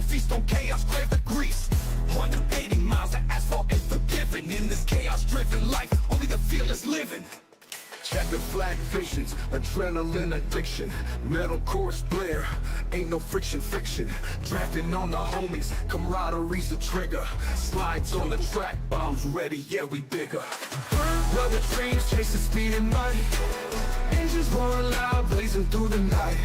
feast on chaos, crave the grease. 180 miles of asphalt ain't forgiven. In this chaos-driven life, only the fearless living. Checkered flag visions, adrenaline addiction. Metal chorus blare, ain't no friction fiction. Drafting on the homies, camaraderie's the trigger. Slides on the track, bombs ready, yeah we bigger. Brother dreams, chasing speed and might. Engines roaring loud, blazing through the night.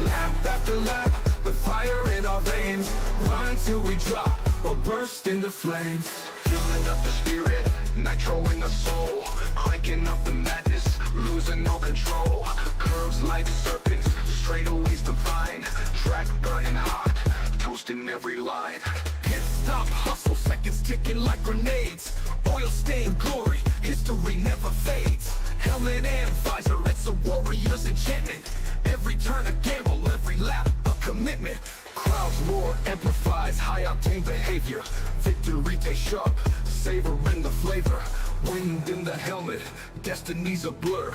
Lap after lap, with fire in our veins. Run till we drop, or burst into flames. Fueling up the spirit, nitro in the soul. Cranking up the madness, losing no control. Curves like serpents, straightaways divine. Track burning hot, toasting every line. Hit stop hustle, seconds ticking like grenades. Oil stained glory, history never fades. Helmet and visor, it's a warrior's enchantment. Every turn a gamble, every lap a commitment. Crowds roar, amplifies high-octane behavior. Victory tastes sharp, savoring the flavor. Wind in the helmet, destiny's a blur.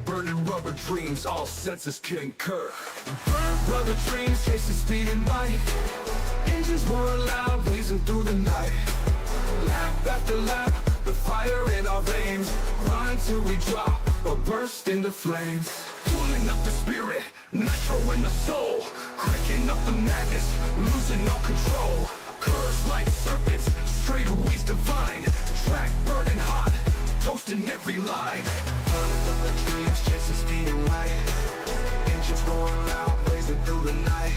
Burning rubber dreams, all senses concur. Brother dreams, chasing speed and might. Engines roaring loud, blazing through the night. Lap after lap, the fire in our veins. Run till we drop, or burst into flames. Pulling up the spirit, nitro in the soul. Cranking up the madness, losing no control. Curves like serpents, straightaways divine. Track burning hot, toasting every line. Running the dreams, chasing speed and light. Engines roaring loud, blazing through the night.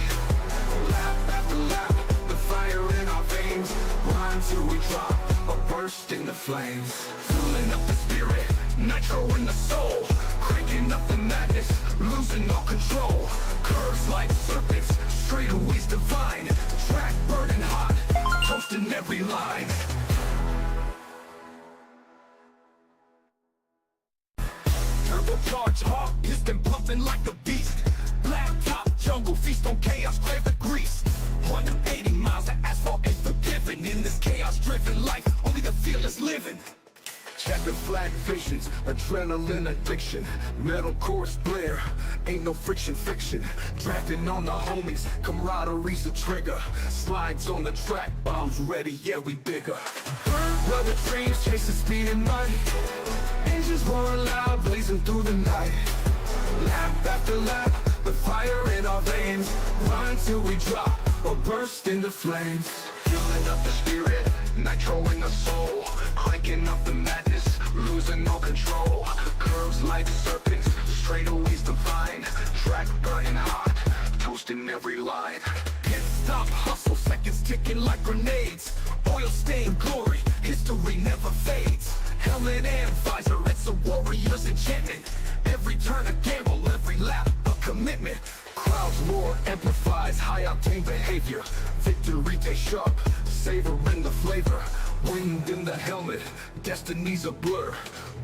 Lap after lap, the fire in our veins. Run till we drop, or burst into flames. Fueling up the spirit, nitro in the soul. Cranking up the madness, losing all control. Curves like serpents, straightaways divine. Track burning hot, toasting every line. Turbocharged heart, piston pumping like a beast. Black top jungle, feast on chaos, crave the grease. 180 miles of asphalt ain't forgiven. In this chaos-driven life, only the fearless living. Checkered flag visions, adrenaline addiction. Metal chorus blare, ain't no friction fiction. Drafting on the homies, camaraderie's the trigger. Slides on the track, bombs ready, yeah we bigger. Brother dreams, chasing speed and might. Engines roaring loud, blazing through the night. Lap after lap, the fire in our veins. Run till we drop, or burst into flames. Fueling up the spirit, nitro in the soul. Cranking up the madness, losing all control. Curves like serpents, straightaways divine. Track burning hot, toasting every line. Pit stop hustle, seconds ticking like grenades. Oil stained glory, history never fades. Helmet and visor, it's a warrior's enchantment. Every turn a gamble, every lap a commitment. Crowds roar, amplifies high-octane behavior. Victory tastes sharp, savoring the flavor. Wind in the helmet, destiny's a blur.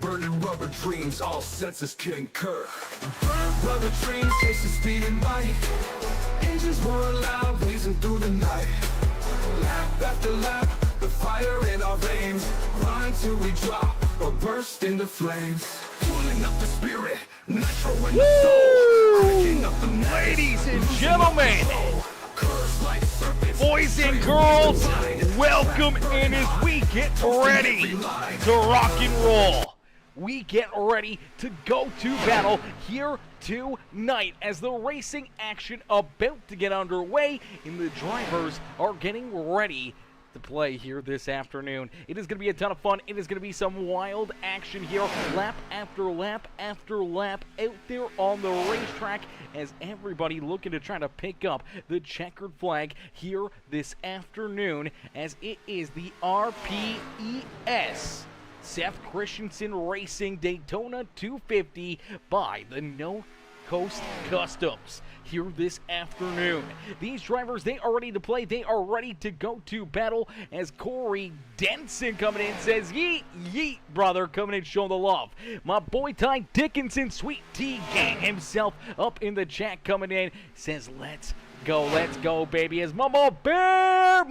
Burning rubber dreams, all senses concur. Brother dreams, chasing speed and might. Engines roaring loud, blazing through the night. Lap after lap, the fire in our veins. Run till we drop, or burst into flames. Pulling up the spirit, nitro in the soul. Cranking up the madness, Ladies and gentlemen, curves like serpents, boys and girls, welcome in as we get ready to rock and roll. We get ready to go to battle here tonight as the racing action about to get underway and the drivers are getting ready to play here this afternoon. It is going to be a ton of fun. It is going to be some wild action here, lap after lap after lap out there on the racetrack as everybody looking to try to pick up the checkered flag here this afternoon as it is the RPES Seth Christensen Racing Daytona 250 by the No Coast Customs here this afternoon. These drivers, they are ready to play. They are ready to go to battle as Corey Denson coming in says, yeet, yeet, brother, coming in showing the love. My boy Ty Dickinson, Sweet Tea Gang himself up in the chat coming in says, let's go, baby, as Mama Bear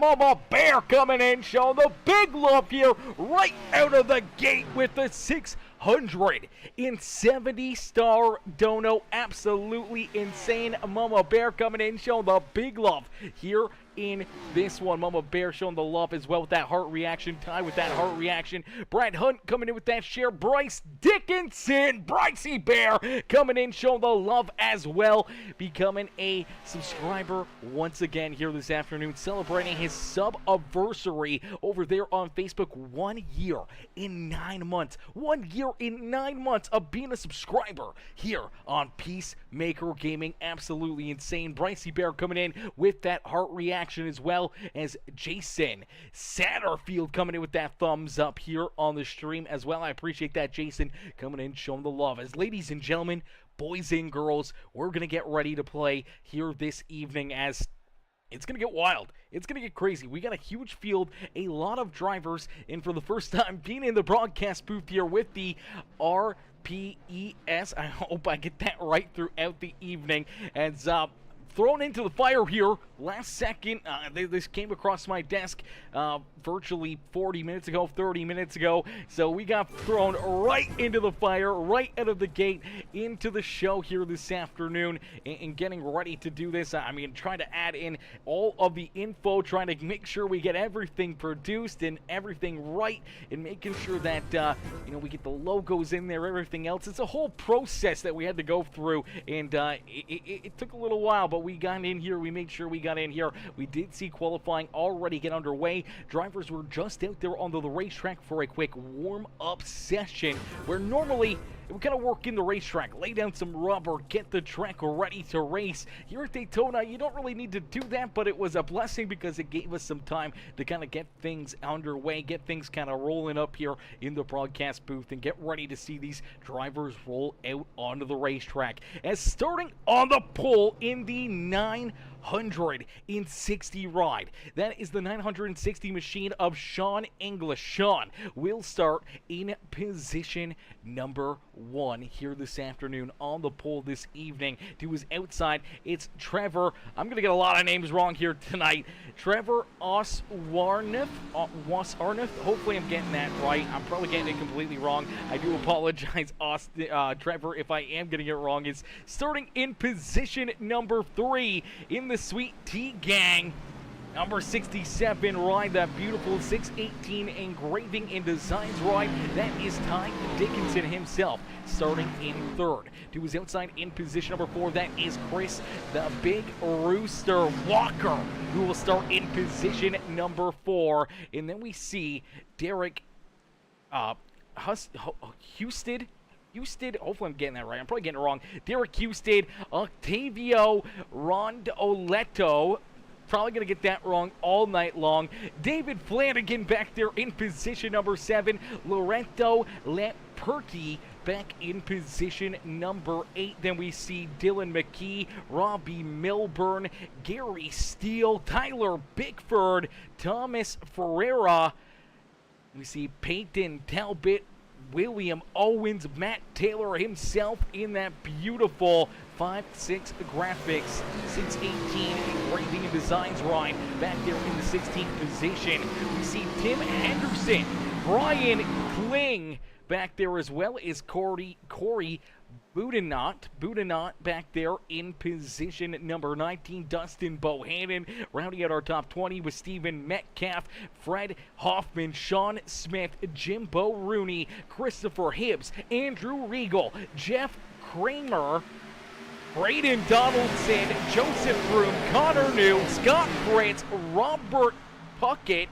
coming in, showing the big love here right out of the gate with the 670 star dono. Absolutely insane. Mama Bear coming in, showing the big love here in this one. Mama Bear showing the love as well with that heart reaction. Ty with that heart reaction. Brad Hunt coming in with that share. Bryce Dickinson, Brycey Bear coming in showing the love as well. Becoming a subscriber once again here this afternoon. Celebrating his sub-anniversary over there on Facebook. 1 year in 9 months. 1 year in 9 months of being a subscriber here on Peacemaker Gaming. Absolutely insane. Brycey Bear coming in with that heart reaction as well as Jason Satterfield coming in with that thumbs up here on the stream as well. I appreciate that, Jason, coming in showing the love. As ladies and gentlemen, boys and girls, we're going to get ready to play here this evening as it's going to get wild. It's going to get crazy. We got a huge field, a lot of drivers, and for the first time being in the broadcast booth here with the RPES. I hope I get that right throughout the evening. As thrown into the fire here last second. This came across my desk virtually 40 minutes ago, 30 minutes ago. So we got thrown right into the fire, right out of the gate, into the show here this afternoon, and getting ready to do this. I mean, trying to add in all of the info, trying to make sure we get everything produced and everything right, and making sure that, we get the logos in there, everything else. It's a whole process that we had to go through, and it took a little while, but we got in here. We made sure we got in here. We did see qualifying already get underway. Drivers were just out there onto the racetrack for a quick warm-up session, where normally we kind of work in the racetrack, lay down some rubber, get the track ready to race. Here at Daytona, you don't really need to do that, but it was a blessing because it gave us some time to kind of get things underway, get things kind of rolling up here in the broadcast booth, and get ready to see these drivers roll out onto the racetrack. As starting on the pole in the 960 ride. That is the 960 machine of Sean English. Sean will start in position number 1 here this afternoon on the pole this evening. To his outside, it's Trevor. I'm going to get a lot of names wrong here tonight. Trevor Oswarneth. Hopefully I'm getting that right. I'm probably getting it completely wrong. I do apologize, Trevor, if I am getting it wrong. It's starting in position number 3 in the Sweet Tea Gang. Number 67 ride, that beautiful 6-18 Engraving and Designs ride. That is Ty Dickinson himself, starting in 3rd. To his outside in position number 4, that is Chris, the Big Rooster Walker, who will start in position number 4. And then we see Derek Husted, hopefully I'm getting that right. I'm probably getting it wrong. Derek Husted, Octavio Rondoletto. Probably going to get that wrong all night long. David Flanagan back there in position number 7. Loreto Lamperti back in position number 8. Then we see Dylan McKee, Robbie Milburn, Gary Steele, Tyler Bickford, Thomas Ferreira. We see Peyton Talbot, William Owens, Matt Taylor himself in that beautiful 5.6 graphics, 6.18 Engraving and Designs ride back there in the 16th position. We see Tim Henderson, Brian Kling back there, as well as Corey Budenot back there in position number 19. Dustin Bohannon rounding out our top 20 with Stephen Metcalf, Fred Hoffman, Sean Smith, Jimbo Rooney, Christopher Hibbs, Andrew Regal, Jeff Kramer, Braden Donaldson, Joseph Broom, Connor New, Scott Fritz, Robert Puckett,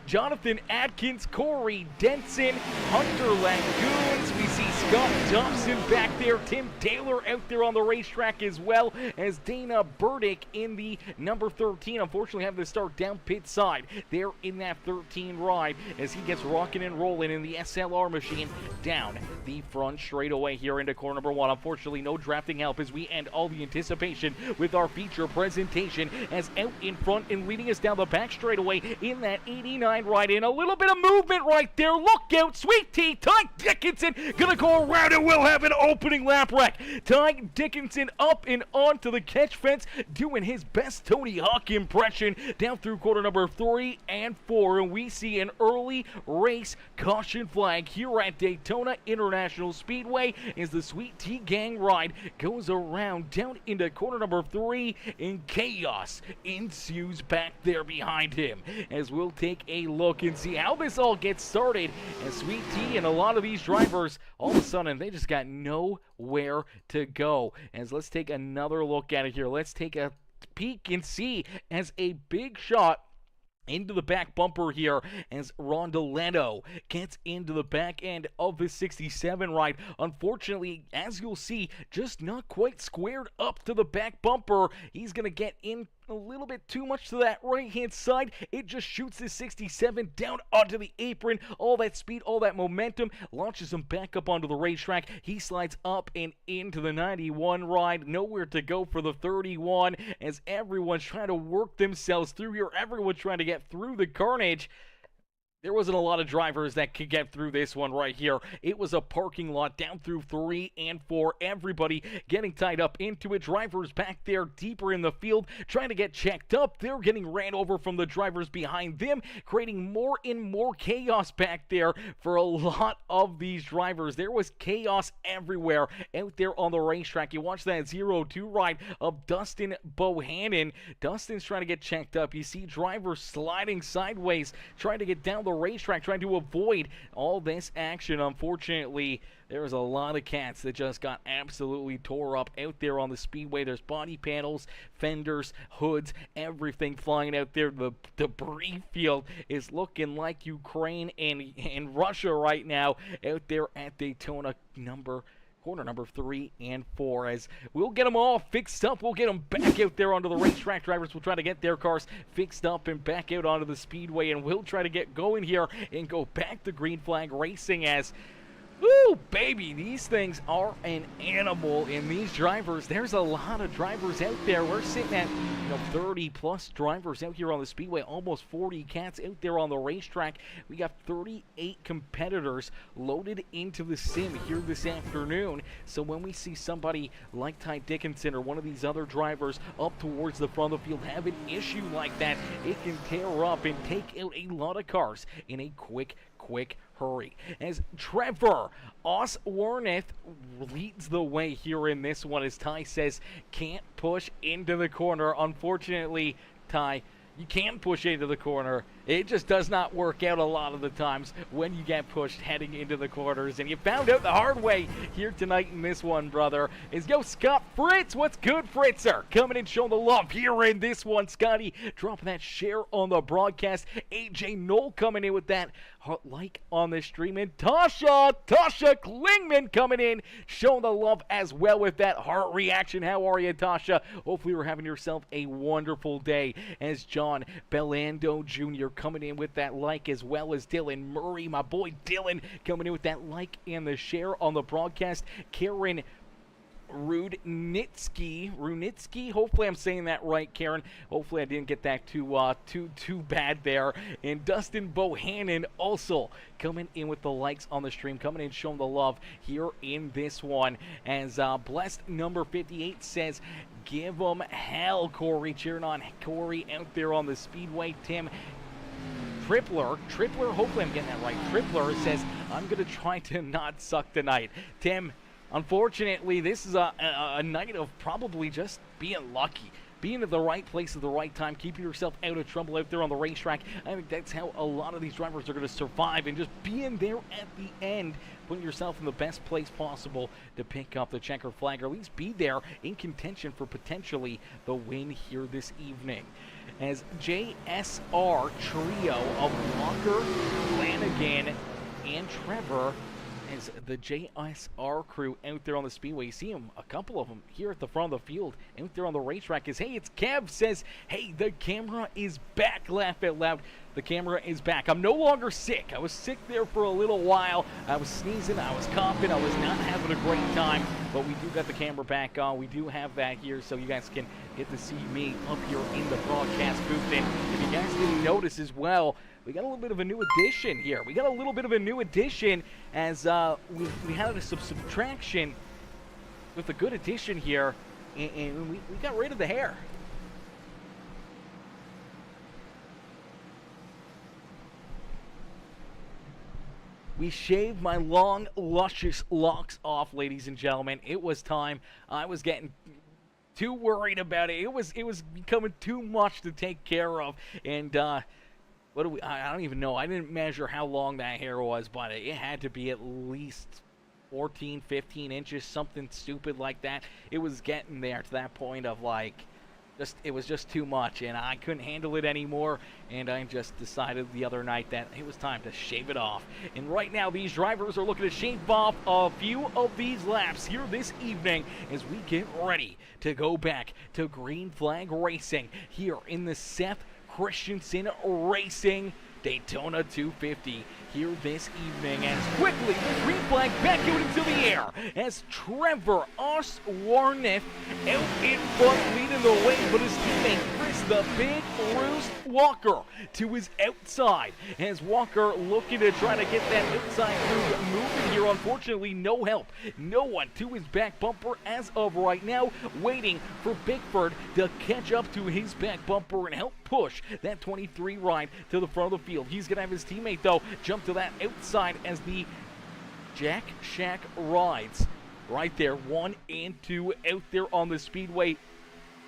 Jonathan Atkins, Corey Denson, Hunter Langoons. We see Scott Thompson back there, Tim Taylor out there on the racetrack, as well as Dana Burdick in the number 13. Unfortunately, having to start down pit side there in that 13 ride as he gets rocking and rolling in the SLR machine down the front straightaway here into corner number 1. Unfortunately, no drafting help as we end all the anticipation with our feature presentation, as out in front and leading us down the back straightaway in that 80 89 right in. A little bit of movement right there. Look out, Sweet Tea. Ty Dickinson gonna go around and we'll have an opening lap wreck. Ty Dickinson up and onto the catch fence, doing his best Tony Hawk impression down through corner number 3 and 4. And we see an early race caution flag here at Daytona International Speedway as the Sweet Tea Gang ride goes around down into corner number 3, and chaos ensues back there behind him. As we'll take a look and see how this all gets started, as Sweet Tea and a lot of these drivers, all of a sudden, they just got nowhere to go. As let's take another look at it here. Let's take a peek and see as a big shot into the back bumper here as Rondoletto gets into the back end of the 67 ride. Unfortunately, as you'll see, just not quite squared up to the back bumper. He's going to get in a little bit too much to that right-hand side. It just shoots the 67 down onto the apron. All that speed, all that momentum launches him back up onto the racetrack. He slides up and into the 91 ride. Nowhere to go for the 31 as everyone's trying to work themselves through here. Everyone's trying to get through the carnage. There wasn't a lot of drivers that could get through this one right here. It was a parking lot down through 3 and 4. Everybody getting tied up into it. Drivers back there deeper in the field trying to get checked up. They're getting ran over from the drivers behind them, creating more and more chaos back there for a lot of these drivers. There was chaos everywhere out there on the racetrack. You watch that 0-2 ride of Dustin Bohannon. Dustin's trying to get checked up. You see drivers sliding sideways, trying to get down the racetrack, trying to avoid all this action. Unfortunately, there was a lot of cats that just got absolutely tore up out there on the speedway. There's body panels, fenders, hoods, everything flying out there. The debris field is looking like Ukraine and Russia right now out there at Daytona corner number 3 and 4. As we'll get them all fixed up, we'll get them back out there onto the racetrack. Drivers will try to get their cars fixed up and back out onto the speedway, and we'll try to get going here and go back to green flag racing as woo, baby, these things are an animal, and these drivers, there's a lot of drivers out there. We're sitting at 30-plus drivers out here on the speedway, almost 40 cats out there on the racetrack. We got 38 competitors loaded into the sim here this afternoon. So when we see somebody like Ty Dickinson or one of these other drivers up towards the front of the field have an issue like that, it can tear up and take out a lot of cars in a quick hurry. As Trevor Osworth leads the way here in this one, as Ty says, can't push into the corner. Unfortunately, Ty, you can push into the corner. It just does not work out a lot of the times when you get pushed heading into the corners. And you found out the hard way here tonight in this one, brother. Is yo Scott Fritz. What's good, Fritzer? Coming in showing the love here in this one. Scotty dropping that share on the broadcast. AJ Knoll coming in with that like on the stream. And Tasha Klingman coming in showing the love as well with that heart reaction. How are you, Tasha? Hopefully you're having yourself a wonderful day. As John Bellando Jr. coming in with that like, as well as Dylan Murray, my boy Dylan, coming in with that like and the share on the broadcast. Karen Runitsky, hopefully I'm saying that right, Karen. Hopefully I didn't get that too bad there. And Dustin Bohannon also coming in with the likes on the stream, coming in showing the love here in this one. As Blessed number 58 says, give them hell, Corey. Cheering on Corey out there on the speedway. Tim Tripler, hopefully I'm getting that right. Tripler says, I'm going to try to not suck tonight. Tim, unfortunately, this is a night of probably just being lucky. Being at the right place at the right time, keeping yourself out of trouble out there on the racetrack. I think that's how a lot of these drivers are going to survive, and just being there at the end, putting yourself in the best place possible to pick up the checker flag, or at least be there in contention for potentially the win here this evening. As JSR trio of Walker, Flanagan, and Trevor, as the JSR crew out there on the speedway. You see them, a couple of them here at the front of the field out there on the racetrack. Is, hey, it's Kev says, hey, the camera is back. Laugh out loud. The camera is back. I'm no longer sick. I was sick there for a little while. I was sneezing, I was coughing, I was not having a great time, but we do got the camera back on. We do have that here so you guys can get to see me up here in the broadcast booth. And if you guys didn't notice as well, we got a little bit of a new addition here. We got a little bit of a new addition as we had some subtraction with a good addition here, and we got rid of the hair. We shaved my long, luscious locks off, ladies and gentlemen. It was time. I was getting too worried about it. It was becoming too much to take care of. And what do we? I don't even know. I didn't measure how long that hair was, but it had to be at least 14, 15 inches, something stupid like that. It was getting there to that point of like, it was just too much, and I couldn't handle it anymore, and I just decided the other night that it was time to shave it off. And right now, these drivers are looking to shave off a few of these laps here this evening as we get ready to go back to Green Flag Racing here in the Seth Christensen Racing Daytona 250 here this evening. As quickly the green flag back out into the air as Trevor Oswarnith out in front leading the way, but his teammate Chris the Big Roost Walker to his outside as Walker looking to try to get that outside move moving here. Unfortunately, no help, no one to his back bumper as of right now, waiting for Bickford to catch up to his back bumper and help push that 23 ride to the front of the field. He's going to have his teammate, though, jump to that outside as the Jack Shack rides right there, 1 and 2 out there on the speedway.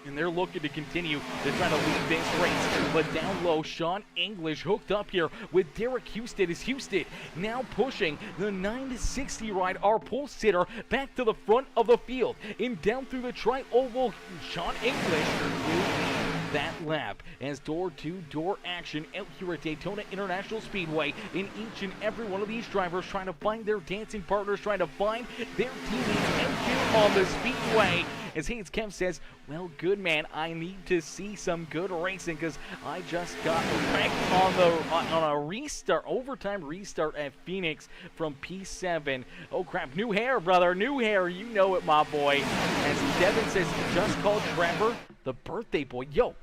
And they're looking to continue to try to lead this race. But down low, Sean English hooked up here with Derek Houston as Houston now pushing the 960 ride, our pole sitter, back to the front of the field. And down through the tri-oval, Sean English will lead that lap as door-to-door action out here at Daytona International Speedway. In each and every one of these drivers trying to find their dancing partners, trying to find their teammates out here on the speedway. As Haynes Kemp says, well, good man, I need to see some good racing because I just got wrecked on a restart, overtime restart at Phoenix from P7. Oh, crap, new hair, brother, new hair, you know it, my boy. As Devin says, just called Trevor the birthday boy. Yo,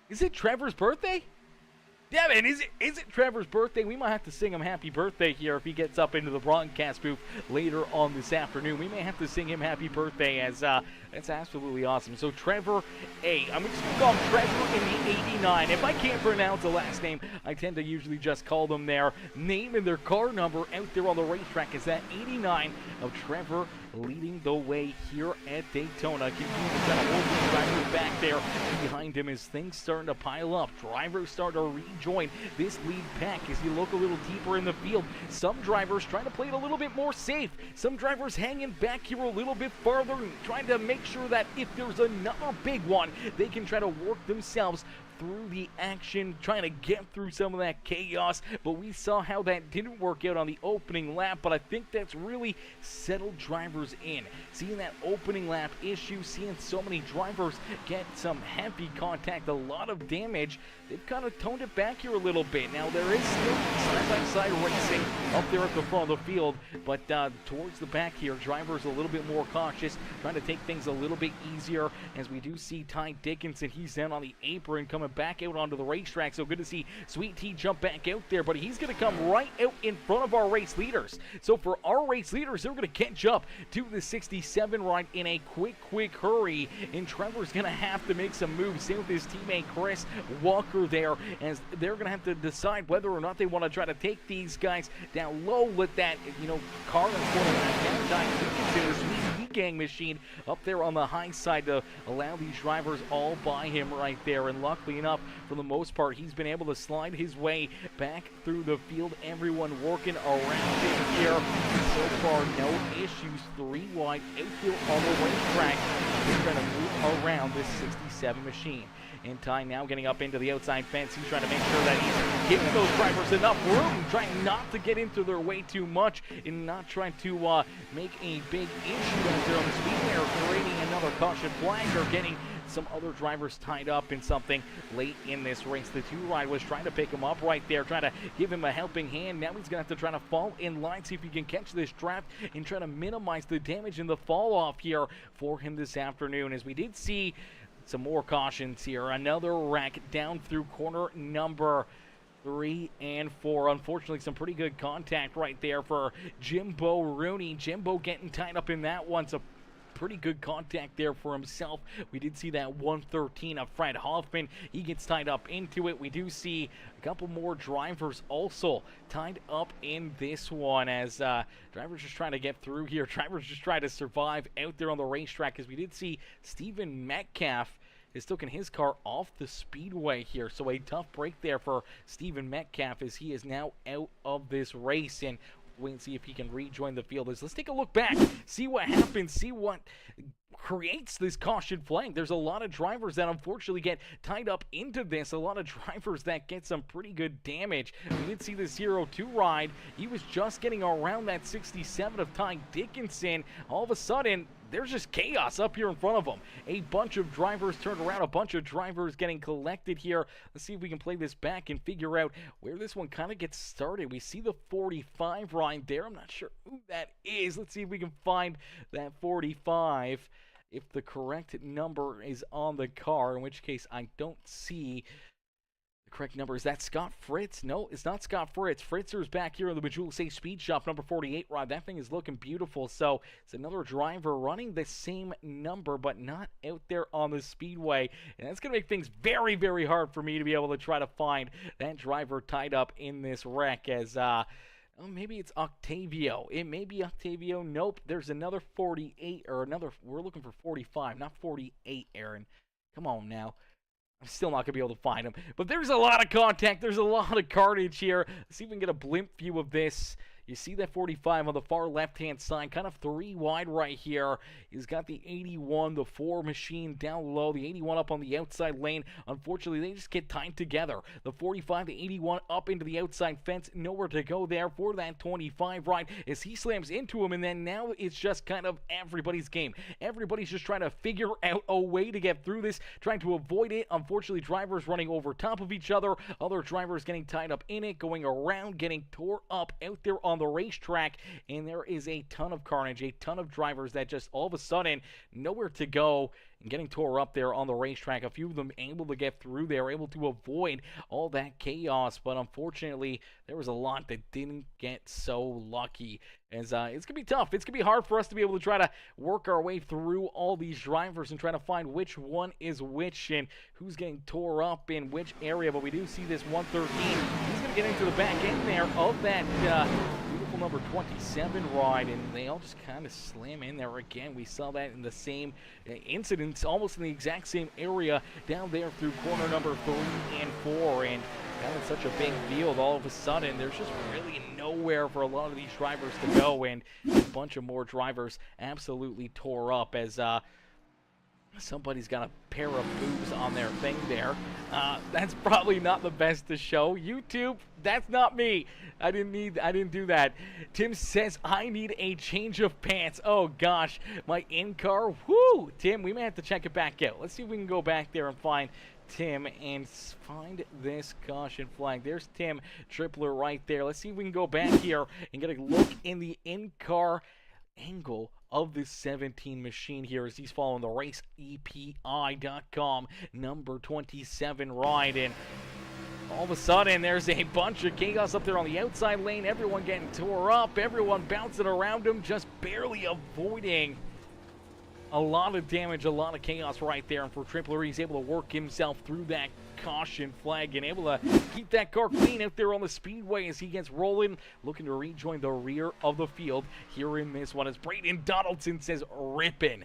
is it Trevor's birthday? Devin, is it Trevor's birthday? We might have to sing him happy birthday here if he gets up into the broadcast booth later on this afternoon. We may have to sing him happy birthday as that's absolutely awesome. So Trevor A. I'm just going to call him Trevor in the 89. If I can't pronounce the last name, I tend to usually just call them their name and their car number out there on the racetrack. Is that 89 of Trevor leading the way here at Daytona. Continue to try to hold the drivers back there behind him as things starting to pile up. Drivers start to rejoin this lead pack as you look a little deeper in the field. Some drivers trying to play it a little bit more safe. Some drivers hanging back here a little bit farther and trying to make sure that if there's another big one, they can try to work themselves through the action, trying to get through some of that chaos. But we saw how that didn't work out on the opening lap, but I think that's really settled drivers in. Seeing that opening lap issue, seeing so many drivers get some heavy contact, a lot of damage, they've kind of toned it back here a little bit. Now there is still side-by-side racing up there at the front of the field, but towards the back here, drivers a little bit more cautious, trying to take things a little bit easier, as we do see Ty Dickinson, he's down on the apron coming back out onto the racetrack. So good to see Sweet Tea jump back out there, but he's going to come right out in front of our race leaders. So for our race leaders, they're going to catch up to the 67 ride in a quick hurry, and Trevor's going to have to make some moves. Same with his teammate Chris Walker there, as they're going to have to decide whether or not they want to try to take these guys down low with that, car that's going to Ty Dickinson, the Sweet Tea Gang machine up there on the high side to allow these drivers all by him right there. And luckily enough, for the most part, he's been able to slide his way back through the field. Everyone working around him here. So far, no issues. 3 wide outfield on the racetrack. He's trying to move around this 67 machine. And Ty now getting up into the outside fence. He's trying to make sure that he's giving those drivers enough room, trying not to get into their way too much and not trying to make a big issue out there on the speedway or creating another caution flag or getting some other drivers tied up in something late in this race. The 2-ride was trying to pick him up right there, trying to give him a helping hand. Now he's going to have to try to fall in line, see if he can catch this draft and try to minimize the damage and the fall off here for him this afternoon. As we did see some more cautions here. Another wreck down through corner number 3 and 4. Unfortunately, some pretty good contact right there for Jimbo Rooney. Jimbo getting tied up in that one. So pretty good contact there for himself. We did see that 113 of Fred Hoffman. He gets tied up into it. We do see a couple more drivers also tied up in this one as drivers just trying to get through here. Drivers just trying to survive out there on the racetrack, as we did see Stephen Metcalf is taking his car off the speedway here. So a tough break there for Stephen Metcalf as he is now out of this race, and wait and see if he can rejoin the field. Let's take a look back, see what happens, see what creates this caution flag. There's a lot of drivers that unfortunately get tied up into this, a lot of drivers that get some pretty good damage. We did see this 0-2 ride. He was just getting around that 67 of Ty Dickinson. All of a sudden, there's just chaos up here in front of them. A bunch of drivers turned around, a bunch of drivers getting collected here. Let's see if we can play this back and figure out where this one kind of gets started. We see the 45 ride there. I'm not sure who that is. Let's see if we can find that 45. If the correct number is on the car, in which case I don't see the correct number. Is that Scott Fritz? No, it's not Scott Fritz. Fritzer's back here in the Majula Safe Speed Shop, number 48 ride. That thing is looking beautiful. So it's another driver running the same number, but not out there on the speedway. And that's going to make things very, very hard for me to be able to try to find that driver tied up in this wreck as, oh, maybe it's Octavio. It may be Octavio. Nope. There's another 48 or another. We're looking for 45, not 48, Aaron. Come on now. I'm still not going to be able to find him. But there's a lot of contact. There's a lot of carnage here. Let's see if we can get a blimp view of this. You see that 45 on the far left-hand side, kind of 3 wide right here. He's got the 81, the 4 machine down low, the 81 up on the outside lane. Unfortunately, they just get tied together. The 45, the 81 up into the outside fence. Nowhere to go there for that 25 ride as he slams into him, and then now it's just kind of everybody's game. Everybody's just trying to figure out a way to get through this, trying to avoid it. Unfortunately, drivers running over top of each other, other drivers getting tied up in it, going around, getting tore up out there on the racetrack, and there is a ton of carnage, a ton of drivers that just all of a sudden nowhere to go and getting tore up there on the racetrack. A few of them able to get through there, able to avoid all that chaos, but unfortunately there was a lot that didn't get so lucky as it's going to be tough. It's going to be hard for us to be able to try to work our way through all these drivers and try to find which one is which and who's getting tore up in which area, but we do see this 113. He's going to get into the back end there of that beautiful number 27 ride, and they all just kind of slam in there again. We saw that in the same incidents, almost in the exact same area down there through corner number 3 and 4, and down in such a big field, all of a sudden there's just really nowhere for a lot of these drivers to go, and a bunch of more drivers absolutely tore up as somebody's got a pair of boobs on their thing there. That's probably not the best to show. YouTube, that's not me. I didn't do that. Tim says, I need a change of pants. Oh gosh, my in-car, whoo! Tim, we may have to check it back out. Let's see if we can go back there and find Tim and find this caution flag. There's Tim Tripler right there. Let's see if we can go back here and get a look in the in-car angle of this 17 machine here as he's following the raceepi.com number 27 ride, and all of a sudden there's a bunch of chaos up there on the outside lane. Everyone getting tore up, everyone bouncing around him, just barely avoiding a lot of damage, a lot of chaos right there. And for Tripler, he's able to work himself through that caution flag and able to keep that car clean out there on the speedway as he gets rolling, looking to rejoin the rear of the field here in this one. As Brayden Donaldson says, ripping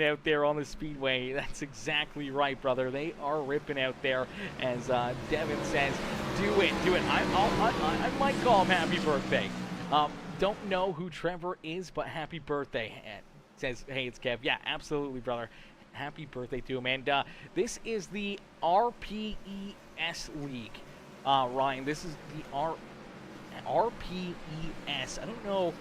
out there on the speedway. That's exactly right, brother. They are ripping out there. As Devin says, do it. I might call him happy birthday. Don't know who Trevor is, but happy birthday. Says, hey, it's Kev. Yeah, absolutely, brother. Happy birthday to him. And this is the RPES League, Ryan. This is the RPES. I don't know.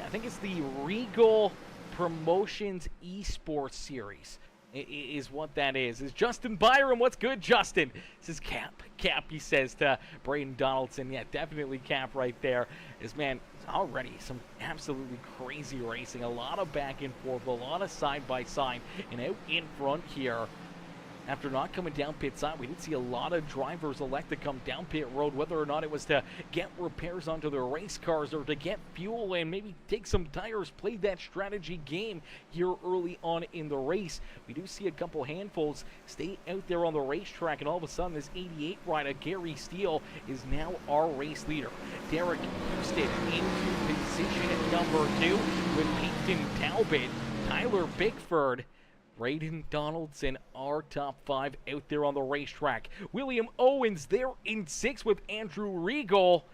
I think it's the Regal Promotions Esports Series. is what that is. Is Justin Byram? What's good, Justin? This is Cap. Cap, he says to Braden Donaldson. Yeah, definitely Cap right there. This man, already some absolutely crazy racing. A lot of back and forth, a lot of side-by-side. And out in front here, after not coming down pit side, we did see a lot of drivers elect to come down pit road, whether or not it was to get repairs onto their race cars or to get fuel and maybe take some tires, play that strategy game here early on in the race. We do see a couple handfuls stay out there on the racetrack, and all of a sudden this 88 rider, Gary Steele, is now our race leader. Derek Houston into position at number 2 with Peyton Talbot, Tyler Bickford, Braden Donaldson, our top 5 out there on the racetrack. William Owens, they're in 6 with Andrew Regal.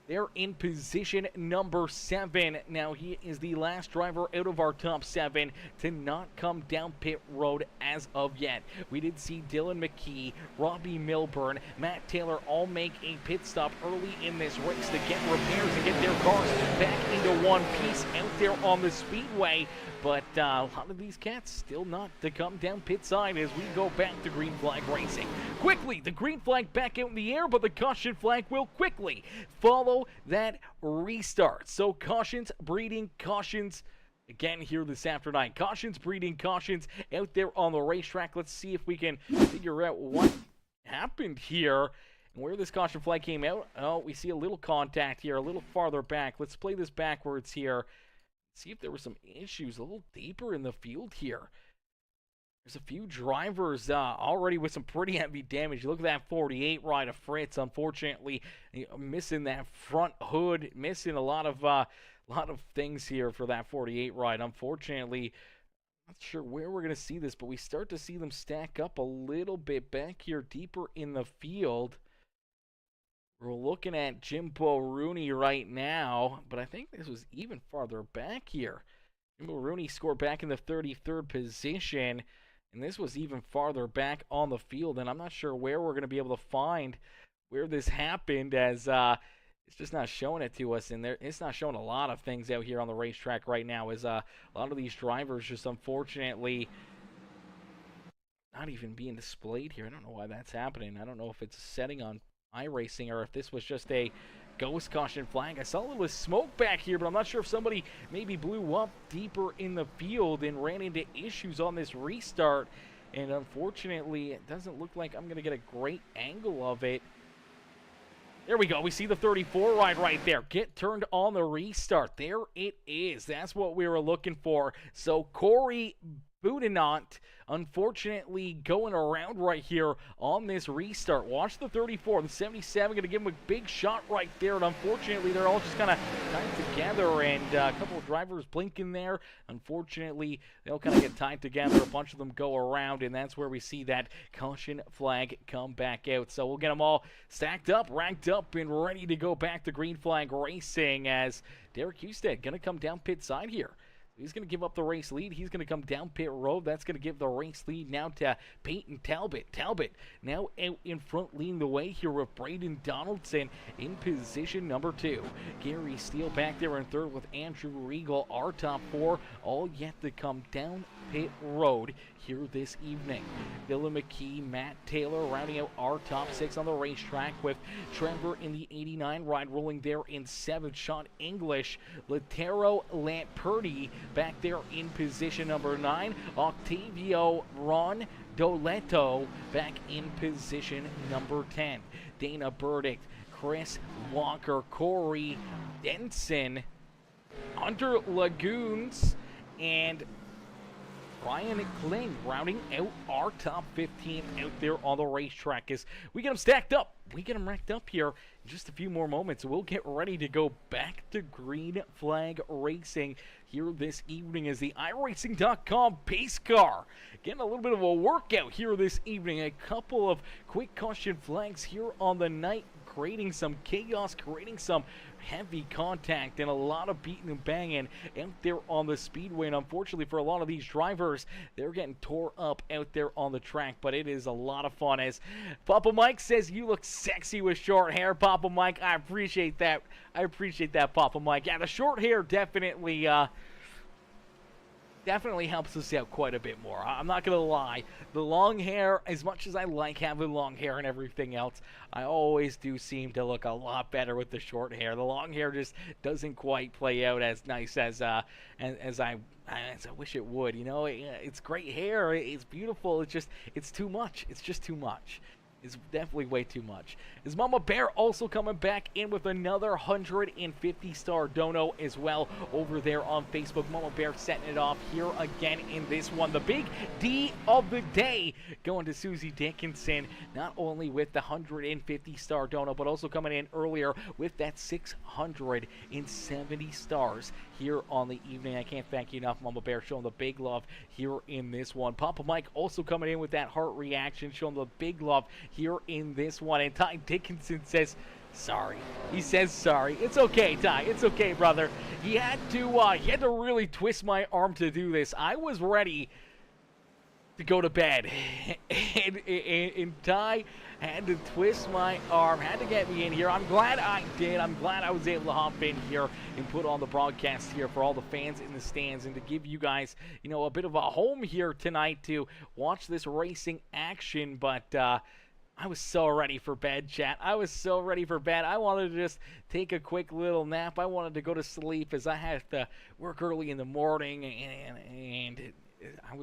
They're in position number 7. Now, he is the last driver out of our top 7 to not come down pit road as of yet. We did see Dylan McKee, Robbie Milburn, Matt Taylor all make a pit stop early in this race to get repairs and get their cars back into one piece out there on the speedway. But a lot of these cats still not to come down pit side as we go back to green flag racing. Quickly, the green flag back out in the air, but the caution flag will quickly follow that restart. So cautions, breeding, cautions again here this afternoon. Cautions, breeding, cautions out there on the racetrack. Let's see if we can figure out what happened here and where this caution flag came out. Oh, we see a little contact here, a little farther back. Let's play this backwards here. See if there were some issues a little deeper in the field here. There's a few drivers already with some pretty heavy damage. Look at that 48 ride of Fritz. Unfortunately, missing that front hood, missing a lot of things here for that 48 ride. Unfortunately, not sure where we're going to see this, but we start to see them stack up a little bit back here deeper in the field. We're looking at Jimbo Rooney right now, but I think this was even farther back here. Jimbo Rooney scored back in the 33rd position, and this was even farther back on the field, and I'm not sure where we're going to be able to find where this happened, as it's just not showing it to us, and it's not showing a lot of things out here on the racetrack right now, as a lot of these drivers just unfortunately not even being displayed here. I don't know why that's happening. I don't know if it's a setting on iRacing or if this was just a ghost caution flag. I saw a little smoke back here, but I'm not sure if somebody maybe blew up deeper in the field and ran into issues on this restart, and unfortunately it doesn't look like I'm going to get a great angle of it. There we go. We see the 34 ride right there. Get turned on the restart. There it is. That's what we were looking for. So Corey Boudinot, unfortunately, going around right here on this restart. Watch the 34. The 77 going to give him a big shot right there, and unfortunately, they're all just kind of tied together, and a couple of drivers blinking there. Unfortunately, they'll kind of get tied together. A bunch of them go around, and that's where we see that caution flag come back out. So we'll get them all stacked up, ranked up, and ready to go back to green flag racing, as Derek Husted going to come down pit side here. He's going to give up the race lead. He's going to come down pit road. That's going to give the race lead now to Peyton Talbot. Talbot now out in front, leading the way here with Braden Donaldson in position number 2. Gary Steele back there in third with Andrew Regal. Our top 4 all yet to come down pit road here this evening. Dylan McKee, Matt Taylor rounding out our top 6 on the racetrack, with Trevor in the 89 ride rolling there in 7th. Sean English, Latero Lamperti back there in position number 9. Octavio Ron Doleto back in position number 10. Dana Burdick, Chris Walker, Corey Denson, Hunter Lagoons, and Ryan Kling rounding out our top 15 out there on the racetrack. As we get them stacked up, we get them racked up here in just a few more moments. We'll get ready to go back to green flag racing here this evening, as the iRacing.com pace car getting a little bit of a workout here this evening. A couple of quick caution flags here on the night, creating some chaos, creating some heavy contact, and a lot of beating and banging out there on the speedway. And unfortunately for a lot of these drivers, they're getting tore up out there on the track, but it is a lot of fun. As Papa Mike says, you look sexy with short hair. Papa Mike, I appreciate that. I appreciate that, Papa Mike. Yeah, the short hair definitely definitely helps us out quite a bit more. I'm not going to lie. The long hair, as much as I like having long hair and everything else, I always do seem to look a lot better with the short hair. The long hair just doesn't quite play out as nice as I wish it would. You know, it's great hair. It's beautiful. It's too much. It's just too much. It's definitely way too much. Is Mama Bear also coming back in with another 150-star dono as well over there on Facebook. Mama Bear setting it off here again in this one. The big D of the day going to Susie Dickinson, not only with the 150-star dono, but also coming in earlier with that 670 stars here on the evening. I can't thank you enough, Mama Bear, showing the big love here in this one. Papa Mike also coming in with that heart reaction, showing the big love here in this one. And Ty Dickinson says sorry. He says sorry. It's okay, Ty. It's okay, brother. He had to really twist my arm to do this. I was ready to go to bed, and Ty had to twist my arm, had to get me in here. I'm glad I did. I'm glad I was able to hop in here and put on the broadcast here for all the fans in the stands and to give you guys, you know, a bit of a home here tonight to watch this racing action. But I was so ready for bed, chat. I was so ready for bed. I wanted to just take a quick little nap. I wanted to go to sleep as I had to work early in the morning, and I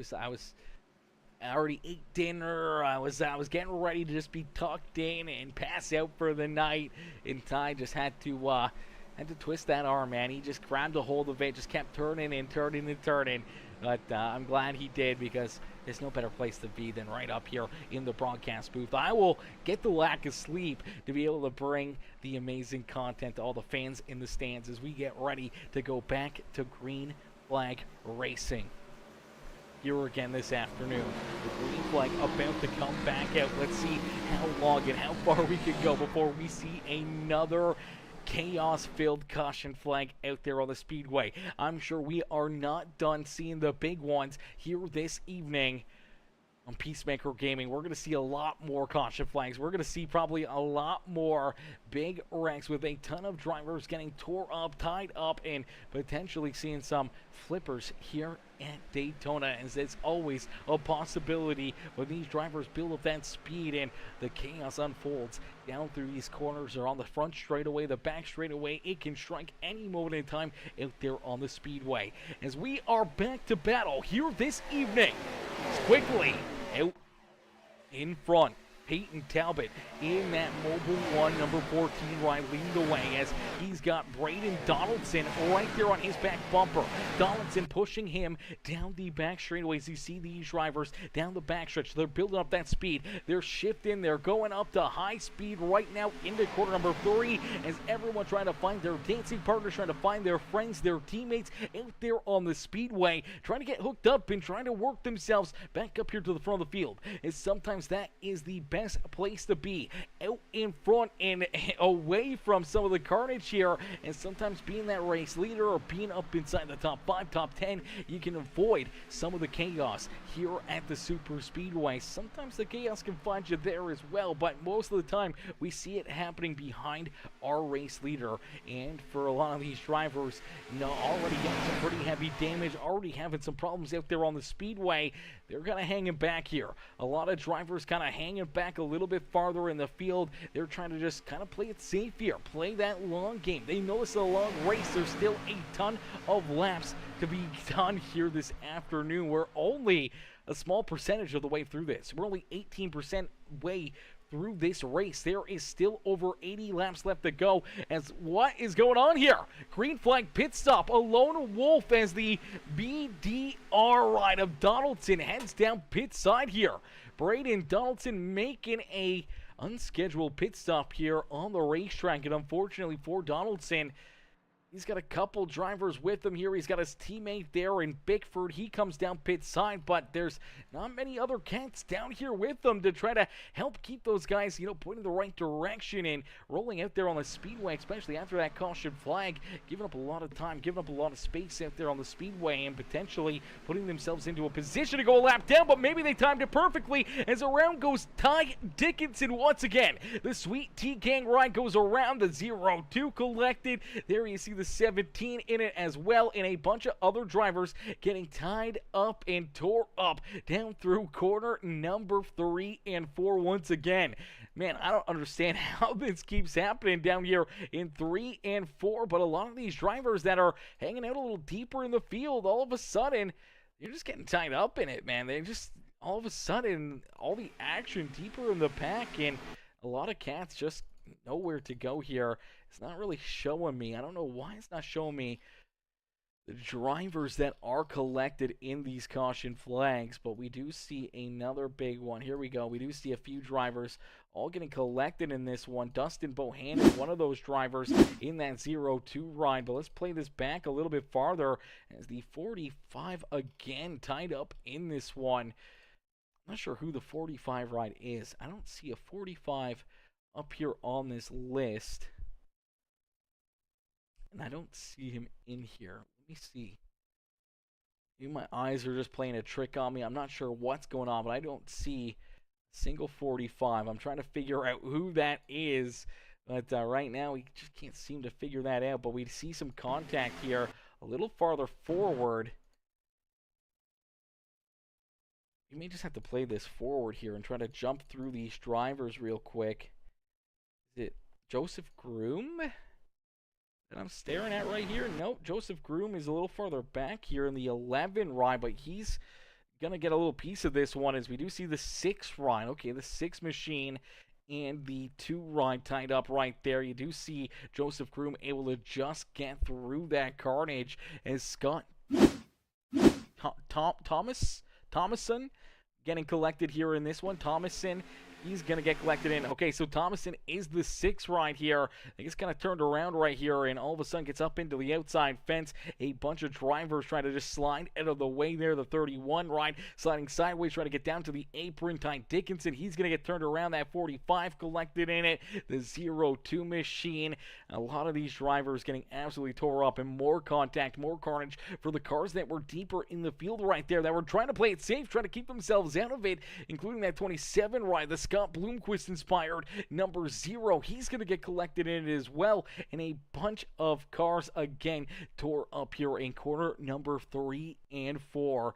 already ate dinner. I was getting ready to just be tucked in and pass out for the night. And Ty just had to twist that arm, man. He just grabbed a hold of it, just kept turning and turning and turning. But I'm glad he did, because there's no better place to be than right up here in the broadcast booth. I will get the lack of sleep to be able to bring the amazing content to all the fans in the stands as we get ready to go back to green flag racing here again this afternoon. The green flag about to come back out. Let's see how long and how far we can go before we see another chaos-filled caution flag out there on the speedway. I'm sure we are not done seeing the big ones here this evening on Peacemaker Gaming. We're going to see a lot more caution flags. We're going to see probably a lot more big wrecks with a ton of drivers getting tore up, tied up, and potentially seeing some flippers here at Daytona, as it's always a possibility when these drivers build up that speed and the chaos unfolds down through these corners or on the front straightaway, the back straightaway. It can strike any moment in time out there on the speedway. As we are back to battle here this evening, quickly out in front, Peyton Talbot in that Mobile 1 number 14 ride leading the way as he's got Braden Donaldson right there on his back bumper. Donaldson pushing him down the back straightaways. You see these drivers down the backstretch. They're building up that speed. They're shifting. They're going up to high speed right now into quarter number 3 as everyone trying to find their dancing partners, trying to find their friends, their teammates out there on the speedway, trying to get hooked up and trying to work themselves back up here to the front of the field. And sometimes that is the best place to be, out in front and away from some of the carnage here, and sometimes being that race leader or being up inside the top 5, top 10, you can avoid some of the chaos here at the super speedway. Sometimes the chaos can find you there as well, but most of the time we see it happening behind our race leader. And for a lot of these drivers, you know, already getting some pretty heavy damage, already having some problems out there on the speedway, they're kind of hanging back here. A lot of drivers kind of hanging back a little bit farther in the field. They're trying to just kind of play it safe here, play that long game. They know it's a long race. There's still a ton of laps to be done here this afternoon. We're only a small percentage of the way through this. We're only 18% way through this race. There is still over 80 laps left to go. As what is going on here? Green flag pit stop. A lone wolf as the BDR ride of Donaldson heads down pit side here. Braden Donaldson making a unscheduled pit stop here on the racetrack, and unfortunately for Donaldson, he's got a couple drivers with him here. He's got his teammate there in Bickford. He comes down pit side, but there's not many other cats down here with them to try to help keep those guys, you know, pointing the right direction and rolling out there on the speedway, especially after that caution flag, giving up a lot of time, giving up a lot of space out there on the speedway and potentially putting themselves into a position to go a lap down, but maybe they timed it perfectly as around goes Ty Dickinson once again. The Sweet Tea Gang ride goes around, the 0-2 collected. There you see the the 17 in it as well, and a bunch of other drivers getting tied up and tore up down through corner number 3 and 4 once again. Man, I don't understand how this keeps happening down here in 3 and 4, but a lot of these drivers that are hanging out a little deeper in the field, all of a sudden, you're just getting tied up in it, man. They just, all of a sudden, all the action deeper in the pack, and a lot of cats just nowhere to go here. It's not really showing me. I don't know why it's not showing me the drivers that are collected in these caution flags, but we do see another big one. Here we go. We do see a few drivers all getting collected in this one. Dustin Bohannon, one of those drivers in that 0-2 ride, but let's play this back a little bit farther as the 45 again tied up in this one. I'm not sure who the 45 ride is. I don't see a 45 up here on this list, and I don't see him in here. Let me see. Maybe my eyes are just playing a trick on me. I'm not sure what's going on, but I don't see a single 45. I'm trying to figure out who that is, but right now we just can't seem to figure that out. But we see some contact here a little farther forward. You may just have to play this forward here and try to jump through these drivers real quick. Is it Joseph Groom that I'm staring at right here? Nope, Joseph Groom is a little farther back here in the 11 ride, but he's going to get a little piece of this one as we do see the 6 ride. Okay, the 6 machine and the 2 ride tied up right there. You do see Joseph Groom able to just get through that carnage as Scott Thomason getting collected here in this one. Thomason, he's going to get collected in. Okay, so Thomason is the 6 ride here. I guess kind of turned around right here and all of a sudden gets up into the outside fence. A bunch of drivers trying to just slide out of the way there. The 31 ride sliding sideways, trying to get down to the apron. Ty Dickinson, he's going to get turned around. That 45 collected in it. The 0-2 machine. A lot of these drivers getting absolutely tore up, and more contact, more carnage for the cars that were deeper in the field right there, that were trying to play it safe, trying to keep themselves out of it, including that 27 ride, the Scott Bloomquist inspired number 0. He's going to get collected in it as well, and a bunch of cars again tore up here in corner number 3 and 4.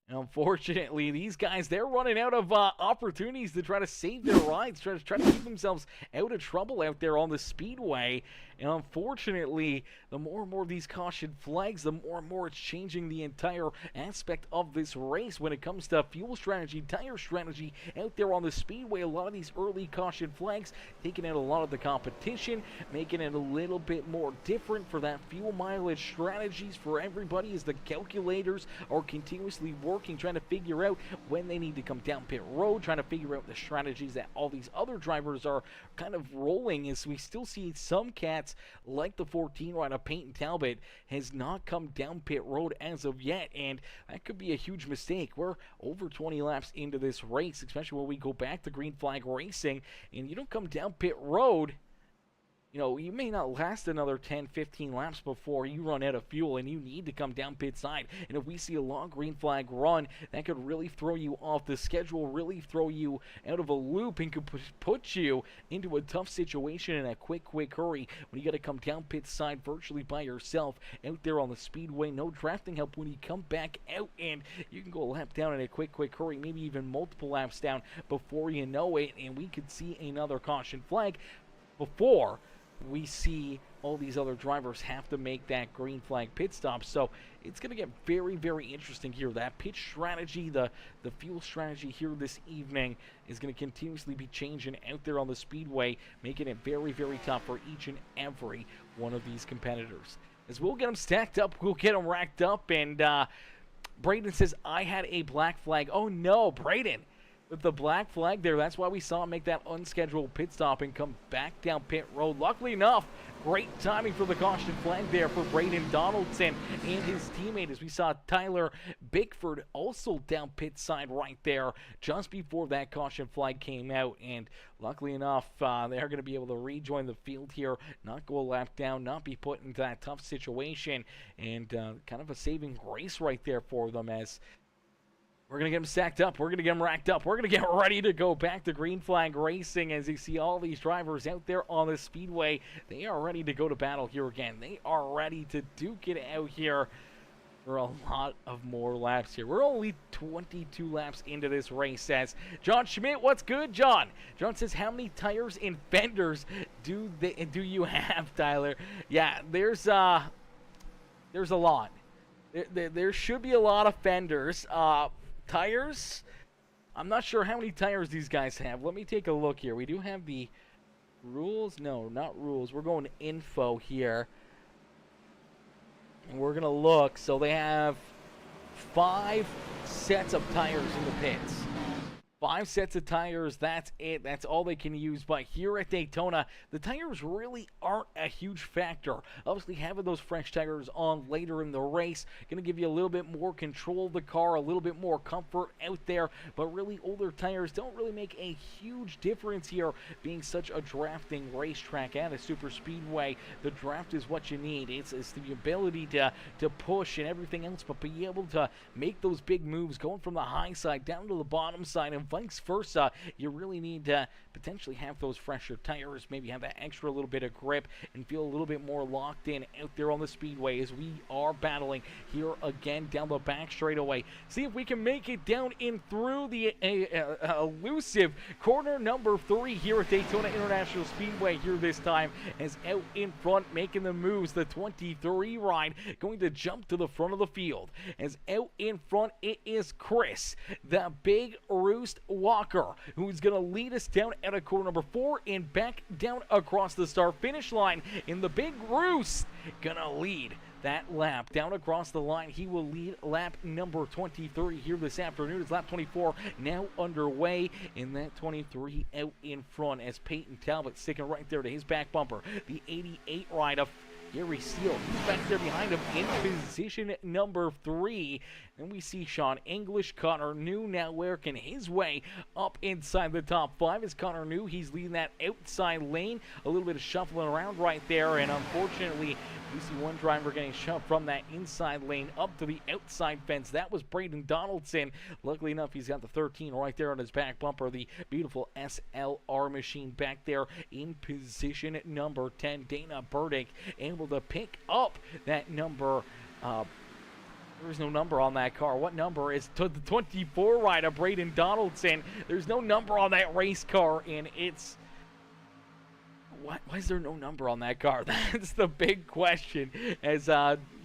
And unfortunately, these guys, they're running out of opportunities to try to save their rides, try to keep themselves out of trouble out there on the speedway. And unfortunately, the more and more of these caution flags, the more and more it's changing the entire aspect of this race when it comes to fuel strategy, tire strategy out there on the speedway. A lot of these early caution flags taking out a lot of the competition, making it a little bit more different for that fuel mileage strategies for everybody as the calculators are continuously working, trying to figure out when they need to come down pit road, trying to figure out the strategies that all these other drivers are kind of rolling, as we still see some cats like the 14 rider Peyton Talbot has not come down pit road as of yet, and that could be a huge mistake. We're over 20 laps into this race, especially when we go back to green flag racing, and you don't come down pit road, you know, you may not last another 10, 15 laps before you run out of fuel and you need to come down pit side. And if we see a long green flag run, that could really throw you off the schedule, really throw you out of a loop, and could put you into a tough situation in a quick hurry when you got to come down pit side virtually by yourself out there on the speedway. No drafting help when you come back out, and you can go a lap down in a quick hurry, maybe even multiple laps down before you know it, and we could see another caution flag before we see all these other drivers have to make that green flag pit stop. So it's going to get very interesting here. That pit strategy, the fuel strategy here this evening is going to continuously be changing out there on the speedway, making it very tough for each and every one of these competitors. As we'll get them stacked up, we'll get them racked up, and Braden says, I had a black flag. Oh no, Braden, with the black flag there, that's why we saw him make that unscheduled pit stop and come back down pit road. Luckily enough, great timing for the caution flag there for Braden Donaldson and his teammate, as we saw Tyler Bickford also down pit side right there just before that caution flag came out. And luckily enough, they're going to be able to rejoin the field here, not go a lap down, not be put into that tough situation, and kind of a saving grace right there for them, as We're going to get them stacked up. We're going to get them racked up. We're going to get ready to go back to green flag racing. As you see all these drivers out there on the speedway, they are ready to go to battle here again. They are ready to duke it out here for a lot of more laps here. We're only 22 laps into this race, says John Schmidt. What's good, John? John says, how many tires and fenders do you have, Tyler? Yeah, there's a lot. There should be a lot of fenders. Tires, I'm not sure how many tires these guys have. Let me take a look here. We do have the rules. No, not rules. We're going to info here. And we're going to look. So they have 5 sets of tires in the pits. 5 sets of tires, that's it. That's all they can use. But here at Daytona, the tires really aren't a huge factor. Obviously, having those fresh tires on later in the race going to give you a little bit more control of the car, a little bit more comfort out there. But really, older tires don't really make a huge difference here, being such a drafting racetrack and a super speedway. The draft is what you need. It's the ability to push and everything else, but be able to make those big moves, going from the high side down to the bottom side, and vice versa. You really need to potentially have those fresher tires, maybe have that extra little bit of grip and feel a little bit more locked in out there on the speedway as we are battling here again down the back straightaway. See if we can make it down in through the elusive corner number 3 here at Daytona International Speedway here this time, as out in front making the moves, the 23 ride going to jump to the front of the field. As out in front it is Chris, the Big Roost Walker, who's going to lead us down at a corner number 4 and back down across the start-finish line. In the Big Roost, going to lead that lap down across the line. He will lead lap number 23 here this afternoon. It's lap 24 now underway, and that 23 out in front as Peyton Talbot sticking right there to his back bumper. The 88 ride of Gary Steele, he's back there behind him in position number 3. And we see Sean English, Connor New now working his way up inside the top 5. As Connor New, he's leading that outside lane. A little bit of shuffling around right there, and unfortunately, we see one driver getting shoved from that inside lane up to the outside fence. That was Braden Donaldson. Luckily enough, he's got the 13 right there on his back bumper. The beautiful SLR machine back there in position number 10. Dana Burdick able to pick up that number. There's no number on that car. What number is to the 24 rider, Braden Donaldson? There's no number on that race car, and it's... Why is there no number on that car? That's the big question, as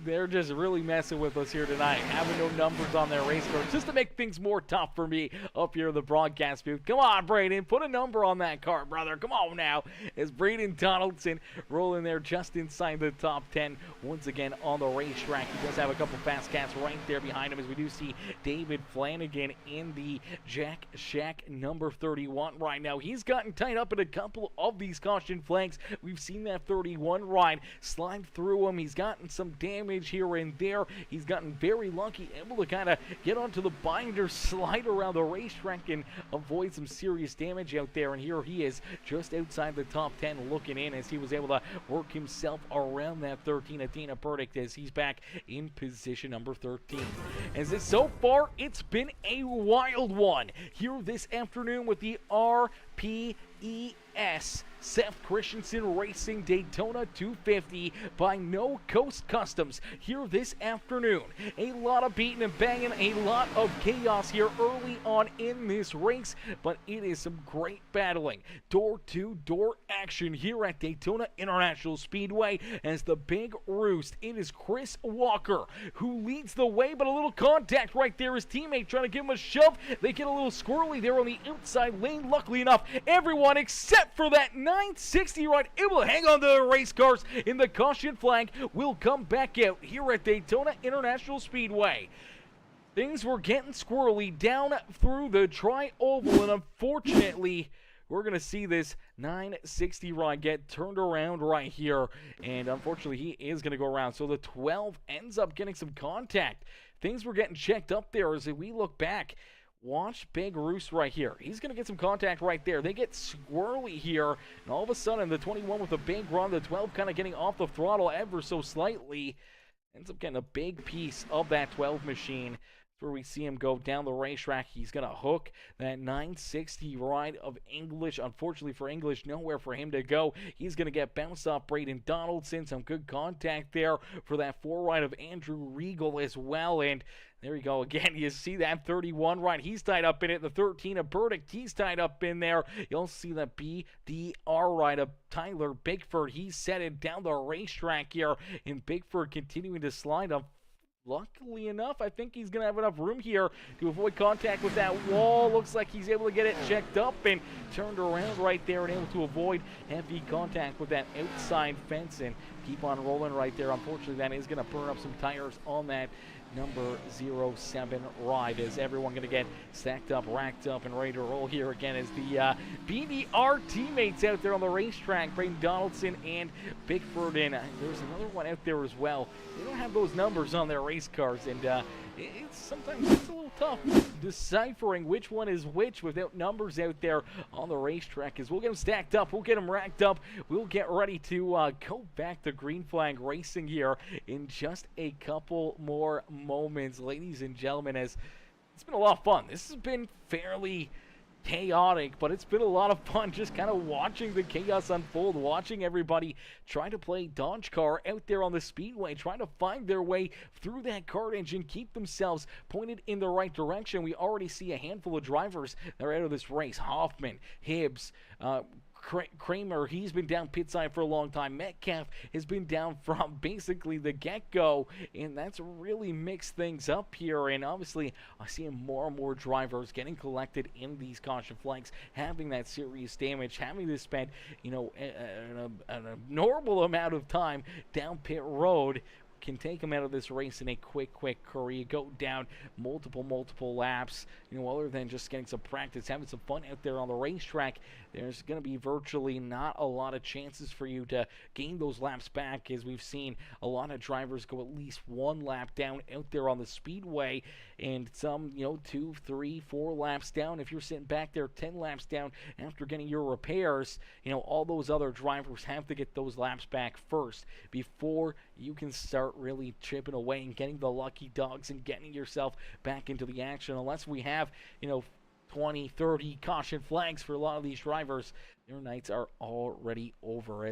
they're just really messing with us here tonight, having no numbers on their race cars, just to make things more tough for me up here in the broadcast booth. Come on, Braden, put a number on that car, brother. Come on now. As Braden Donaldson rolling there just inside the top 10 once again on the racetrack. He does have a couple fast cats right there behind him, as we do see David Flanagan in the Jack Shack number 31 right now. He's gotten tied up in a couple of these caution flags. We've seen that 31 ride slide through him. He's gotten some damage here and there. He's gotten very lucky, able to kind of get onto the binder, slide around the racetrack, and avoid some serious damage out there. And here he is just outside the top 10 looking in, as he was able to work himself around that 13 of Dana Burdick, as he's back in position number 13. As so far, it's been a wild one here this afternoon with the RPES Seth Christensen Racing Daytona 250 by No Coast Customs here this afternoon. A lot of beating and banging, a lot of chaos here early on in this race, but it is some great battling. Door-to-door action here at Daytona International Speedway, as the Big Roost, it is Chris Walker who leads the way, but a little contact right there. His teammate trying to give him a shove. They get a little squirrely there on the outside lane. Luckily enough, everyone except for that 960 ride able to hang on to the race cars in the caution flag will come back out here at Daytona International Speedway. Things were getting squirrely down through the tri-oval, and unfortunately, we're going to see this 960 ride get turned around right here, and unfortunately, he is going to go around. So the 12 ends up getting some contact. Things were getting checked up there as we look back. Watch Big Roost right here. He's going to get some contact right there. They get squirrely here, and all of a sudden, the 21 with a big run, the 12 kind of getting off the throttle ever so slightly, ends up getting a big piece of that 12 machine. where we see him go down the racetrack. He's going to hook that 960 ride of English. Unfortunately for English, nowhere for him to go. He's going to get bounced off Braden Donaldson. Some good contact there for that 4 ride of Andrew Regal as well. And there you go again. You see that 31 ride. He's tied up in it. The 13 of Burdick. He's tied up in there. You'll see the BDR ride of Tyler Bigford. He's set it down the racetrack here. And Bigford continuing to slide up. Luckily enough, I think he's going to have enough room here to avoid contact with that wall. Looks like he's able to get it checked up and turned around right there and able to avoid heavy contact with that outside fence and keep on rolling right there. Unfortunately, that is going to burn up some tires on that number 07 ride, as everyone going to get stacked up, racked up, and ready to roll here again as the BDR teammates out there on the racetrack, Braden Donaldson and Bigford, and there's another one out there as well. They don't have those numbers on their race cars, and sometimes it's a little tough deciphering which one is which without numbers out there on the racetrack. As we'll get them stacked up, we'll get them racked up, we'll get ready to go back to green flag racing here in just a couple more moments, ladies and gentlemen. As it's been a lot of fun. This has been fairly chaotic, but it's been a lot of fun just kind of watching the chaos unfold, watching everybody try to play Dodge car out there on the speedway, trying to find their way through that kart engine, keep themselves pointed in the right direction. We already see a handful of drivers that are out of this race. Hoffman, Hibbs, Kramer, he's been down pit side for a long time. Metcalf has been down from basically the get-go, and that's really mixed things up here. And obviously, I see more and more drivers getting collected in these caution flags, having that serious damage, having to spend, an abnormal amount of time down pit road. Can take them out of this race in a quick career, go down multiple laps, other than just getting some practice, having some fun out there on the racetrack. There's going to be virtually not a lot of chances for you to gain those laps back, as we've seen a lot of drivers go at least 1 lap down out there on the speedway, and some, 2, 3, 4 laps down. If you're sitting back there 10 laps down after getting your repairs, all those other drivers have to get those laps back first before you can start really chipping away and getting the lucky dogs and getting yourself back into the action. Unless we have, 20, 30 caution flags for a lot of these drivers, their nights are already over.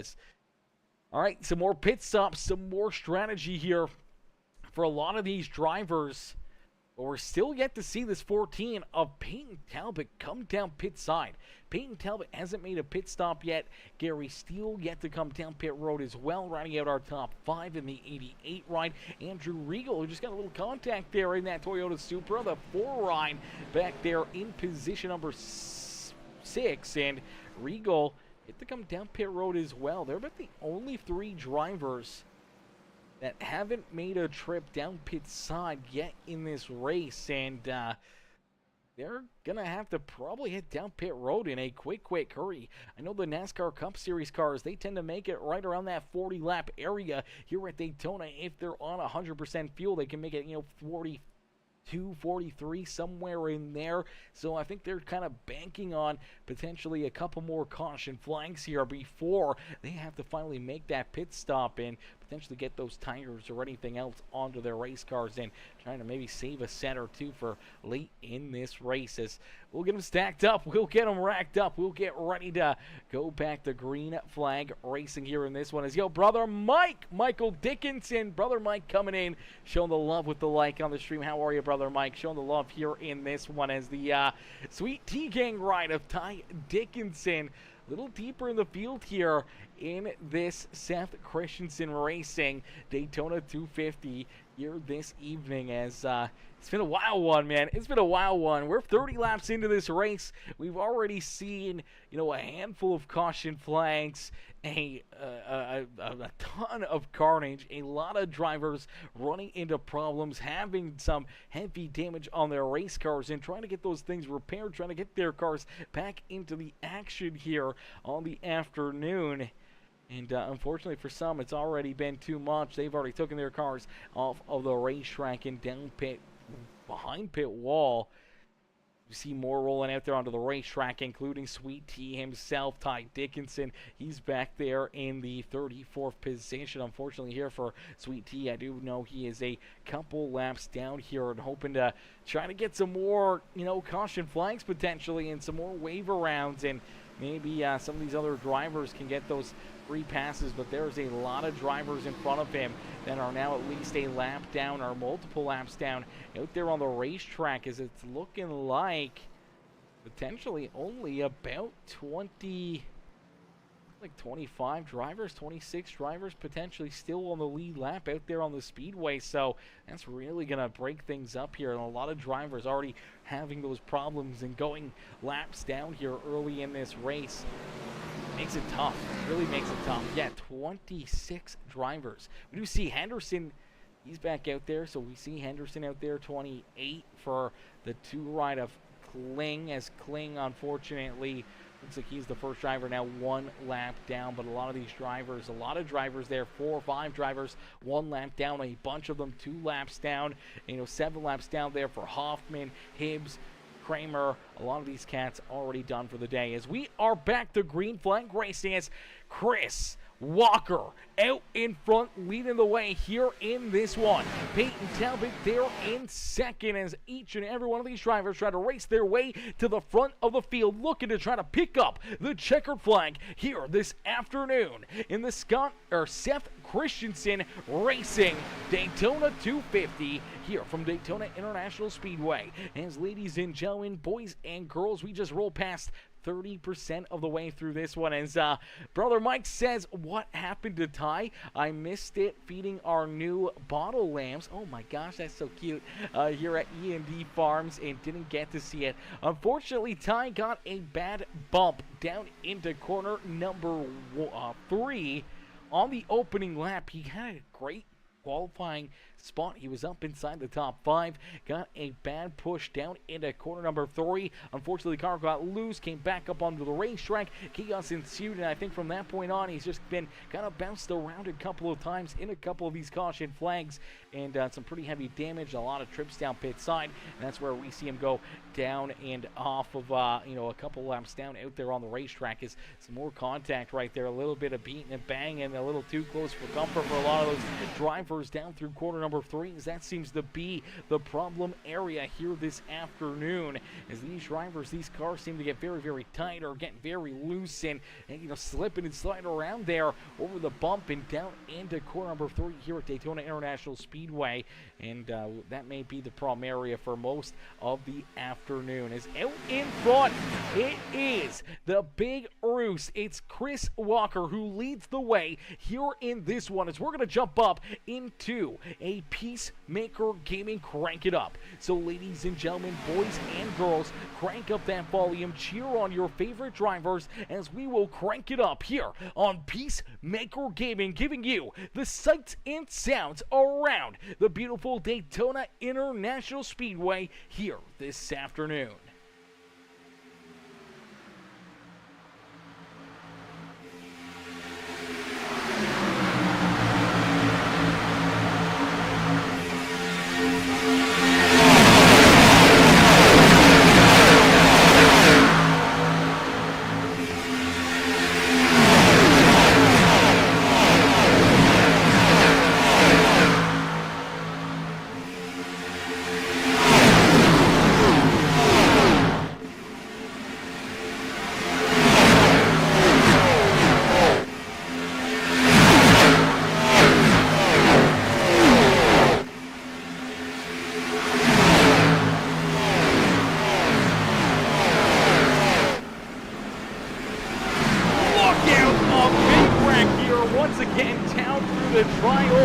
All right, some more pit stops, some more strategy here for a lot of these drivers. But we're still yet to see this 14 of Peyton Talbot come down pit side. Peyton Talbot hasn't made a pit stop yet. Gary Steele yet to come down pit road as well, riding out our top 5 in the 88 ride. Andrew Regal, who just got a little contact there in that Toyota Supra, the 4 ride back there in position number 6. And Regal yet to come down pit road as well. They're about the only 3 drivers that haven't made a trip down pit side yet in this race, and they're gonna have to probably hit down pit road in a quick hurry. I know the NASCAR Cup Series cars, they tend to make it right around that 40 lap area here at Daytona. If they're on 100% fuel, they can make it 42, 43, somewhere in there. So I think they're kind of banking on potentially a couple more caution flags here before they have to finally make that pit stop and potentially get those tires or anything else onto their race cars and trying to maybe save a set or two for late in this race. As we'll get them stacked up, we'll get them racked up, we'll get ready to go back to green flag racing here in this one. As brother Michael Dickinson, brother Mike coming in, showing the love with the like on the stream. How are you, brother Mike? Showing the love here in this one as the Sweet Tea Gang ride of Ty Dickinson. A little deeper in the field here in this Seth Christensen Racing Daytona 250 here this evening, as it's been a wild one, man. It's been a wild one. We're 30 laps into this race. We've already seen, a handful of caution flags, a ton of carnage, a lot of drivers running into problems, having some heavy damage on their race cars and trying to get those things repaired, trying to get their cars back into the action here on the afternoon. And unfortunately for some, it's already been too much. They've already taken their cars off of the racetrack and down pit, behind pit wall. You see more rolling out there onto the racetrack, including Sweet T himself, Ty Dickinson. He's back there in the 34th position. Unfortunately here for Sweet T, I do know he is a couple laps down here and hoping to try to get some more, caution flags potentially and some more waiver rounds, and maybe some of these other drivers can get those free passes, but there's a lot of drivers in front of him that are now at least a lap down or multiple laps down out there on the racetrack, as it's looking like potentially only about 25 drivers, 26 drivers potentially still on the lead lap out there on the speedway. So that's really going to break things up here, and a lot of drivers already having those problems and going laps down here early in this race. Makes it tough. Really makes it tough. Yeah, 26 drivers. We do see Henderson. He's back out there. So we see Henderson out there, 28 for the two ride of Kling, as Kling, unfortunately, looks like he's the first driver now one lap down. But a lot of these drivers, a lot of drivers there, 4 or 5 drivers, 1 lap down. A bunch of them 2 laps down. 7 laps down there for Hoffman, Hibbs, Kramer. A lot of these cats already done for the day, as we are back to green flag racing, as Chris Walker out in front, leading the way here in this one. Peyton Talbot there in second, as each and every one of these drivers try to race their way to the front of the field, looking to try to pick up the checkered flag here this afternoon in the Seth Christensen Racing Daytona 250 here from Daytona International Speedway. As ladies and gentlemen, boys and girls, we just rolled past 30% of the way through this one, as Brother Mike says, what happened to Ty? I missed it feeding our new bottle lambs. Oh my gosh, that's so cute, here at E&D Farms, and didn't get to see it. Unfortunately, Ty got a bad bump down into corner number 3 on the opening lap. He had a great qualifying spot. He was up inside the top 5, got a bad push down into corner number 3. Unfortunately, the car got loose, came back up onto the racetrack. Chaos ensued, and I think from that point on, he's just been kind of bounced around a couple of times in a couple of these caution flags, and some pretty heavy damage, a lot of trips down pit side, and that's where we see him go down and off of, a couple laps down out there on the racetrack. Is some more contact right there, a little bit of beating and banging, a little too close for comfort for a lot of those drivers down through corner number 3, as that seems to be the problem area here this afternoon, as these drivers, these cars seem to get very, very tight or getting very loose and slipping and sliding around there over the bump and down into corner number 3 here at Daytona International Speedway, and that may be the problem area for most of the afternoon. As out in front, it is the Big Roos. It's Chris Walker who leads the way here in this one, as we're going to jump up into a Peacemaker Gaming Crank It Up. So ladies and gentlemen, boys and girls, crank up that volume, cheer on your favorite drivers, as we will crank it up here on Peacemaker Gaming, giving you the sights and sounds around the beautiful Daytona International Speedway here this afternoon.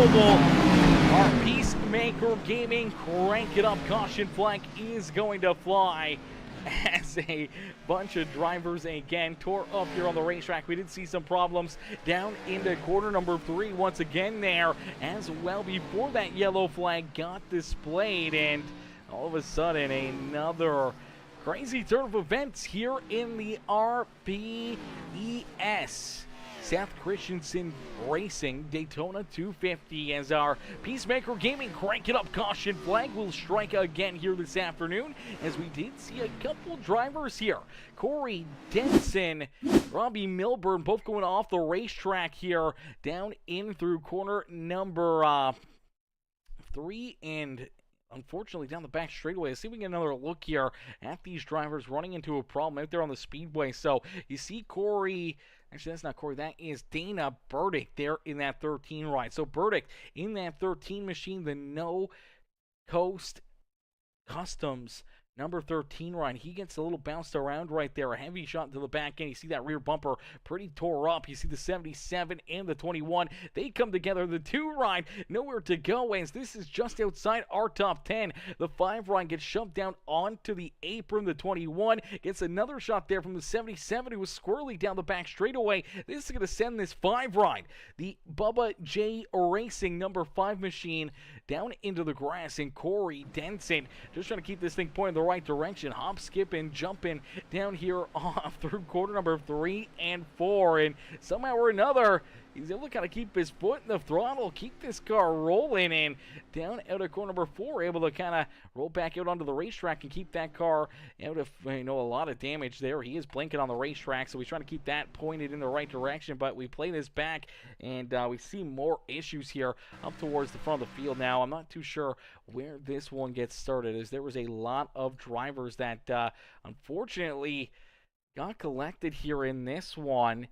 Our Peacemaker Gaming Crank It Up caution flag is going to fly, as a bunch of drivers again tore up here on the racetrack. We did see some problems down into corner number 3 once again there as well before that yellow flag got displayed, and all of a sudden another crazy turn of events here in the RPES Seth Christensen Racing Daytona 250 as our Peacemaker Gaming cranking up. Caution flag will strike again here this afternoon, as we did see a couple drivers here. Corey Denson, Robbie Milburn, both going off the racetrack here down in through corner number 3 and unfortunately down the back straightaway. Let's see if we can get another look here at these drivers running into a problem out there on the speedway. So you see Corey, actually that's not Corey, that is Dana Burdick there in that 13 ride. So Burdick in that 13 machine, the No Coast Customs number 13 ride. He gets a little bounced around right there. A heavy shot to the back end. You see that rear bumper pretty tore up. You see the 77 and the 21. They come together. The 2 ride, nowhere to go, as this is just outside our top 10. The 5 ride gets shoved down onto the apron. The 21 gets another shot there from the 77, who was squirrely down the back straightaway. This is going to send this 5 ride, the Bubba J Racing number 5 machine, down into the grass. And Corey Denson just trying to keep this thing pointing the right direction, hop, skip, and jumping down here off through quarter number 3 and 4, and somehow or another he's able to kind of keep his foot in the throttle, keep this car rolling, and down out of corner number 4, able to kind of roll back out onto the racetrack and keep that car out of, a lot of damage there. He is blinking on the racetrack, so he's trying to keep that pointed in the right direction, but we play this back, and we see more issues here up towards the front of the field now. I'm not too sure where this one gets started, as there was a lot of drivers that unfortunately got collected here in this one.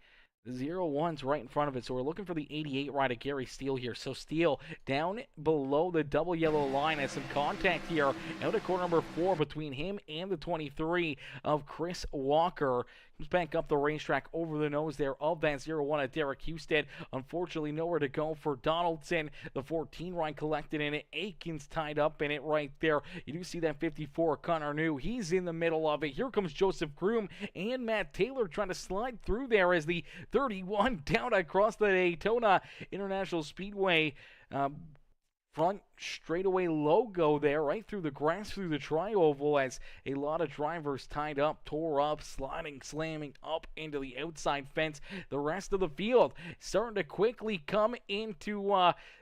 The 01's right in front of it, so we're looking for the 88 ride of Gary Steele here. So Steele down below the double yellow line has some contact here out of corner number 4 between him and the 23 of Chris Walker. Comes back up the racetrack over the nose there of that 01 at Derek Husted. Unfortunately, nowhere to go for Donaldson. The 14 ride collected in it. Aikens tied up in it right there. You do see that 54 Connor New. He's in the middle of it. Here comes Joseph Groom and Matt Taylor trying to slide through there as the 31 down across the Daytona International Speedway front straightaway logo there, right through the grass, through the tri-oval, as a lot of drivers tied up, tore up, sliding, slamming up into the outside fence. The rest of the field starting to quickly come into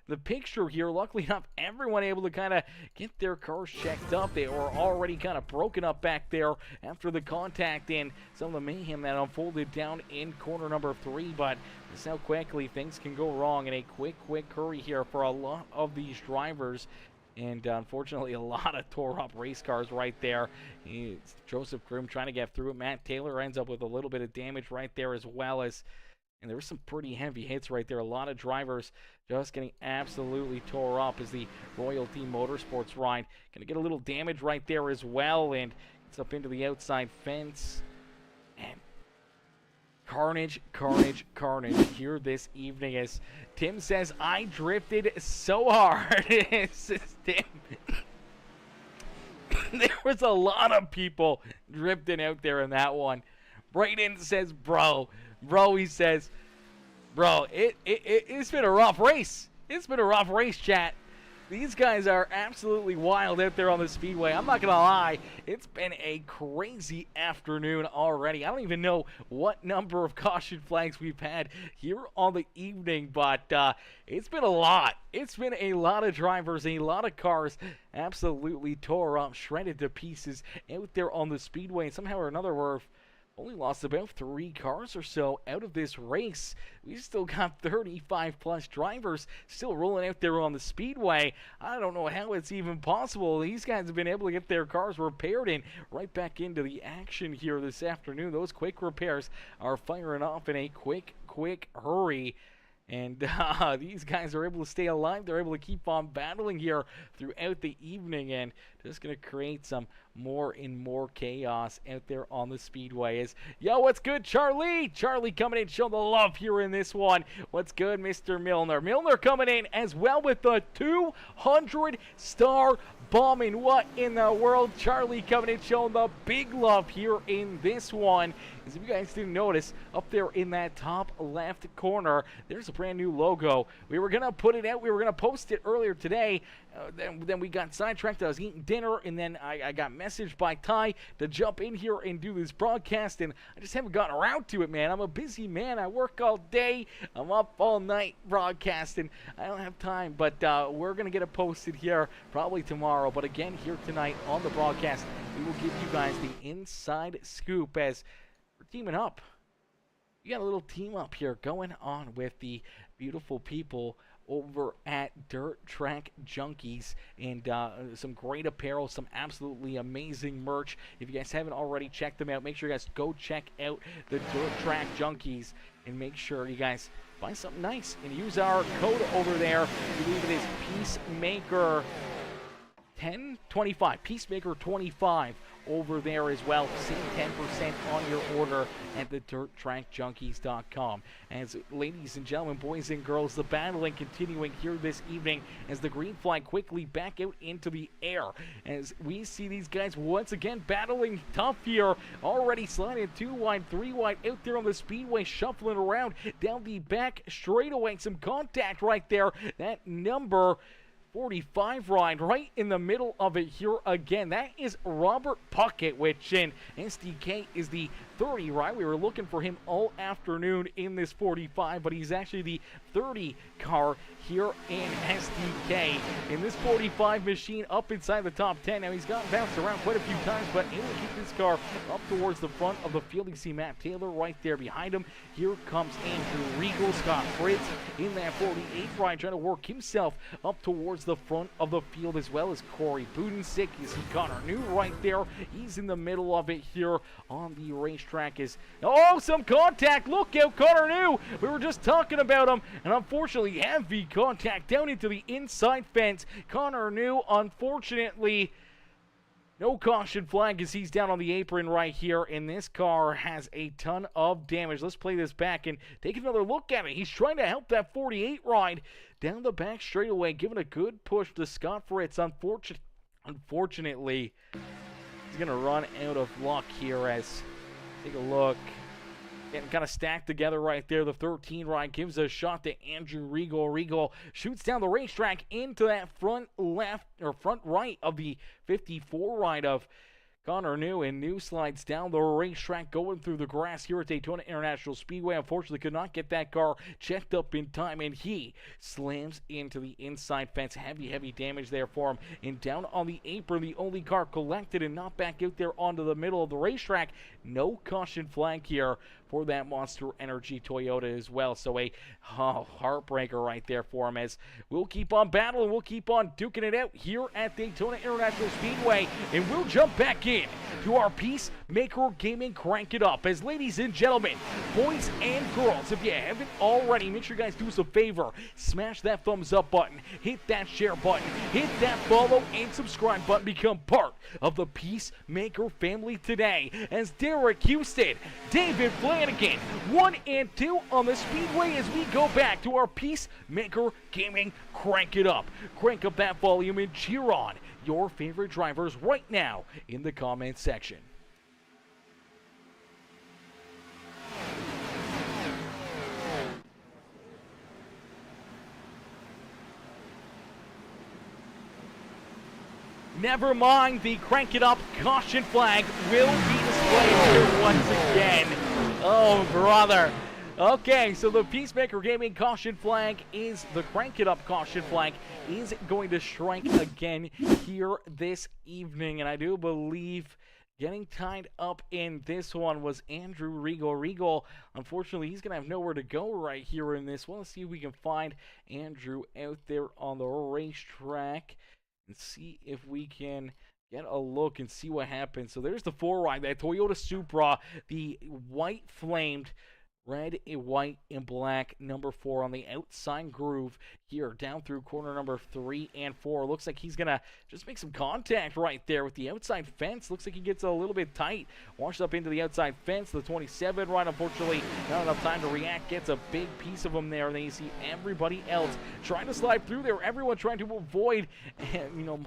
the picture here. Luckily enough, everyone able to kind of get their cars checked up. They were already kind of broken up back there after the contact and some of the mayhem that unfolded down in corner number 3, but this is how quickly things can go wrong in a quick hurry here for a lot of these drivers. And unfortunately, a lot of tore up race cars right there. It's Joseph Groom trying to get through it. Matt Taylor ends up with a little bit of damage right there, as well as, and there were some pretty heavy hits right there. A lot of drivers just getting absolutely tore up, as the Royalty Motorsports ride going to get a little damage right there as well, and it's up into the outside fence. And carnage here this evening, as Tim says, I drifted so hard. Tim. There was a lot of people drifting out there in that one. Brayden says, bro, he says, bro, it's been a rough race. It's been a rough race, chat. These guys are absolutely wild out there on the speedway. I'm not going to lie. It's been a crazy afternoon already. I don't even know what number of caution flags we've had here on the evening, but it's been a lot. It's been a lot of drivers, a lot of cars absolutely tore up, shredded to pieces out there on the speedway. And somehow or another, we're only lost about 3 cars or so out of this race. We still got 35 plus drivers still rolling out there on the speedway. I don't know how it's even possible. These guys have been able to get their cars repaired and right back into the action here this afternoon. Those quick repairs are firing off in a quick hurry. And these guys are able to stay alive. They're able to keep on battling here throughout the evening, and just going to create some more and more chaos out there on the speedway. Yo, what's good, Charlie? Charlie coming in, showing the love here in this one. What's good, Mr. Milner? Milner coming in as well with the 200-star bombing. What in the world? Charlie coming in, showing the big love here in this one. As if you guys didn't notice, up there in that top left corner, there's a brand new logo. We were going to put it out. We were going to post it earlier today. Then we got sidetracked. I was eating dinner, and then I got messaged by Ty to jump in here and do this broadcast, and I just haven't gotten around to it, man. I'm a busy man. I work all day. I'm up all night broadcasting. I don't have time, but we're going to get it posted here probably tomorrow. But again, here tonight on the broadcast, we will give you guys the inside scoop as we're teaming up. We got a little team up here going on with the beautiful people over at Dirt Track Junkies, and some great apparel, some absolutely amazing merch. If you guys haven't already checked them out, make sure you guys go check out the Dirt Track Junkies and make sure you guys buy something nice and use our code over there. I believe it is Peacemaker 1025, Peacemaker 25 over there as well. Save 10% on your order at the dirttrackjunkies.com. As ladies and gentlemen, boys and girls, the battling continuing here this evening as the green flag quickly back out into the air as we see these guys once again battling tough here. Already sliding 2 wide, 3 wide out there on the speedway, shuffling around down the back straightaway. Some contact right there. That number 45 ride right in the middle of it here again. That is Robert Puckett, which in SDK is the 30 ride. We were looking for him all afternoon in this 45, but he's actually the 30 car here in SDK. In this 45 machine up inside the top 10. Now he's gotten bounced around quite a few times, but able to keep this car up towards the front of the field. You see Matt Taylor right there behind him. Here comes Andrew Regal, Scott Fritz in that 48 ride, trying to work himself up towards the front of the field, as well as Corey Budensick. You see Connor New right there. He's in the middle of it here on the racetrack. Some contact. Look out, Connor New. We were just talking about him, and unfortunately heavy contact down into the inside fence. Connor New, unfortunately, no caution flag as he's down on the apron right here, and this car has a ton of damage. Let's play this back and take another look at it. He's trying to help that 48 ride down the back straightaway, giving a good push to Scott Fritz. Unfortunately, he's going to run out of luck here as, take a look, getting kind of stacked together right there. The 13 ride gives a shot to Andrew Regal. Regal shoots down the racetrack into that front left or front right of the 54 ride of Connor New, and New slides down the racetrack going through the grass here at Daytona International Speedway. Unfortunately could not get that car checked up in time, and he slams into the inside fence. Heavy damage there for him. And down on the apron, the only car collected and not back out there onto the middle of the racetrack. No caution flag here for that Monster Energy Toyota as well. So a heartbreaker right there for him, as we'll keep on battling. We'll keep on duking it out here at Daytona International Speedway, and we'll jump back in to our Peacemaker Gaming Crank It Up. As ladies and gentlemen, boys and girls, if you haven't already, make sure you guys do us a favor. Smash that thumbs up button, hit that share button, hit that follow and subscribe button. Become part of the Peacemaker family today. As Derek Houston, David Flanagan, 1 and 2 on the Speedway as we go back to our Peacemaker Gaming Crank It Up. Crank up that volume and cheer on your favorite drivers right now in the comments section. Never mind, the Crank It Up caution flag will be displayed here once again. Oh, brother. Okay, so the Peacemaker Gaming caution flag is, the Crank It Up caution flag is going to strike again here this evening. And I do believe getting tied up in this one was Andrew Regal. Regal, unfortunately, he's going to have nowhere to go right here in this one. Let's see if we can find Andrew out there on the racetrack and see if we can get a look and see what happens. So there's the 4 ride, that Toyota Supra, the white flamed, red, white, and black, number 4 on the outside groove here, down through corner number 3 and 4. Looks like he's going to just make some contact right there with the outside fence. Looks like he gets a little bit tight, washed up into the outside fence. The 27 right, unfortunately, not enough time to react, gets a big piece of him there. And then you see everybody else trying to slide through there, everyone trying to avoid,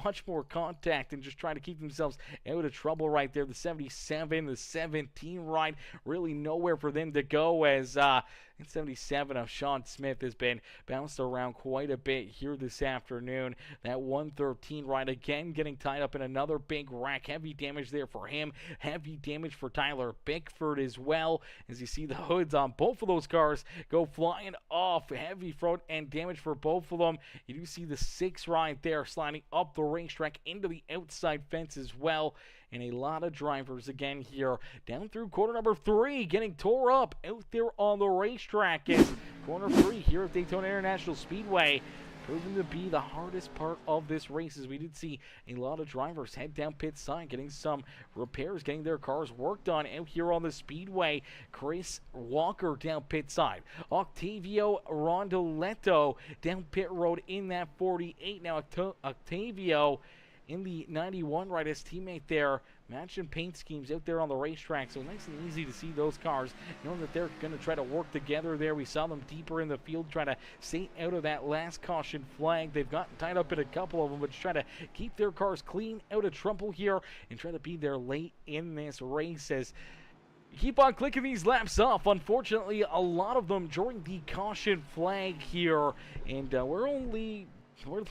much more contact and just trying to keep themselves out of trouble right there. The 77, the 17 right, really nowhere for them to go. go, as 77 of Sean Smith has been bounced around quite a bit here this afternoon. That 113 ride again getting tied up in another big wreck. Heavy damage there for him. Heavy damage for Tyler Bickford as well. As you see the hoods on both of those cars go flying off. Heavy front end damage for both of them. You do see the 6 ride there sliding up the racetrack into the outside fence as well. And a lot of drivers again here down through corner number 3 getting tore up out there on the racetrack. As corner 3 here at Daytona International Speedway proving to be the hardest part of this race, as we did see a lot of drivers head down pit side getting some repairs, getting their cars worked on out here on the speedway. Chris Walker down pit side. Octavio Rondoletto down pit road in that 48. Now Octavio in the 91 ride, his teammate there matching paint schemes out there on the racetrack, so nice and easy to see those cars knowing that they're going to try to work together there. We saw them deeper in the field trying to stay out of that last caution flag. They've gotten tied up in a couple of them, but just try to keep their cars clean out of trouble here and try to be there late in this race. As keep on clicking these laps off, unfortunately a lot of them during the caution flag here, and we're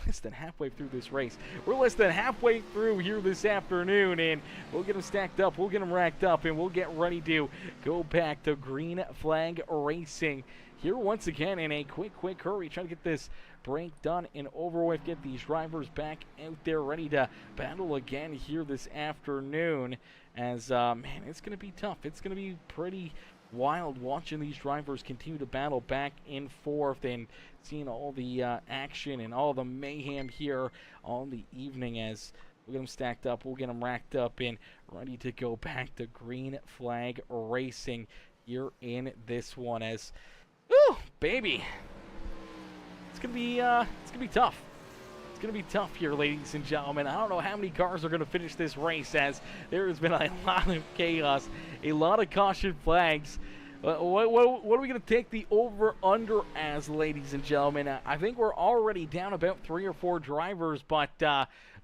less than halfway through this race. We're less than halfway through here this afternoon, and we'll get them stacked up, we'll get them racked up, and we'll get ready to go back to green flag racing here once again in a quick hurry. Try to get this break done and over with, get these drivers back out there ready to battle again here this afternoon. As, man, it's going to be tough. It's going to be pretty wild watching these drivers continue to battle back and forth and seeing all the action and all the mayhem here on the evening. As we'll get them stacked up, we'll get them racked up and ready to go back to green flag racing here in this one. As, ooh, baby, it's gonna be tough. It's going to be tough here, ladies and gentlemen. I don't know how many cars are going to finish this race, as there has been a lot of chaos, a lot of caution flags. What are we going to take the over-under as, ladies and gentlemen? I think we're already down about 3 or 4 drivers, but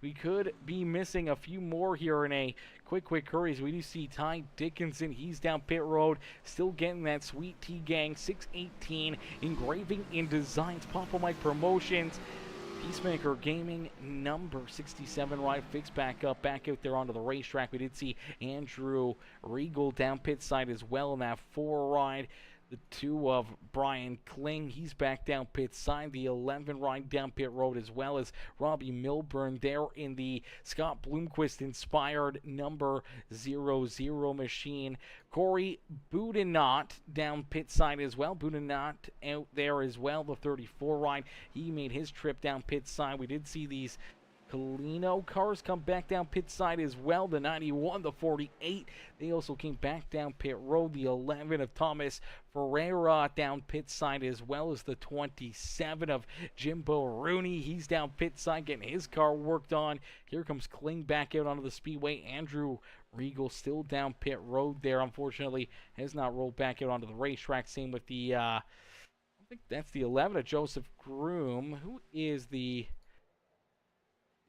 we could be missing a few more here in a quick hurry. As we do see Ty Dickinson, he's down pit road, still getting that sweet T-Gang 618 Engraving and Designs, Papa Mike Promotions. Peacemaker Gaming number 67 ride fixed back out there onto the racetrack. We did see Andrew Regal down pit side as well in that 4 ride. The 2 of Brian Kling, he's back down pit side. The 11 ride down pit road, as well as Robbie Milburn there in the Scott Bloomquist inspired number 00 machine. Corey Boudinot down pit side as well. Boudinot out there as well, the 34 ride. He made his trip down pit side. We did see these Colino cars come back down pit side as well. The 91, the 48, they also came back down pit road. The 11 of Thomas Ferreira down pit side, as well as the 27 of Jimbo Rooney. He's down pit side getting his car worked on. Here comes Kling back out onto the speedway. Andrew Regal still down pit road there, unfortunately has not rolled back out onto the racetrack. Same with the I think that's the 11 of Joseph Groom. Who is the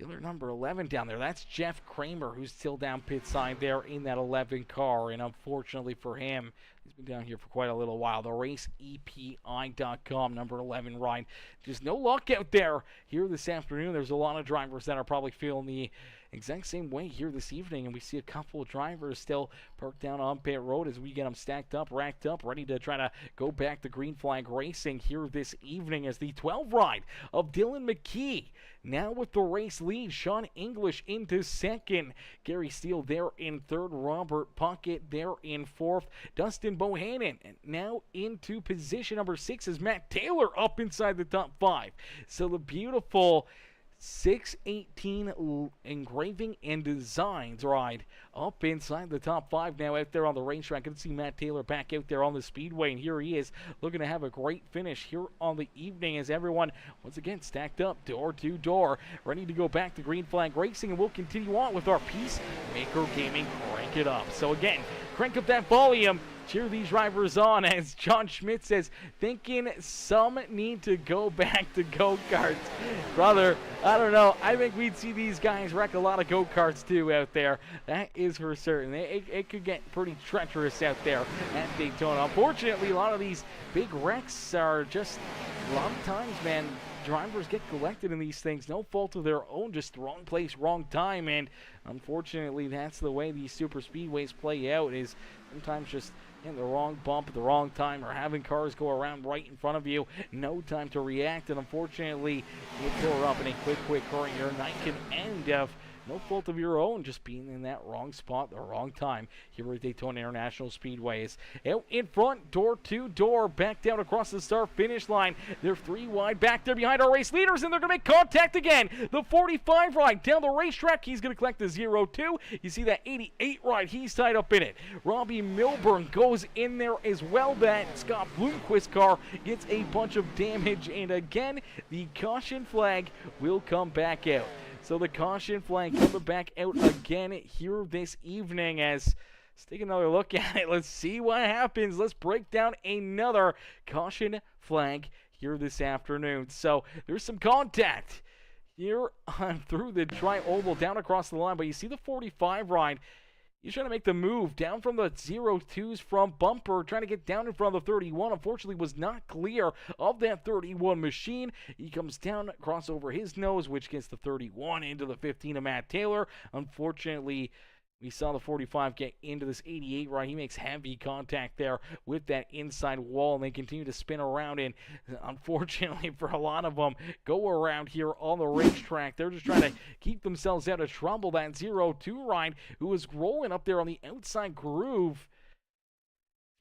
other number 11 down there? That's Jeff Kramer, who's still down pit side there in that 11 car, and unfortunately for him, he's been down here for quite a little while. The RaceEPI.com number 11 ride. Just no luck out there here this afternoon. There's a lot of drivers that are probably feeling the exact same way here this evening, and we see a couple of drivers still parked down on pit road as we get them stacked up, racked up, ready to try to go back to green flag racing here this evening. As the 12 ride of Dylan McKee now with the race lead. Sean English into second, Gary Steele there in third, Robert Puckett there in fourth, Dustin Bohannon now into position number 6 as Matt Taylor up inside the top 5. So the beautiful 618 Engraving and Designs ride up inside the top 5 now out there on the racetrack. Good to see Matt Taylor back out there on the speedway, and here he is looking to have a great finish here on the evening as everyone once again stacked up door to door, ready to go back to green flag racing. And we'll continue on with our Peacemaker Gaming Crank It Up. So again, crank up that volume. Cheer these drivers on, as John Schmidt says, thinking some need to go back to go-karts. Brother, I don't know. I think we'd see these guys wreck a lot of go-karts too out there. That is for certain. It could get pretty treacherous out there at Daytona. Unfortunately, a lot of these big wrecks are just, a lot of times, man, drivers get collected in these things, no fault of their own, just wrong place, wrong time, and unfortunately that's the way these super speedways play out, is sometimes just in the wrong bump at the wrong time, or having cars go around right in front of you, no time to react, and unfortunately you tore up in a quick hurry. Your night can end of no fault of your own, just being in that wrong spot, the wrong time here at Daytona International Speedways. Out in front, door to door, back down across the start-finish line. They're 3 wide back there behind our race leaders, and they're going to make contact again. The 45 ride down the racetrack, he's going to collect the 0-2. You see that 88 ride, he's tied up in it. Robbie Milburn goes in there as well. That Scott Bloomquist car gets a bunch of damage, and again, the caution flag will come back out. So the caution flag coming back out again here this evening, as let's take another look at it. Let's see what happens. Let's break down another caution flag here this afternoon. So there's some contact here through the tri-oval down across the line, but you see the 45 ride. He's trying to make the move down from the 0-2s from bumper, trying to get down in front of the 31. Unfortunately, was not clear of that 31 machine. He comes down, cross over his nose, which gets the 31 into the 15 of Matt Taylor. Unfortunately, we saw the 45 get into this 88 ride. He makes heavy contact there with that inside wall, and they continue to spin around. And unfortunately for a lot of them, go around here on the racetrack. They're just trying to keep themselves out of trouble. That 0-2 ride, who was rolling up there on the outside groove.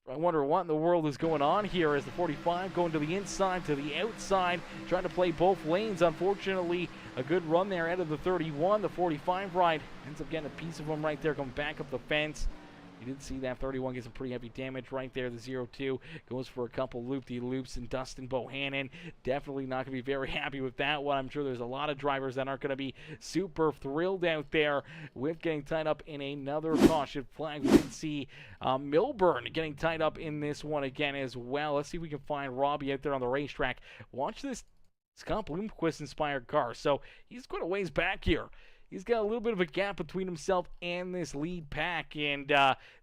I wonder what in the world is going on here, as the 45 going to the inside, to the outside, trying to play both lanes. Unfortunately, a good run there out of the 31. The 45 ride ends up getting a piece of him right there, coming back up the fence. You did see that 31 get some pretty heavy damage right there. The 0-2 goes for a couple loop-de-loops, and Dustin Bohannon definitely not going to be very happy with that one. I'm sure there's a lot of drivers that aren't going to be super thrilled out there with getting tied up in another caution flag. We did see Milburn getting tied up in this one again as well. Let's see if we can find Robbie out there on the racetrack. Watch this Scott Bloomquist-inspired car. So he's quite a ways back here. He's got a little bit of a gap between himself and this lead pack, and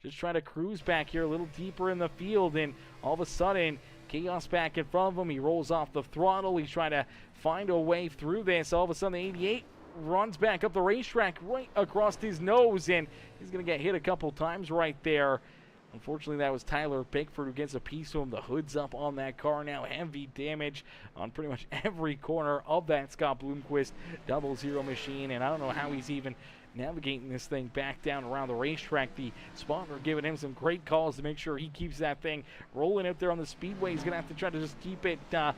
just trying to cruise back here a little deeper in the field, and all of a sudden, chaos back in front of him. He rolls off the throttle. He's trying to find a way through this. All of a sudden, the 88 runs back up the racetrack right across his nose, and he's going to get hit a couple times right there. Unfortunately, that was Tyler Bickford who gets a piece of him. The hood's up on that car now. Heavy damage on pretty much every corner of that Scott Bloomquist 00 machine. And I don't know how he's even navigating this thing back down around the racetrack. The spotter giving him some great calls to make sure he keeps that thing rolling out there on the speedway. He's going to have to try to just keep it right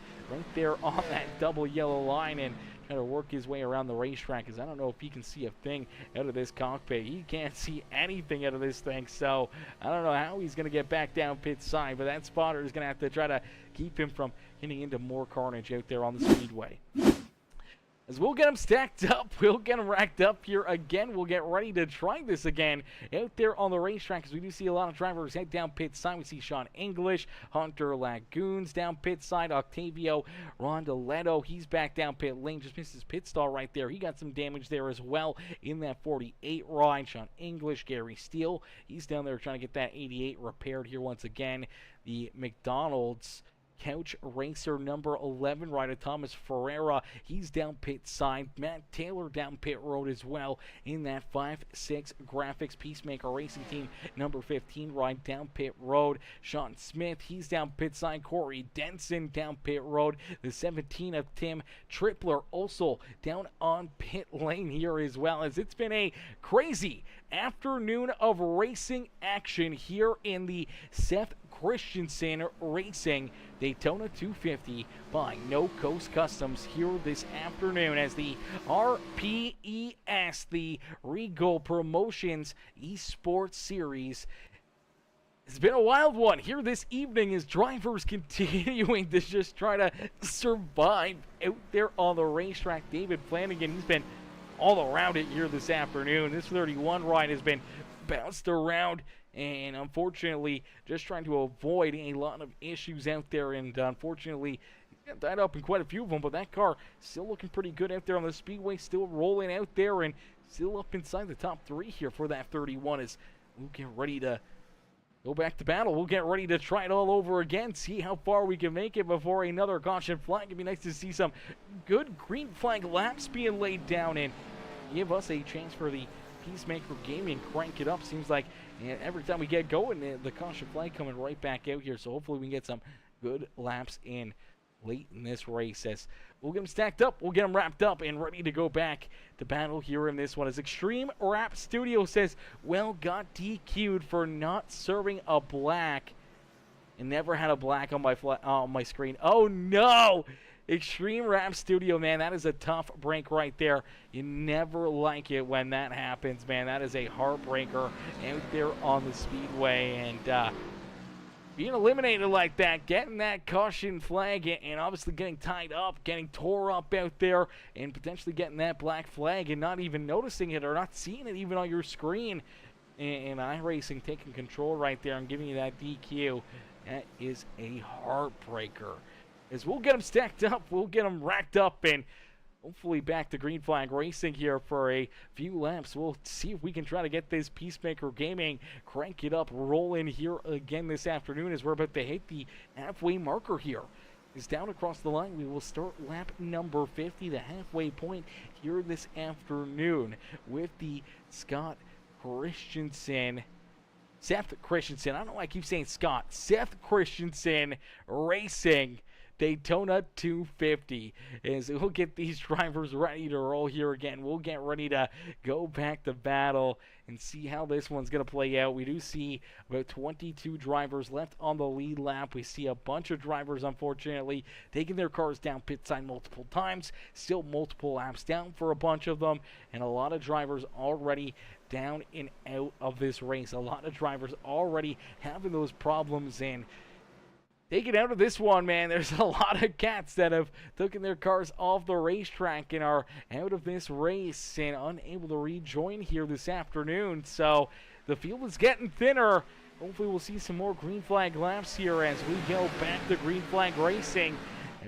there on that double yellow line, and try to work his way around the racetrack, because I don't know if he can see a thing out of this cockpit. He can't see anything out of this thing, so I don't know how he's going to get back down pit side, but that spotter is going to have to try to keep him from getting into more carnage out there on the speedway. As we'll get him stacked up, we'll get him racked up here again. We'll get ready to try this again out there on the racetrack, because we do see a lot of drivers head down pit side. We see Sean English, Hunter Lagoons down pit side, Octavio Rondoletto, he's back down pit lane, just missed his pit stall right there. He got some damage there as well in that 48 ride. Sean English, Gary Steele, he's down there trying to get that 88 repaired here once again. The McDonald's Couch Racer number 11 rider Thomas Ferreira, he's down pit side. Matt Taylor down pit road as well in that 5-6 Graphics Peacemaker Racing Team number 15 ride down pit road. Sean Smith, he's down pit side. Corey Denson down pit road. The 17 of Tim Tripler also down on pit lane here as well, as it's been a crazy afternoon of racing action here in the Seth Christensen Racing Daytona 250 by No Coast Customs here this afternoon, as the RPES, the Regal Promotions Esports Series, it's been a wild one here this evening, as drivers continuing to just try to survive out there on the racetrack. David Flanagan, he's been all around it here this afternoon. This 31 ride has been bounced around and unfortunately just trying to avoid a lot of issues out there, and unfortunately got tied up in quite a few of them, but that car still looking pretty good out there on the speedway, still rolling out there and still up inside the top 3 here for that 31 as we'll get ready to go back to battle. We'll get ready to try it all over again, see how far we can make it before another caution flag. It'd be nice to see some good green flag laps being laid down and give us a chance for the Peacemaker Gaming crank it up. Seems like every time we get going, the caution flag coming right back out here, so hopefully we can get some good laps in late in this race as we'll get them stacked up, we'll get them wrapped up and ready to go back to battle here in this one. As Extreme Rap Studio says, well, got DQ'd for not serving a black and never had a black on my screen. Oh no! Extreme Rap Studio, man, that is a tough break right there. You never like it when that happens, man. That is a heartbreaker out there on the speedway, and being eliminated like that, getting that caution flag, and obviously getting tied up, getting tore up out there, and potentially getting that black flag and not even noticing it or not seeing it even on your screen. And iRacing taking control right there and giving you that DQ. That is a heartbreaker. As we'll get them stacked up, we'll get them racked up, and hopefully back to green flag racing here for a few laps. We'll see if we can try to get this Peacemaker Gaming crank it up, rolling here again this afternoon as we're about to hit the halfway marker here. Is down across the line. We will start lap number 50, the halfway point here this afternoon with the Seth Christensen, I don't know why I keep saying Scott. Seth Christensen Racing Daytona 250. As we'll get these drivers ready to roll here again. We'll get ready to go back to battle and see how this one's going to play out. We do see about 22 drivers left on the lead lap. We see a bunch of drivers, unfortunately, taking their cars down pit side multiple times. Still multiple laps down for a bunch of them. And a lot of drivers already down and out of this race. A lot of drivers already having those problems, and taking out of this one, man, there's a lot of cats that have taken their cars off the racetrack and are out of this race and unable to rejoin here this afternoon. So the field is getting thinner. Hopefully we'll see some more green flag laps here as we go back to green flag racing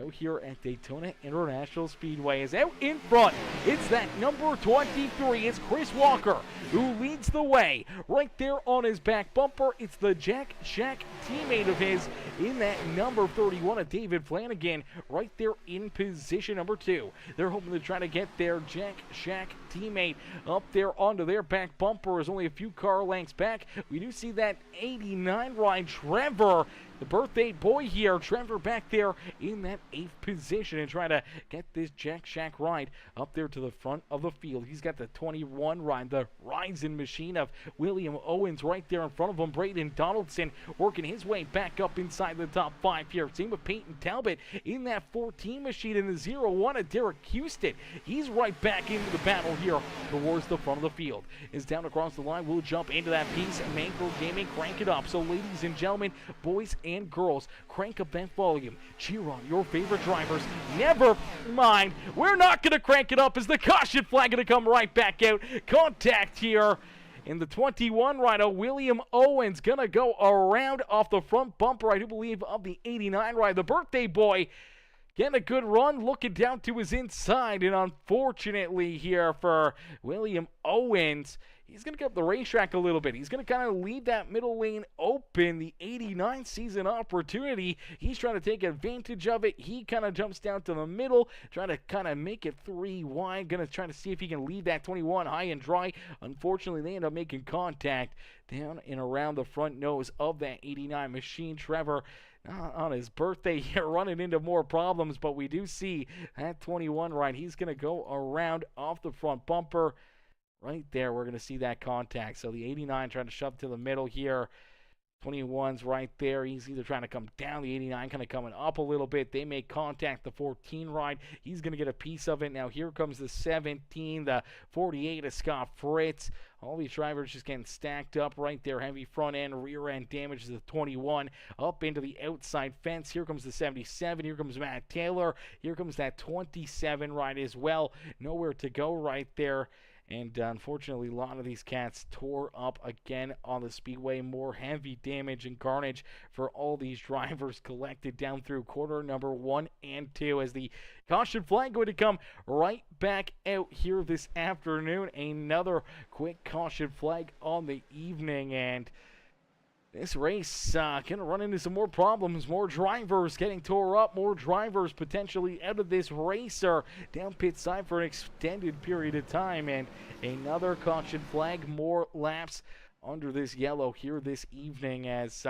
out here at Daytona International Speedway. Is out in front, it's that number 23. It's Chris Walker who leads the way. Right there on his back bumper, it's the Jack Shack teammate of his in that number 31 of David Flanagan, right there in position number 2. They're hoping to try to get their Jack Shack teammate up there onto their back bumper. Is only a few car lengths back. We do see that 89 ride Trevor, the birthday boy here, Trevor back there in that 8th position and trying to get this Jack Shack ride up there to the front of the field. He's got the 21 ride, the rising machine of William Owens right there in front of him. Braden Donaldson working his way back up inside the top 5 here. Same with Peyton Talbot in that 14 machine in the 0-1 of Derek Houston. He's right back into the battle here towards the front of the field. Is down across the line. We'll jump into that Peacemaker Gaming, crank it up. So ladies and gentlemen, boys and girls, crank up that volume. Cheer on your favorite drivers. Never mind, we're not going to crank it up as the caution flag going to come right back out. Contact here in the 21 rider. William Owens going to go around off the front bumper, I do believe, of the 89 rider. The birthday boy getting a good run, looking down to his inside, and unfortunately here for William Owens, he's going to get up the racetrack a little bit. He's going to kind of leave that middle lane open, the 89 season opportunity. He's trying to take advantage of it. He kind of jumps down to the middle, trying to kind of make it 3 wide. Going to try to see if he can leave that 21 high and dry. Unfortunately, they end up making contact down and around the front nose of that 89 machine. Trevor, on his birthday here, running into more problems, but we do see that 21 right. He's going to go around off the front bumper. Right there, we're going to see that contact. So the 89 trying to shove to the middle here. 21's right there. He's either trying to come down, the 89 kind of coming up a little bit. They make contact, the 14 ride. He's going to get a piece of it. Now here comes the 17, the 48 of Scott Fritz. All these drivers just getting stacked up right there. Heavy front end, rear end damage to the 21. Up into the outside fence. Here comes the 77. Here comes Matt Taylor. Here comes that 27 ride as well. Nowhere to go right there. And unfortunately, a lot of these cats tore up again on the speedway. More heavy damage and carnage for all these drivers collected down through quarter number 1 and 2, as the caution flag going to come right back out here this afternoon. Another quick caution flag on the evening, and this race going to run into some more problems. More drivers getting tore up. More drivers potentially out of this race or down pit side for an extended period of time. And another caution flag. More laps under this yellow here this evening, as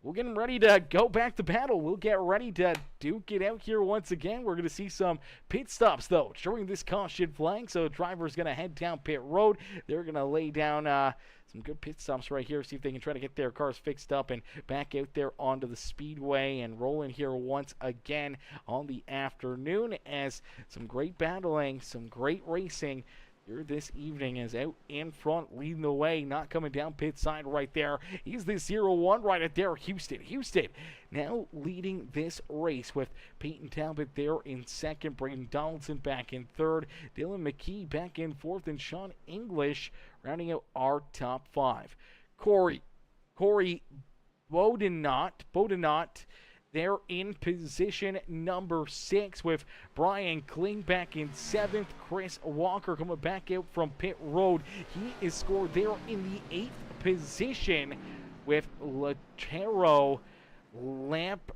we're getting ready to go back to battle. We'll get ready to duke it out here once again. We're going to see some pit stops, though, during this caution flag. So driver's going to head down pit road. They're going to lay down some good pit stops right here, see if they can try to get their cars fixed up and back out there onto the speedway and roll in here once again on the afternoon, as some great battling, some great racing here this evening is out in front, leading the way, not coming down pit side right there. He's the 0-1 rider there, Houston. Houston now leading this race with Peyton Talbot there in second, Braden Donaldson back in third, Dylan McKee back in fourth, and Sean English rounding out our top 5. Corey Bodenot, they're in position number 6 with Brian Kling back in 7th. Chris Walker coming back out from pit road. He is scored there in the 8th position with Latero Lamperti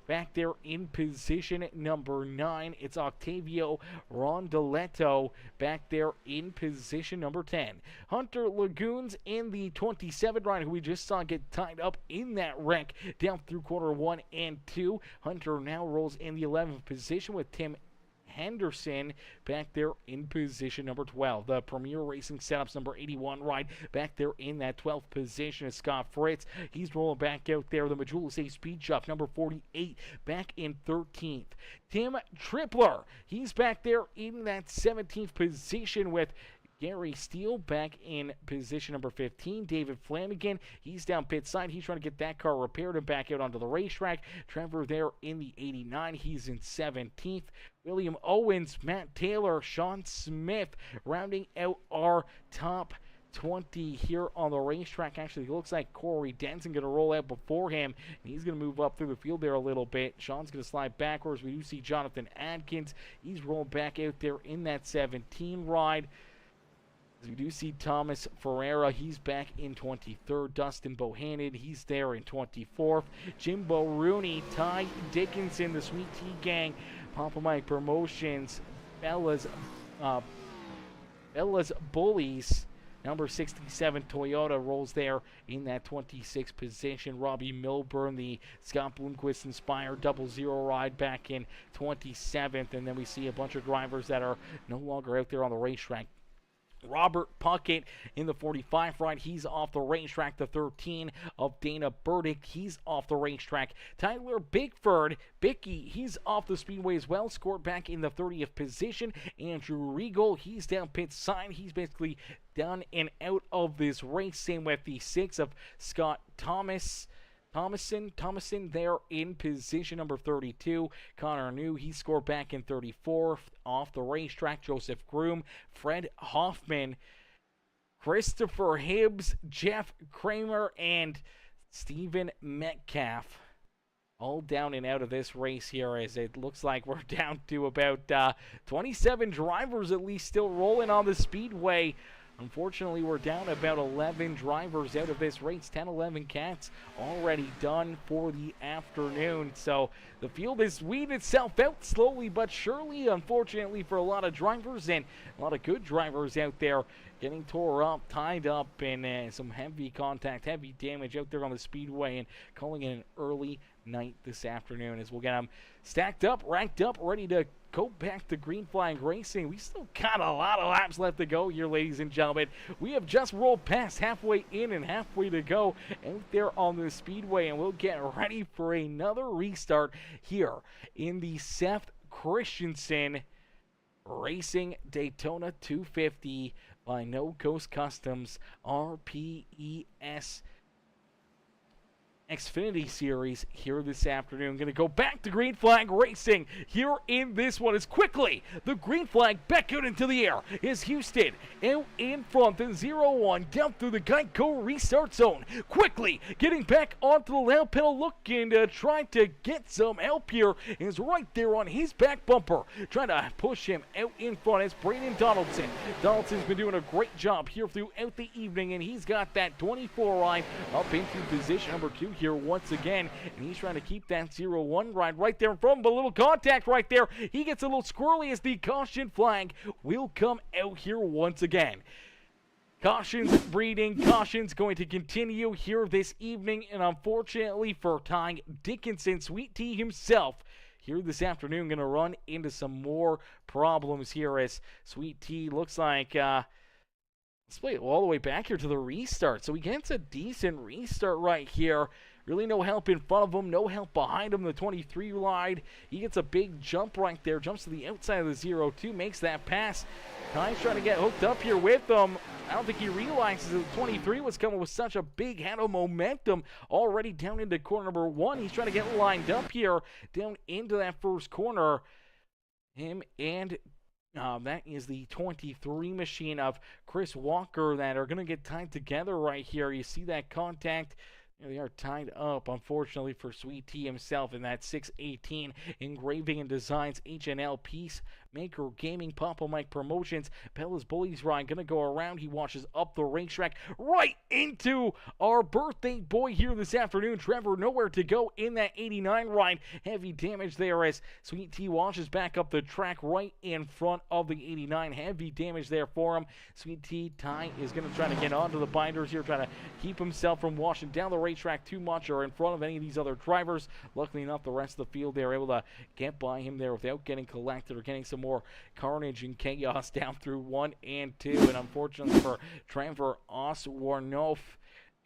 back there in position number 9. It's Octavio Rondoletto back there in position number 10. Hunter Lagoons in the 27 rider, who we just saw get tied up in that wreck down through quarter 1 and 2. Hunter now rolls in the 11th position with Tim Henderson back there in position number 12. The Premier Racing Setups number 81 ride back there in that 12th position is Scott Fritz. He's rolling back out there. The Majula Say Speed Shop number 48 back in 13th. Tim Tripler, he's back there in that 17th position with Gary Steele back in position number 15. David Flanagan, he's down pit side. He's trying to get that car repaired and back out onto the racetrack. Trevor there in the 89. He's in 17th. William Owens, Matt Taylor, Sean Smith rounding out our top 20 here on the racetrack. Actually, it looks like Corey Denson going to roll out before him, and he's going to move up through the field there a little bit. Sean's going to slide backwards. We do see Jonathan Adkins. He's rolling back out there in that 17 ride. We do see Thomas Ferreira, he's back in 23rd. Dustin Bohannon, he's there in 24th. Jimbo Rooney, Ty Dickinson, the Sweet Tea Gang, Papa Mike Promotions, Bella's Bullies, number 67 Toyota rolls there in that 26th position. Robbie Milburn, the Scott Bloomquist inspired 00 ride back in 27th. And then we see a bunch of drivers that are no longer out there on the racetrack. Robert Puckett in the 45 ride, he's off the racetrack. The 13 of Dana Burdick, he's off the racetrack. Tyler Bicky, he's off the speedway as well, scored back in the 30th position. Andrew Regal, he's down pit side. He's basically done and out of this race. Same with the 6 of Scott Thomason there in position number 32. Connor New, he scored back in 34th off the racetrack. Joseph Groom, Fred Hoffman, Christopher Hibbs, Jeff Kramer, and Stephen Metcalf all down and out of this race here, as it looks like we're down to about 27 drivers at least still rolling on the speedway. Unfortunately, we're down about 11 drivers out of this race. 10, 11 cats already done for the afternoon. So the field is weeding itself out slowly but surely, unfortunately, for a lot of drivers, and a lot of good drivers out there getting tore up, tied up, and some heavy contact, heavy damage out there on the speedway, and calling it an early night this afternoon as we'll get them stacked up, ranked up, ready to go back to green flag racing. We still got a lot of laps left to go here, ladies and gentlemen. We have just rolled past halfway in and halfway to go out there on the speedway, and we'll get ready for another restart here in the Seth Christensen Racing Daytona 250 by No Coast Customs RPES Xfinity Series here this afternoon. Going to go back to green flag racing here in this one as quickly the green flag back out into the air is Houston out in front and 0-1 down through the Geico restart zone. Quickly getting back onto the lap pedal, looking to try to get some help here, is right there on his back bumper, trying to push him out in front as Braden Donaldson. Donaldson's been doing a great job here throughout the evening, and he's got that 24 ride up into position number 2 here once again, and he's trying to keep that 0-1 ride right there in front, but a little contact right there. He gets a little squirrely as the caution flag will come out here once again. Cautions breeding, cautions going to continue here this evening, and unfortunately for Ty Dickinson, Sweet Tea himself, here this afternoon going to run into some more problems here as Sweet Tea looks like let's play it all the way back here to the restart. So he gets a decent restart right here. Really no help in front of him, no help behind him. The 23 ride, he gets a big jump right there, jumps to the outside of the 0-2, makes that pass. Ty's trying to get hooked up here with him. I don't think he realizes that the 23 was coming with such a big head of momentum already down into corner number 1. He's trying to get lined up here down into that first corner. Him and that is the 23 machine of Chris Walker that are going to get tied together right here. You see that contact. They are tied up, unfortunately, for Sweet Tea himself in that 6-18 Engraving and Designs H&L Peacemaker Gaming Papa Mike Promotions. Bella's Bullies ride going to go around. He washes up the racetrack right into our birthday boy here this afternoon. Trevor nowhere to go in that 89 ride. Heavy damage there as Sweet Tea washes back up the track right in front of the 89. Heavy damage there for him. Sweet Tea, Ty is going to try to get onto the binders here, trying to keep himself from washing down the racetrack too much or in front of any of these other drivers. Luckily enough, the rest of the field, they were able to get by him there without getting collected or getting some more carnage and chaos down through 1 and 2. And unfortunately for Trevor Oswarnoff,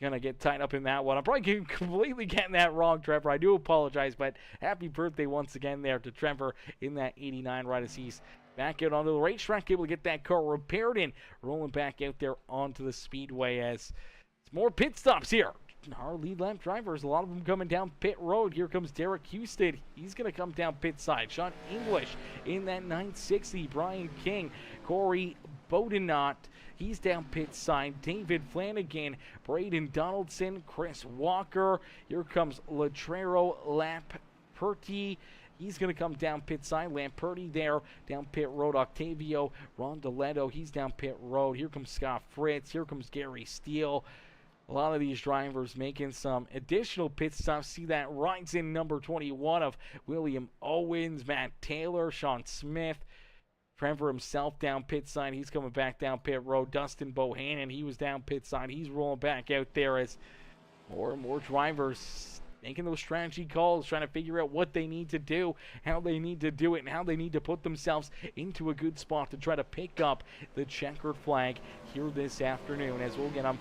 gonna get tied up in that one. I'm probably completely getting that wrong, Trevor. I do apologize, but happy birthday once again there to Trevor in that 89 ride as he's back out onto the racetrack, able to get that car repaired and rolling back out there onto the speedway as it's more pit stops here. Our lead lap drivers, a lot of them coming down pit road. Here comes Derek Houston. He's going to come down pit side. Sean English in that 960. Brian King, Corey Bodenot, he's down pit side. David Flanagan, Braden Donaldson, Chris Walker. Here comes Latrero Lamperti. He's going to come down pit side. Lamperti there, down pit road. Octavio Rondoletto, he's down pit road. Here comes Scott Fritz. Here comes Gary Steele. A lot of these drivers making some additional pit stops. See that rides in number 21 of William Owens, Matt Taylor, Sean Smith. Trevor himself down pit side. He's coming back down pit road. Dustin Bohannon, he was down pit side. He's rolling back out there as more and more drivers making those strategy calls, trying to figure out what they need to do, how they need to do it, and how they need to put themselves into a good spot to try to pick up the checkered flag here this afternoon. As we'll get them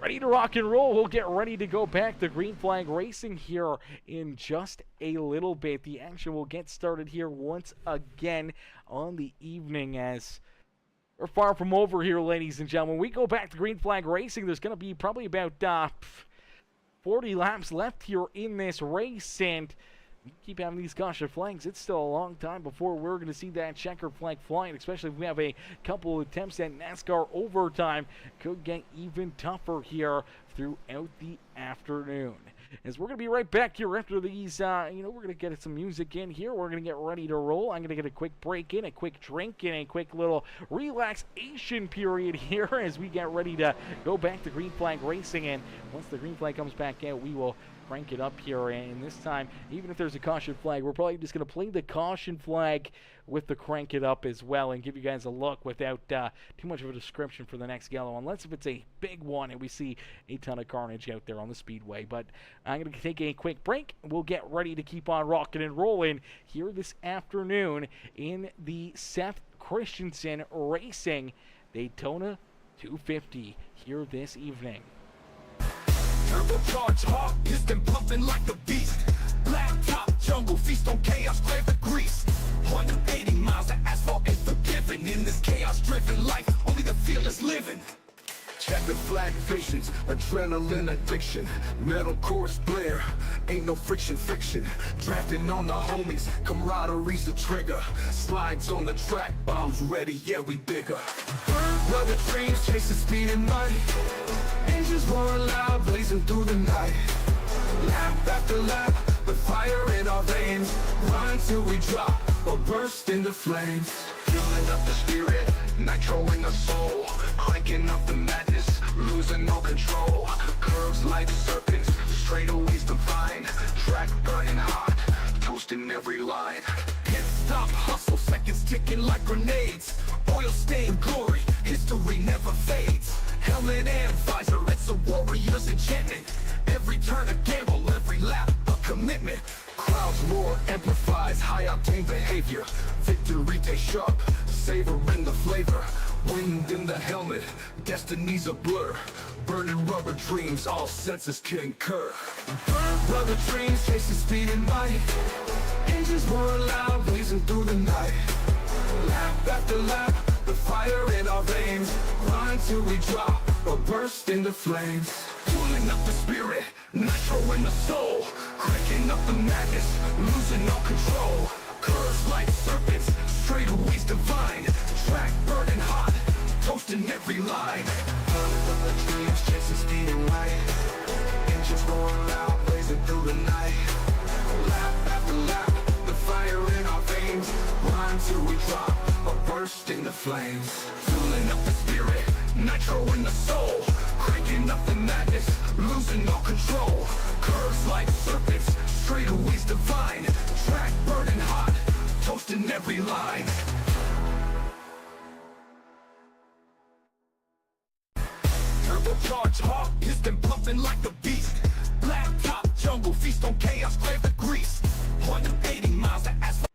ready to rock and roll. We'll get ready to go back to green flag racing here in just a little bit. The action will get started here once again on the evening as we're far from over here, ladies and gentlemen. When we go back to green flag racing, there's going to be probably about 40 laps left here in this race, and keep having these caution flags. It's still a long time before we're going to see that checkered flag flying, especially if we have a couple of attempts at NASCAR overtime. Could get even tougher here throughout the afternoon. As we're going to be right back here after these, we're going to get some music in here. We're going to get ready to roll. I'm going to get a quick break in, a quick drink in, a quick little relaxation period here as we get ready to go back to green flag racing. And once the green flag comes back out, we will crank it up here, and this time, even if there's a caution flag, we're probably just going to play the caution flag with the crank it up as well and give you guys a look without too much of a description for the next yellow, unless if it's a big one and we see a ton of carnage out there on the speedway. But I'm going to take a quick break. We'll get ready to keep on rocking and rolling here this afternoon in the Seth Christensen Racing Daytona 250 here this evening. Turbocharged heart, piston pumping like a beast. Black top, jungle feast on chaos, flavor grease. 180 miles of asphalt ain't forgiven. In this chaos driven life, only the fearless living. Check the flag visions, adrenaline addiction. Metal chorus blare, ain't no friction fiction. Drafting on the homies, camaraderie's the trigger. Slides on the track, bombs ready, yeah we bigger. Brother dreams chasing speed and money. Engines roar loud, blazing through the night. Lap after lap, with fire in our veins. Run till we drop, or burst into flames. Fueling up the spirit, nitro in the soul. Cranking up the madness, losing all control. Curves like serpents, straightaways divine. Track burning hot, toasting every line. Can't stop hustle, seconds ticking like grenades. Oil stained glory, history never fades. Helmet and visor, it's a warrior's enchantment. Every turn a gamble, every lap a commitment. Crowds roar, amplifies high-octane behavior. Victory tastes sharp, savoring the flavor. Wind in the helmet, destiny's a blur. Burning rubber dreams, all senses concur. Burn rubber dreams, chasing speed and might. Engines roar loud, blazing through the night. Lap after lap, the fire in our veins. Run till we drop, or burst into flames. Fueling up the spirit, nitro in the soul. Cranking up the madness, losing all control. Curves like serpents, straightaways divine. Track burning hot, toasting every line. Running from the dreams, chasing speed and light. Engines roaring loud, blazing through the night. Lap after lap, the fire in our veins. Run till we drop, or burst into flames. Fueling up the spirit, nitro in the soul. Cranking up the madness, losing all control. Curves like serpents, straightaways divine. Track burning hot, toasting every line. Turbocharged hawk, piston pumping like the beast. Black top jungle, feast on chaos, grab the grease. 180 miles of asphalt.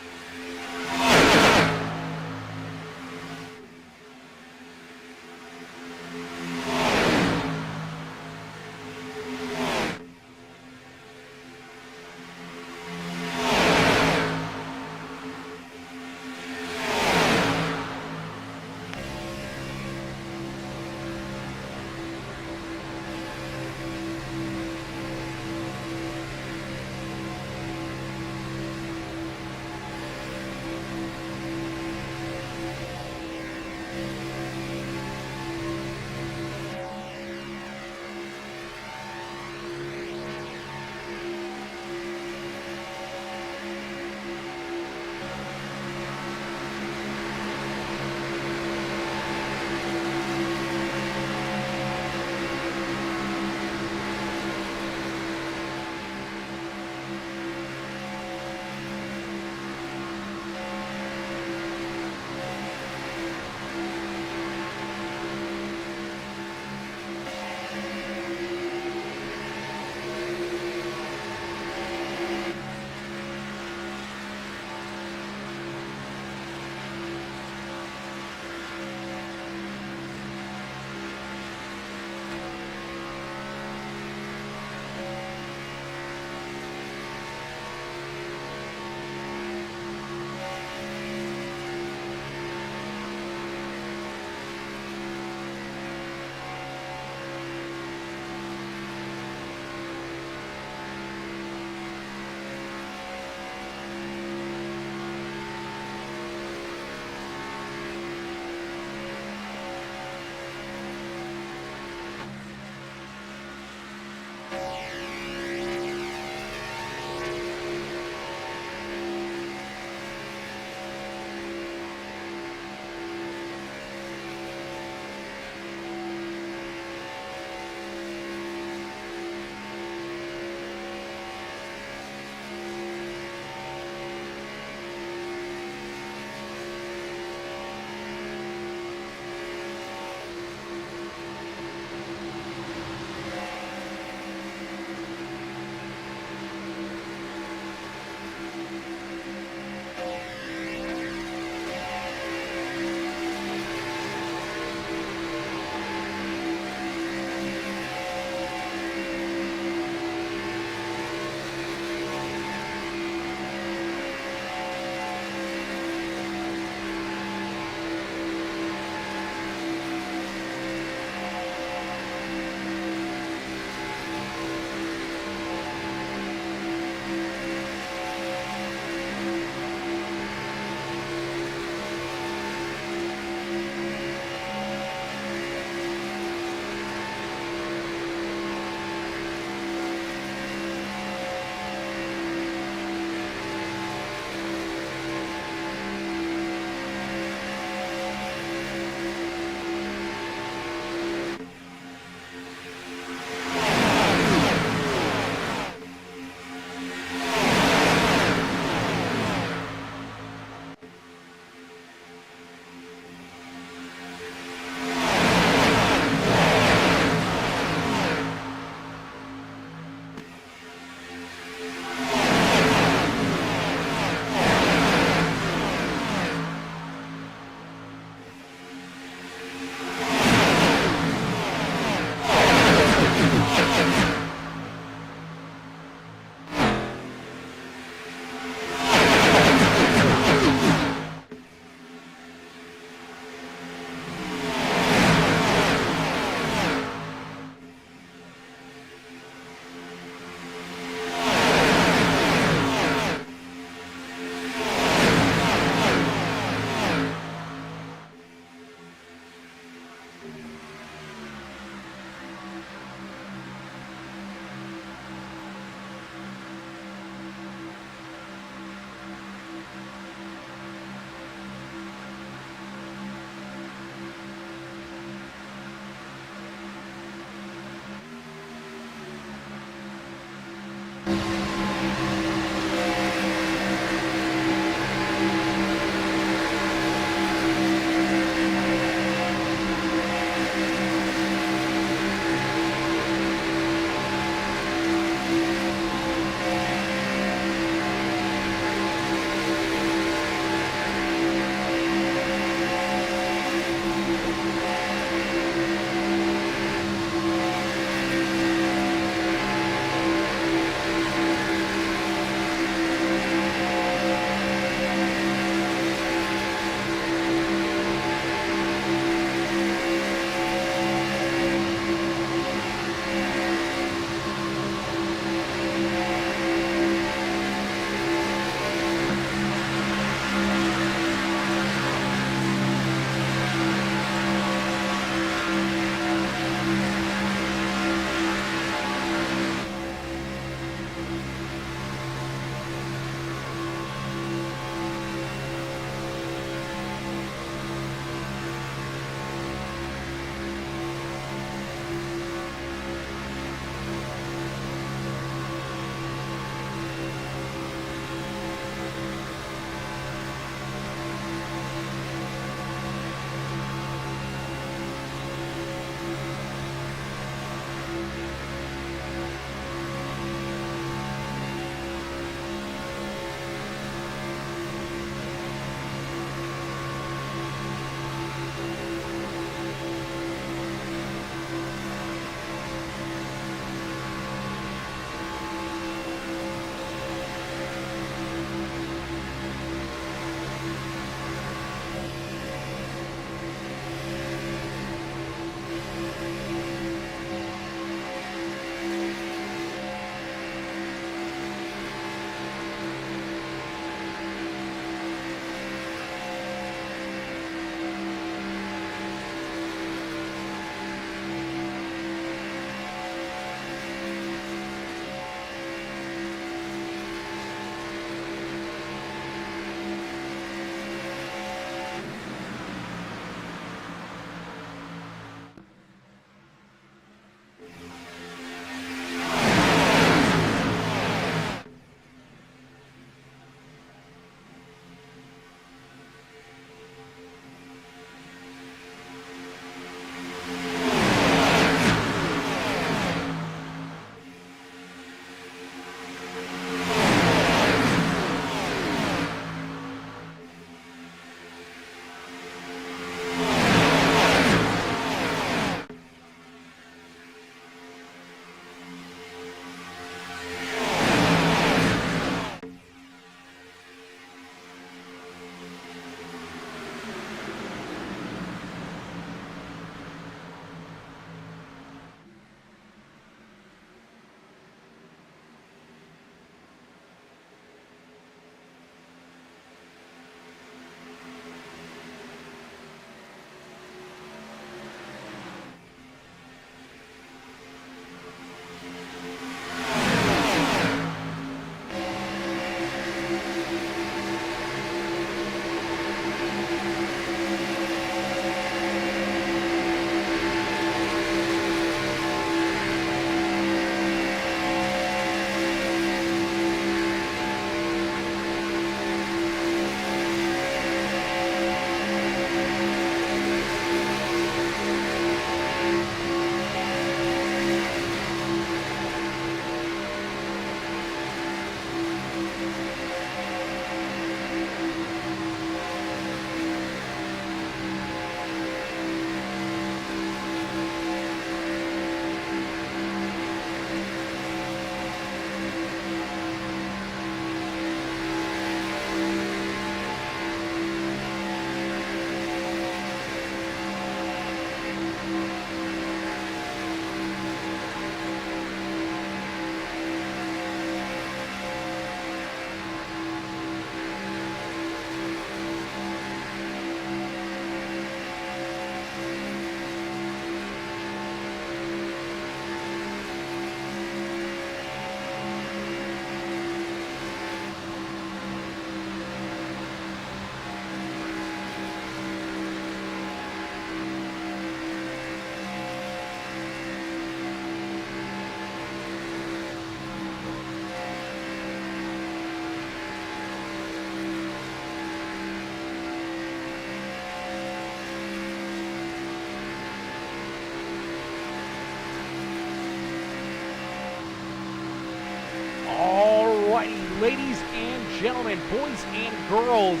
girls.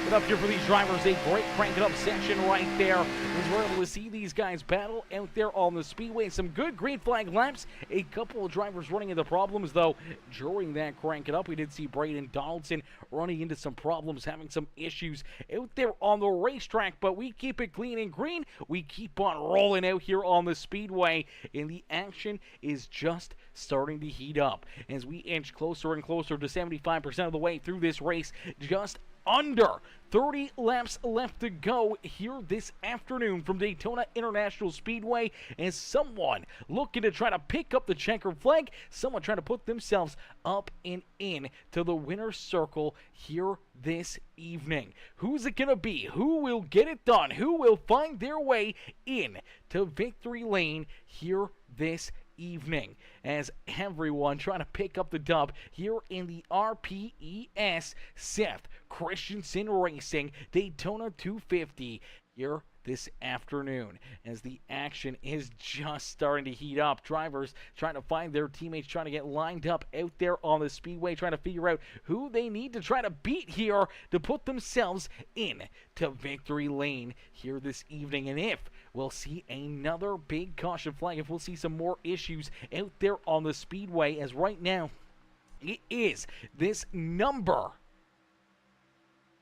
But up here for these drivers, a great crank it up section right there. As we're able to see these guys battle out there on the speedway. Some good green flag laps. A couple of drivers running into problems, though, during that crank it up. We did see Braden Donaldson running into some problems, having some issues out there on the racetrack. But we keep it clean and green. We keep on rolling out here on the speedway. And the action is just starting to heat up as we inch closer and closer to 75% of the way through this race. Just under 30 laps left to go here this afternoon from Daytona International Speedway, as someone looking to try to pick up the checkered flag, someone trying to put themselves up and in to the winner's circle here this evening. Who's it going to be? Who will get it done? Who will find their way in to victory lane here this evening, as everyone trying to pick up the dub here in the RPES Seth Christensen Racing Daytona 250 here this afternoon, as the action is just starting to heat up. Drivers trying to find their teammates, trying to get lined up out there on the speedway, trying to figure out who they need to try to beat here to put themselves in to victory lane here this evening. And if we'll see another big caution flag, if we'll see some more issues out there on the speedway, as right now it is this number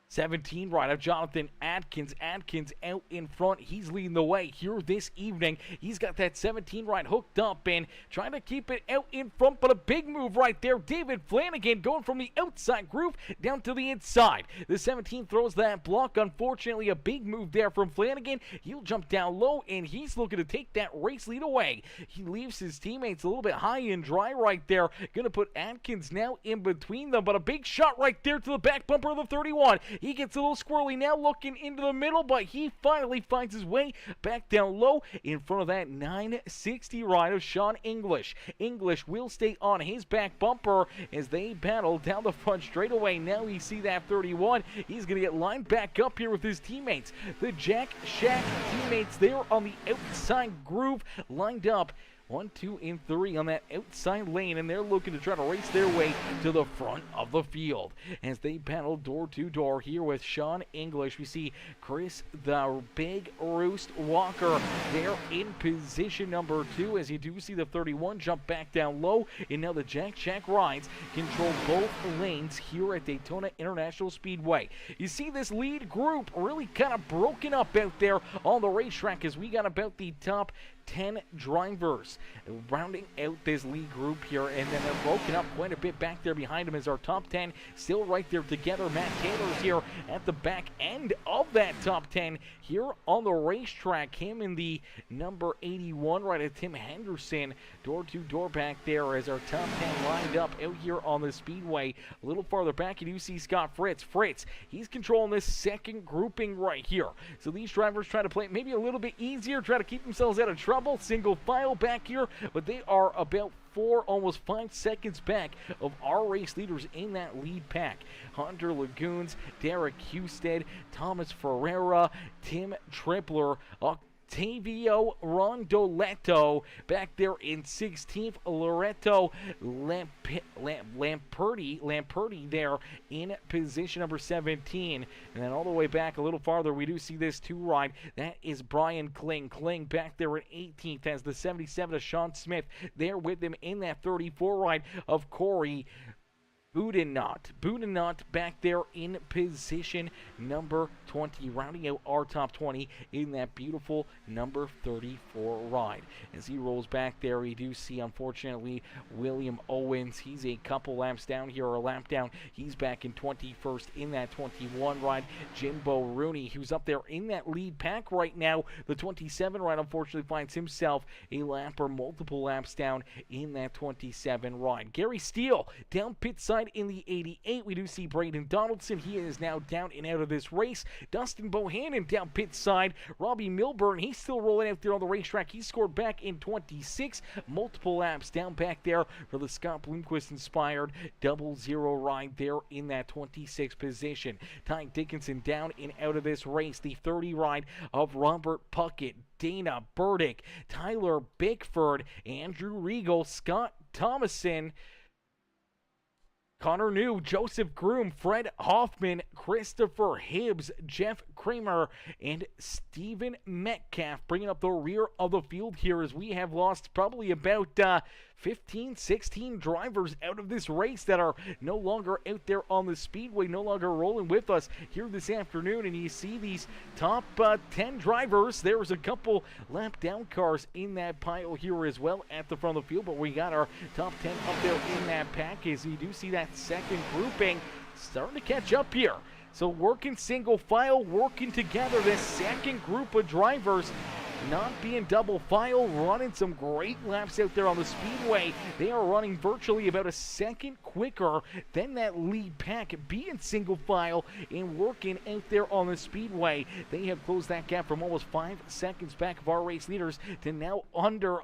17 ride of Jonathan Adkins. Adkins out in front. He's leading the way here this evening. He's got that 17 ride hooked up and trying to keep it out in front, but a big move right there. David Flanagan going from the outside groove down to the inside. The 17 throws that block. Unfortunately, a big move there from Flanagan. He'll jump down low, and he's looking to take that race lead away. He leaves his teammates a little bit high and dry right there. Going to put Adkins now in between them, but a big shot right there to the back bumper of the 31. He gets a little squirrely now, looking into the middle, but he finally finds his way back down low in front of that 960 ride of Sean English. English will stay on his back bumper as they battle down the front straightaway. Now we see that 31. He's going to get lined back up here with his teammates. The Jack Shack teammates there on the outside groove, lined up 1, 2, and 3 on that outside lane, and they're looking to try to race their way to the front of the field as they battle door to door here with Sean English. We see Chris the Big Roost Walker there in position number 2, as you do see the 31 jump back down low, and now the Jack Shack rides control both lanes here at Daytona International Speedway. You see this lead group really kind of broken up out there on the racetrack, as we got about the top 10 drivers rounding out this lead group here, and then they're broken up quite a bit back there behind him as our top 10 still right there together. Matt Taylor's here at the back end of that top 10 here on the racetrack. Him in the number 81 right at Tim Henderson, door to door back there as our top 10 lined up out here on the speedway. A little farther back you do see Scott Fritz. He's controlling this second grouping right here. So these drivers try to play it maybe a little bit easier, try to keep themselves out of trouble. Single file back here, but they are about 4, almost 5 seconds back of our race leaders in that lead pack. Hunter Lagoons, Derek Husted, Thomas Ferreira, Tim Tripler, Octavio Rondoletto back there in 16th. Loretto Lamperti there in position number 17. And then all the way back a little farther, we do see this 2 ride. That is Brian Kling. Kling back there at 18th as the 77 of Sean Smith there with him in that 34 ride of Corey Budenot back there in position number 20, rounding out our top 20 in that beautiful number 34 ride. As he rolls back there, we do see, unfortunately, William Owens. He's a couple laps down here, or a lap down. He's back in 21st in that 21 ride. Jimbo Rooney, who's up there in that lead pack right now. The 27 ride, unfortunately, finds himself a lap or multiple laps down in that 27 ride. Gary Steele down pit side in the 88. We do see Braden Donaldson. He is now down and out of this race. Dustin Bohannon down pit side. Robbie Milburn, he's still rolling out there on the racetrack. He scored back in 26. Multiple laps down back there for the Scott Bloomquist inspired 00 ride there in that 26th position. Ty Dickinson down and out of this race. The 30 ride of Robert Puckett, Dana Burdick, Tyler Bickford, Andrew Regal, Scott Thomason, Connor New, Joseph Groom, Fred Hoffman, Christopher Hibbs, Jeff Kramer, and Stephen Metcalf bringing up the rear of the field here as we have lost probably about 15, 16 drivers out of this race that are no longer out there on the speedway, no longer rolling with us here this afternoon. And you see these top 10 drivers. There's a couple lap down cars in that pile here as well at the front of the field, but we got our top 10 up there in that pack as you do see that second grouping starting to catch up here. So working single file, working together, this second group of drivers not being double file, running some great laps out there on the speedway. They are running virtually about a second quicker than that lead pack, being single file and working out there on the speedway. They have closed that gap from almost 5 seconds back of our race leaders to now under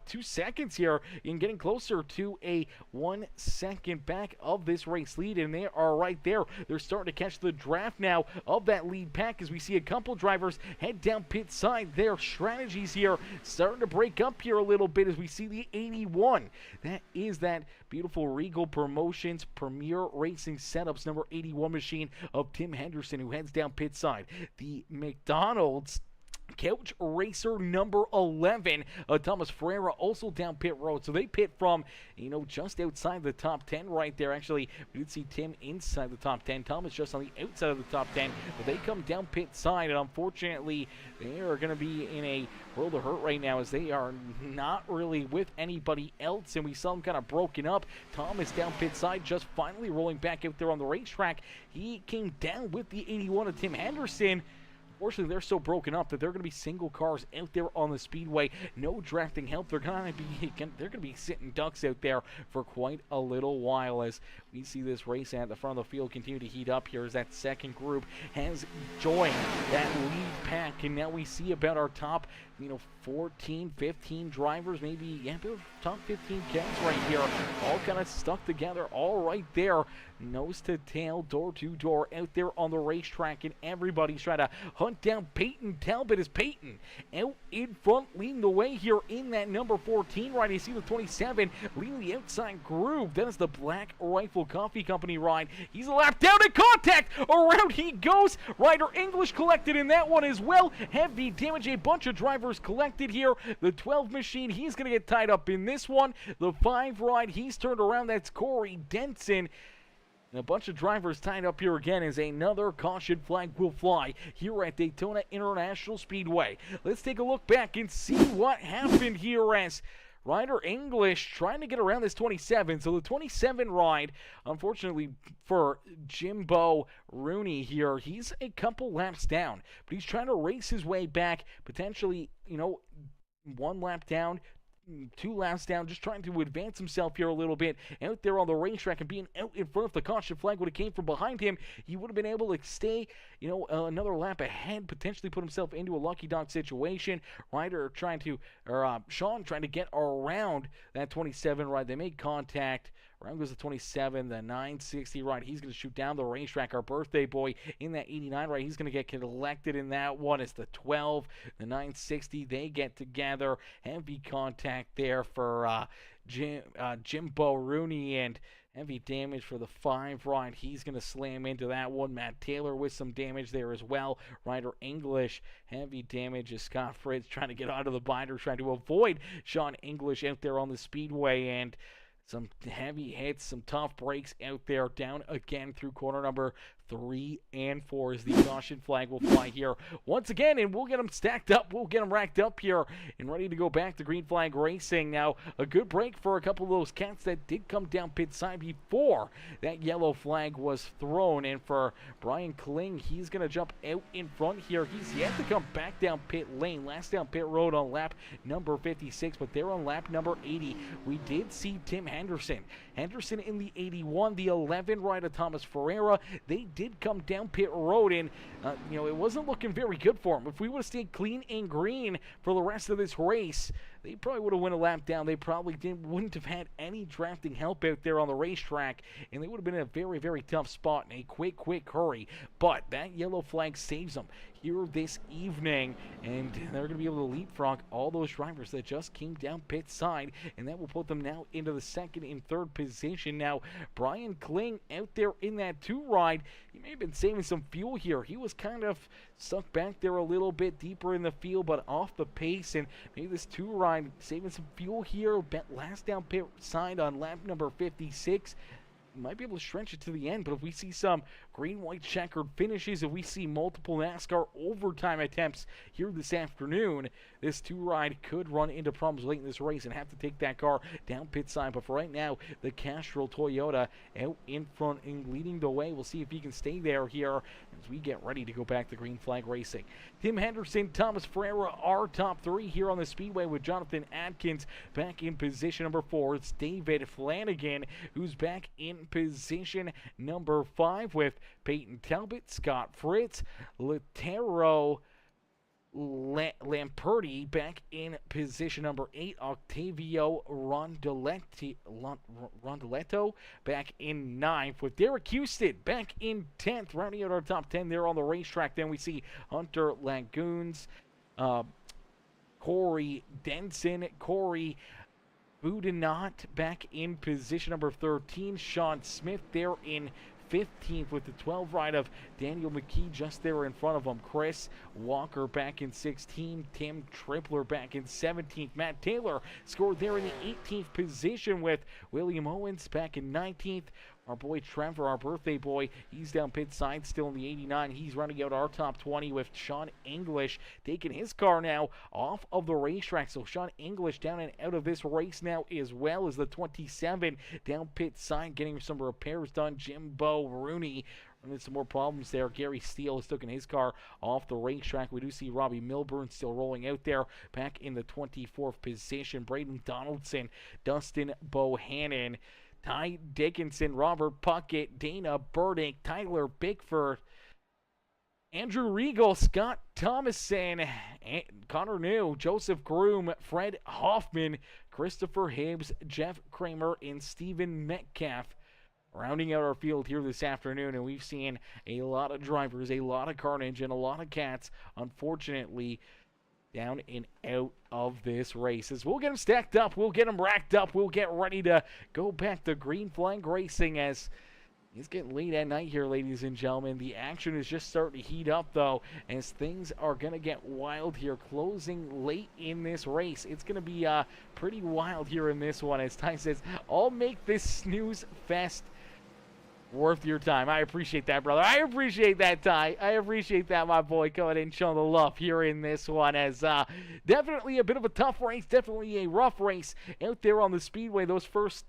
2 seconds here and getting closer to a 1 second back of this race lead, and they are right there. They're starting to catch the draft now of that lead pack as we see a couple drivers head down pit side. Their strategies here starting to break up here a little bit as we see the 81. That is that beautiful Regal Promotions Premier Racing Setups number 81 machine of Tim Henderson, who heads down pit side. The McDonald's Couch Racer number 11, Thomas Ferreira, also down pit road. So they pit from, just outside the top 10 right there. Actually, we did see Tim inside the top 10. Thomas just on the outside of the top 10. But they come down pit side, and unfortunately, they are going to be in a world of hurt right now as they are not really with anybody else. And we saw them kind of broken up. Thomas down pit side, just finally rolling back out there on the racetrack. He came down with the 81 of Tim Henderson. Unfortunately, they're so broken up that they're going to be single cars out there on the speedway. No drafting help. They're going to be sitting ducks out there for quite a little while as we see this race at the front of the field continue to heat up here as that second group has joined that lead pack. And now we see about our top 14, 15 drivers, maybe top 15 counts right here, all kind of stuck together, all right there, nose to tail, door to door, out there on the racetrack, and everybody's trying to hunt down Peyton Talbot as Peyton out in front, leading the way here in that number 14 ride. You see the 27 leading the outside groove. That is the Black Rifle Coffee Company ride. He's a lap down in contact. Around he goes. Ryder English collected in that one as well. Heavy damage. A bunch of drivers collected here. The 12 machine, he's going to get tied up in this one. The 5 ride, he's turned around. That's Corey Denson. And a bunch of drivers tied up here again as another caution flag will fly here at Daytona International Speedway. Let's take a look back and see what happened here as Ryder English trying to get around this 27. So the 27 ride, unfortunately for Jimbo Rooney here, he's a couple laps down. But he's trying to race his way back, potentially, 1 lap down, 2 laps down, just trying to advance himself here a little bit out there on the racetrack and being out in front of the caution flag would have came from behind him. He would have been able to stay, another lap ahead, potentially put himself into a lucky dog situation. Sean trying to get around that 27 ride. They made contact. Around goes the 27, the 960 ride. He's going to shoot down the racetrack. Our birthday boy in that 89 ride. He's going to get collected in that one. It's the 12, the 960. They get together. Heavy contact there for Jimbo Rooney, and heavy damage for the 5 ride. He's going to slam into that one. Matt Taylor with some damage there as well. Ryder English, heavy damage as Scott Fritz trying to get out of the binder, trying to avoid Sean English out there on the speedway, and some heavy hits, some tough breaks out there. Down again through corner number 3 and 4 as the caution flag will fly here once again, and we'll get them stacked up. We'll get them racked up here and ready to go back to green flag racing. Now, a good break for a couple of those cats that did come down pit side before that yellow flag was thrown. And for Brian Kling, he's going to jump out in front here. He's yet to come back down pit lane. Last down pit road on lap number 56, but they're on lap number 80. We did see Tim Henderson in the 81, the 11 ride of Thomas Ferreira. They did come down pit road, and it wasn't looking very good for him. If we would have stayed clean and green for the rest of this race, they probably would have went a lap down. They probably wouldn't have had any drafting help out there on the racetrack, and they would have been in a very, very tough spot in a quick hurry. But that yellow flag saves them here this evening, and they're going to be able to leapfrog all those drivers that just came down pit side, and that will put them now into the second and third position. Now, Brian Kling out there in that 2 ride, he may have been saving some fuel here. He was kind of stuck back there a little bit deeper in the field, but off the pace, and maybe this 2 ride saving some fuel here. Last down pit side on lap number 56. Might be able to stretch it to the end, but if we see some green-white checkered finishes, if we see multiple NASCAR overtime attempts here this afternoon, this 2 ride could run into problems late in this race and have to take that car down pit side. But for right now, the Castrol Toyota out in front and leading the way. We'll see if he can stay there here as we get ready to go back to green flag racing. Tim Henderson, Thomas Ferreira are top 3 here on the speedway, with Jonathan Atkins back in position number 4. It's David Flanagan who's back in position number 5, with Peyton Talbot, Scott Fritz, Latero Lamperti back in position number 8. Octavio Rondeletto back in 9th, with Derek Houston back in 10th, rounding out our top 10 there on the racetrack. Then we see Hunter Lagoons, Corey Denson, Corey Boudinot back in position number 13. Sean Smith there in 15th, with the 12 ride of Daniel McKee just there in front of him. Chris Walker back in 16th. Tim Tripler back in 17th. Matt Taylor scored there in the 18th position, with William Owens back in 19th. Our boy Trevor, our birthday boy, he's down pit side still in the 89. He's running out our top 20, with Sean English taking his car now off of the racetrack. So Sean English down and out of this race now, as well as the 27 down pit side, getting some repairs done. Jimbo Rooney running some more problems there. Gary Steele has taken his car off the racetrack. We do see Robbie Milburn still rolling out there back in the 24th position. Braden Donaldson, Dustin Bohannon, Ty Dickinson, Robert Puckett, Dana Burdick, Tyler Bickford, Andrew Regal, Scott Thomason, Connor New, Joseph Groom, Fred Hoffman, Christopher Hibbs, Jeff Kramer, and Stephen Metcalf rounding out our field here this afternoon. And we've seen a lot of drivers, a lot of carnage, and a lot of cats, unfortunately, down and out of this race. As we'll get them stacked up, we'll get them racked up, we'll get ready to go back to green flag racing, as it's getting late at night here, ladies and gentlemen. The action is just starting to heat up, though, as things are going to get wild here, closing late in this race. It's going to be pretty wild here in this one, as Ty says, I'll make this snooze fest worth your time. I appreciate that, brother. I appreciate that, Ty. I appreciate that, my boy, coming in showing the love here in this one, as definitely a bit of a tough race, definitely a rough race out there on the speedway. Those first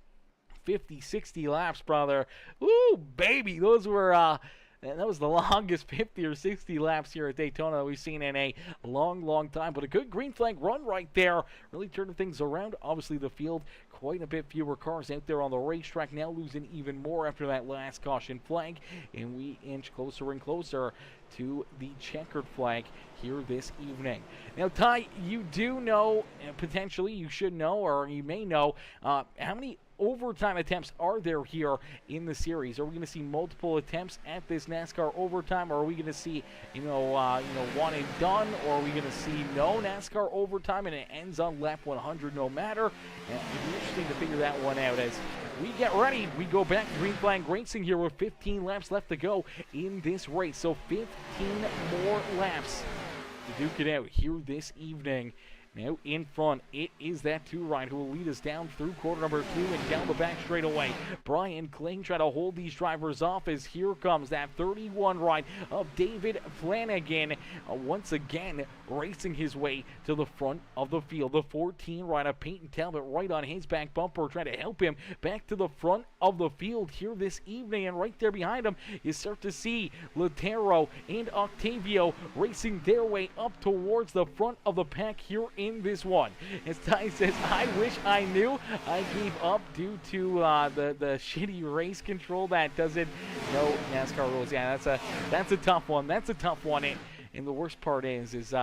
50, 60 laps, brother. Ooh, baby, those were that was the longest 50 or 60 laps here at Daytona that we've seen in a long time. But a good green flag run right there, really turning things around. Obviously, the field, quite a bit fewer cars out there on the racetrack, now losing even more after that last caution flag. And we inch closer and closer to the checkered flag here this evening. Now, Ty, you do know, potentially you should know, or you may know, how many overtime attempts are there here in the series? Are we going to see multiple attempts at this NASCAR overtime, or are we going to see, one and done, or are we going to see no NASCAR overtime and it ends on lap 100 no matter? And it'd be interesting to figure that one out as we get ready. We go back to green flag racing here with 15 laps left to go in this race. So 15 more laps to duke it out here this evening. Now in front, it is that 2 ride who will lead us down through quarter number 2 and down the back straightaway. Brian Kling trying to hold these drivers off, as here comes that 31 ride of David Flanagan, once again racing his way to the front of the field. The 14 ride of Peyton Talbot right on his back bumper, trying to help him back to the front of the field here this evening. And right there behind him, you start to see Latero and Octavio racing their way up towards the front of the pack here in this one. As Ty says, I wish I knew. I gave up due to the shitty race control that doesn't know NASCAR rules. Yeah, that's a tough one. That's a tough one. And the worst part is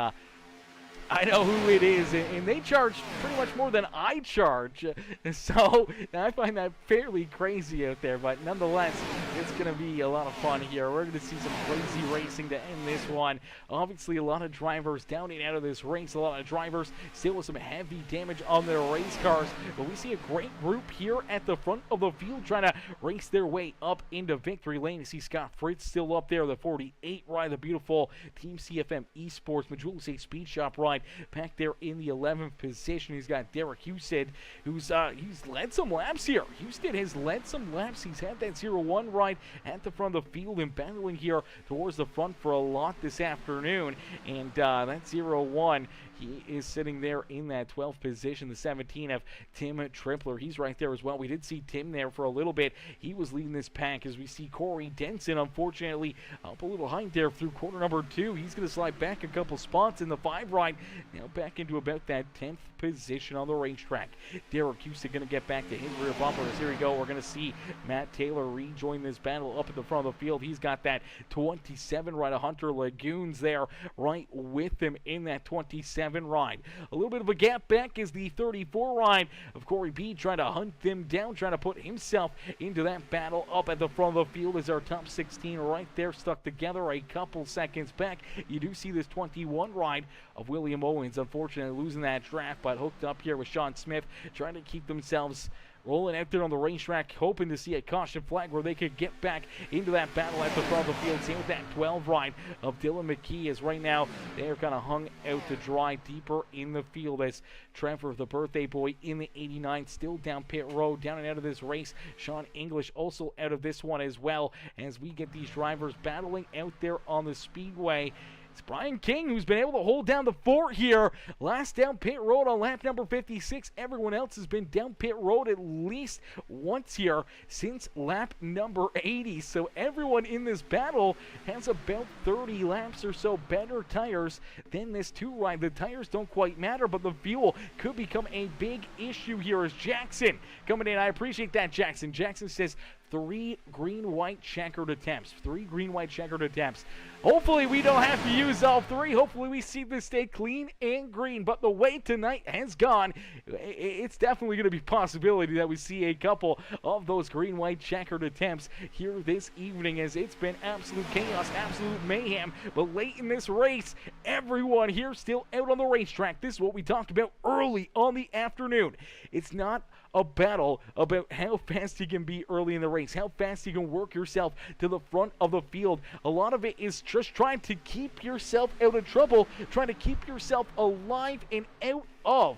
I know who it is, and they charge pretty much more than I charge. So I find that fairly crazy out there, but nonetheless, it's going to be a lot of fun here. We're going to see some crazy racing to end this one. Obviously, a lot of drivers down and out of this race. A lot of drivers still with some heavy damage on their race cars, but we see a great group here at the front of the field trying to race their way up into victory lane. You see Scott Fritz still up there, the 48 ride, the beautiful Team CFM Esports Majulse Speed Shop ride back there in the 11th position. He's got Derek Husted, who's he's led some laps here. Husted has led some laps. He's had that 0-1 ride at the front of the field and battling here towards the front for a lot this afternoon. And that 0-1, he is sitting there in that 12th position. The 17 of Tim Tripler, he's right there as well. We did see Tim there for a little bit. He was leading this pack as we see Corey Denson, unfortunately, up a little high there through quarter number 2. He's going to slide back a couple spots in the 5 ride, now back into about that 10th position on the racetrack. Derek Houston going to get back to his rear bumpers. Here we go. We're going to see Matt Taylor rejoin this battle up at the front of the field. He's got that 27 ride of Hunter Lagoons there right with him in that 27 ride. A little bit of a gap back is the 34 ride of Corey B trying to hunt them down, trying to put himself into that battle up at the front of the field as our top 16 right there stuck together a couple seconds back. You do see this 21 ride of William Owens, unfortunately losing that draft, but hooked up here with Sean Smith, trying to keep themselves rolling out there on the racetrack, hoping to see a caution flag where they could get back into that battle at the front of the field. Same with that 12 ride of Dylan McKee, as right now they are kind of hung out to dry deeper in the field as Trevor, the birthday boy, in the 89, still down pit road, down and out of this race. Sean English also out of this one as well, as we get these drivers battling out there on the speedway. It's Brian King who's been able to hold down the fort here. Last down pit road on lap number 56. Everyone else has been down pit road at least once here since lap number 80. So everyone in this battle has about 30 laps or so better tires than this 2 ride. The tires don't quite matter, but the fuel could become a big issue here as Jackson coming in. I appreciate that, Jackson. Jackson says 3 green-white checkered attempts. 3 green-white checkered attempts. Hopefully we don't have to use all 3. Hopefully we see this stay clean and green. But the way tonight has gone, it's definitely going to be a possibility that we see a couple of those green-white checkered attempts here this evening, as it's been absolute chaos, absolute mayhem. But late in this race, everyone here still out on the racetrack. This is what we talked about early on the afternoon. It's not a battle about how fast you can be early in the race, how fast you can work yourself to the front of the field. A lot of it is just trying to keep yourself out of trouble, trying to keep yourself alive and out of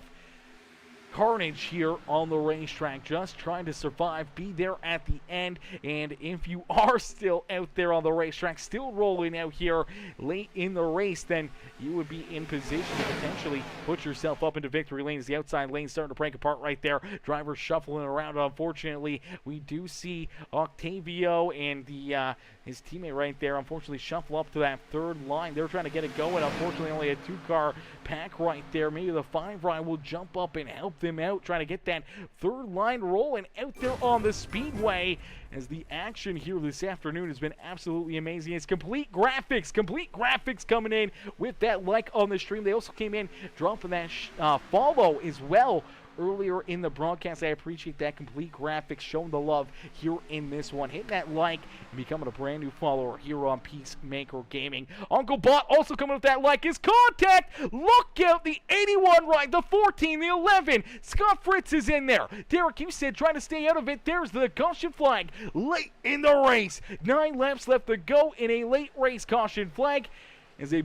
carnage here on the racetrack, just trying to survive, be there at the end. And if you are still out there on the racetrack, still rolling out here late in the race, then you would be in position to potentially put yourself up into victory lane as the outside lane starting to break apart right there. Drivers shuffling around. Unfortunately, we do see Octavio and his teammate right there unfortunately shuffle up to that 3rd line. They're trying to get it going. Unfortunately, only a 2-car pack right there. Maybe the 5 ride will jump up and help them out, trying to get that 3rd line rolling out there on the speedway, as the action here this afternoon has been absolutely amazing. It's complete graphics coming in with that like on the stream. They also came in dropping that follow as well earlier in the broadcast. I appreciate that. Complete graphics showing the love here in this one. Hit that like and becoming a brand new follower here on Peacemaker Gaming. Uncle Bot also coming with that like. His contact. Look out, the 81 ride, the 14, the 11. Scott Fritz is in there. Derek Husted trying to stay out of it. There's the caution flag late in the race. 9 laps left to go in a late race caution flag as a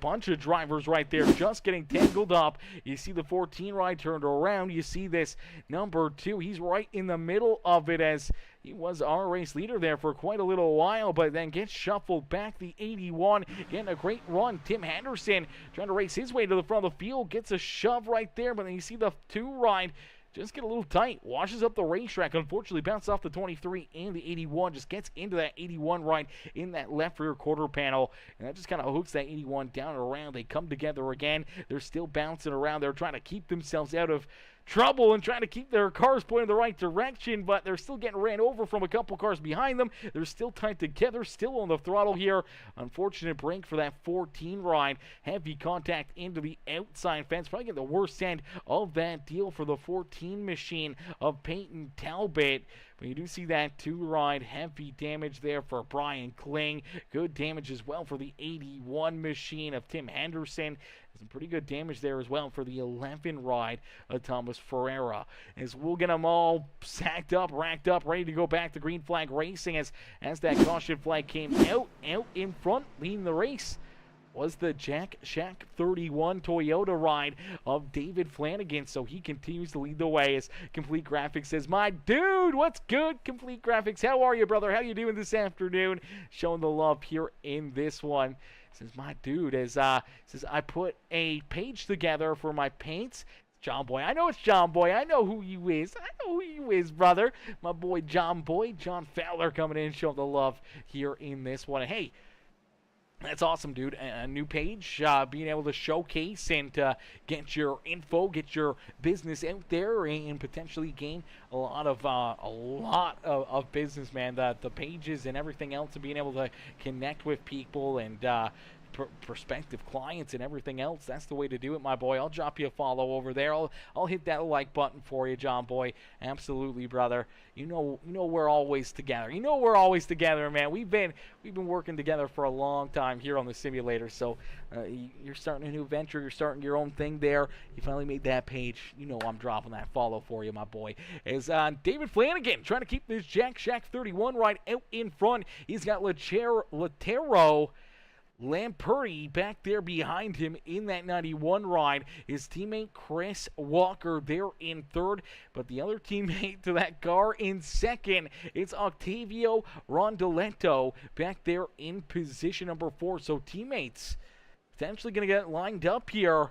bunch of drivers right there just getting tangled up. You see the 14 ride turned around. You see this number 2. He's right in the middle of it, as he was our race leader there for quite a little while, but then gets shuffled back. The 81 getting a great run. Tim Henderson trying to race his way to the front of the field, gets a shove right there, but then you see the 2 ride just get a little tight, washes up the racetrack. Unfortunately, bounced off the 23 and the 81, just gets into that 81 ride in that left rear quarter panel, and that just kind of hooks that 81 down and around. They come together again. They're still bouncing around. They're trying to keep themselves out of trouble and trying to keep their cars pointing in the right direction, but they're still getting ran over from a couple cars behind them. They're still tied together, still on the throttle here. Unfortunate break for that 14 ride. Heavy contact into the outside fence. Probably get the worst end of that deal for the 14 machine of Peyton Talbot. But you do see that 2-ride, heavy damage there for Brian Kling. Good damage as well for the 81 machine of Tim Henderson. Some pretty good damage there as well for the 11 ride of Thomas Ferreira. As we'll get them all sacked up, racked up, ready to go back to green flag racing as that caution flag came out in front, leading the race was the Jack Shack 31 Toyota ride of David Flanagan. So he continues to lead the way as Complete Graphics says, my dude, what's good, Complete Graphics? How are you, brother? How you doing this afternoon? Showing the love here in this one. Says, my dude, as says, I put a page together for my paints. John Boy. I know it's John Boy. I know who you is. I know who you is, brother. My boy, John Boy. John Fowler coming in, showing the love here in this one. And hey, that's awesome, dude. A new page, being able to showcase and get your info, get your business out there, and potentially gain a lot of business, man. The pages and everything else, and being able to connect with people and prospective clients and everything else. That's the way to do it, my boy. I'll drop you a follow over there. I'll hit that like button for you, John Boy. Absolutely, brother. You know we're always together. You know we're always together, man. We've been working together for a long time here on the simulator. So you're starting a new venture. You're starting your own thing there. You finally made that page. You know I'm dropping that follow for you, my boy. As David Flanagan trying to keep this Jack Shack 31 right out in front. He's got Latero Lamperti back there behind him in that 91 ride. His teammate Chris Walker there in third, but the other teammate to that car in second, it's Octavio Rondoletto back there in position number 4. So teammates potentially going to get lined up here.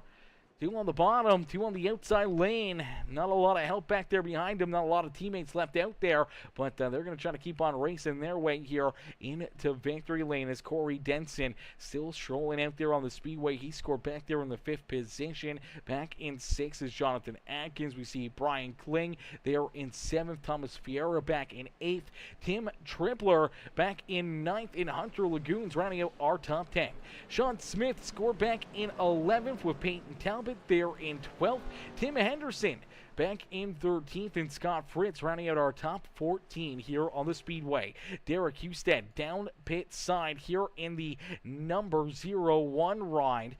2 on the bottom, 2 on the outside lane. Not a lot of help back there behind him. Not a lot of teammates left out there. But they're going to try to keep on racing their way here into victory lane as Corey Denson still strolling out there on the speedway. He scored back there in the 5th position. Back in 6th is Jonathan Atkins. We see Brian Kling there in 7th. Thomas Fiera back in 8th. Tim Tripler back in 9th. And Hunter Lagoons rounding out our top 10. Sean Smith scored back in 11th with Peyton Talbot there in 12th. Tim Henderson back in 13th, and Scott Fritz rounding out our top 14 here on the speedway. Derek Husted down pit side here in the number 01 ride.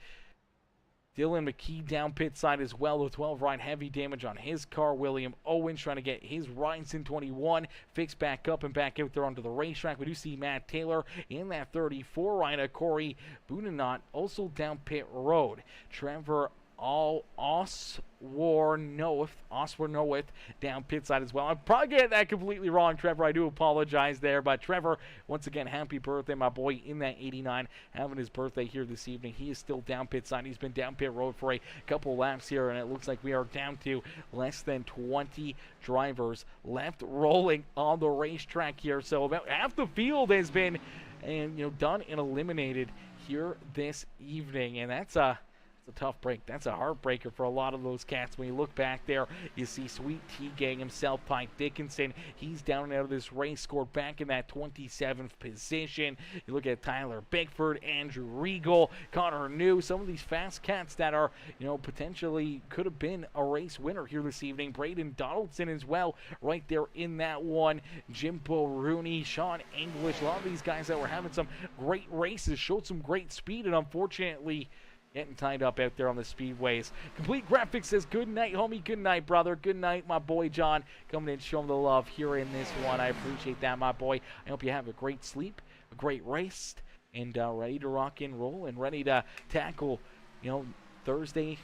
Dylan McKee down pit side as well. The 12 ride, heavy damage on his car. William Owens trying to get his Rhinestone 21 fixed back up and back out there onto the racetrack. We do see Matt Taylor in that 34 ride. Corey Bunanot also down pit road. Trevor Oswornoeth down pit side as well. I'm probably getting that completely wrong, Trevor. I do apologize there. But Trevor, once again, happy birthday, my boy, in that 89, having his birthday here this evening. He is still down pit side. He's been down pit road for a couple laps here, and it looks like we are down to less than 20 drivers left rolling on the racetrack here. So about half the field has been done and eliminated here this evening, and that's a tough break. That's a heartbreaker for a lot of those cats. When you look back there, you see Sweet Tea Gang himself, Pike Dickinson. He's down and out of this race, scored back in that 27th position. You look at Tyler Bickford, Andrew Regal, Connor New, some of these fast cats that are, potentially could have been a race winner here this evening. Braden Donaldson as well, right there in that one. Jimbo Rooney, Sean English, a lot of these guys that were having some great races, showed some great speed, and unfortunately getting tied up out there on the speedways. Complete Graphics says, good night, homie. Good night, brother. Good night, my boy John. Coming in, showing the love here in this one. I appreciate that, my boy. I hope you have a great sleep, a great race, and ready to rock and roll and ready to tackle, Thursday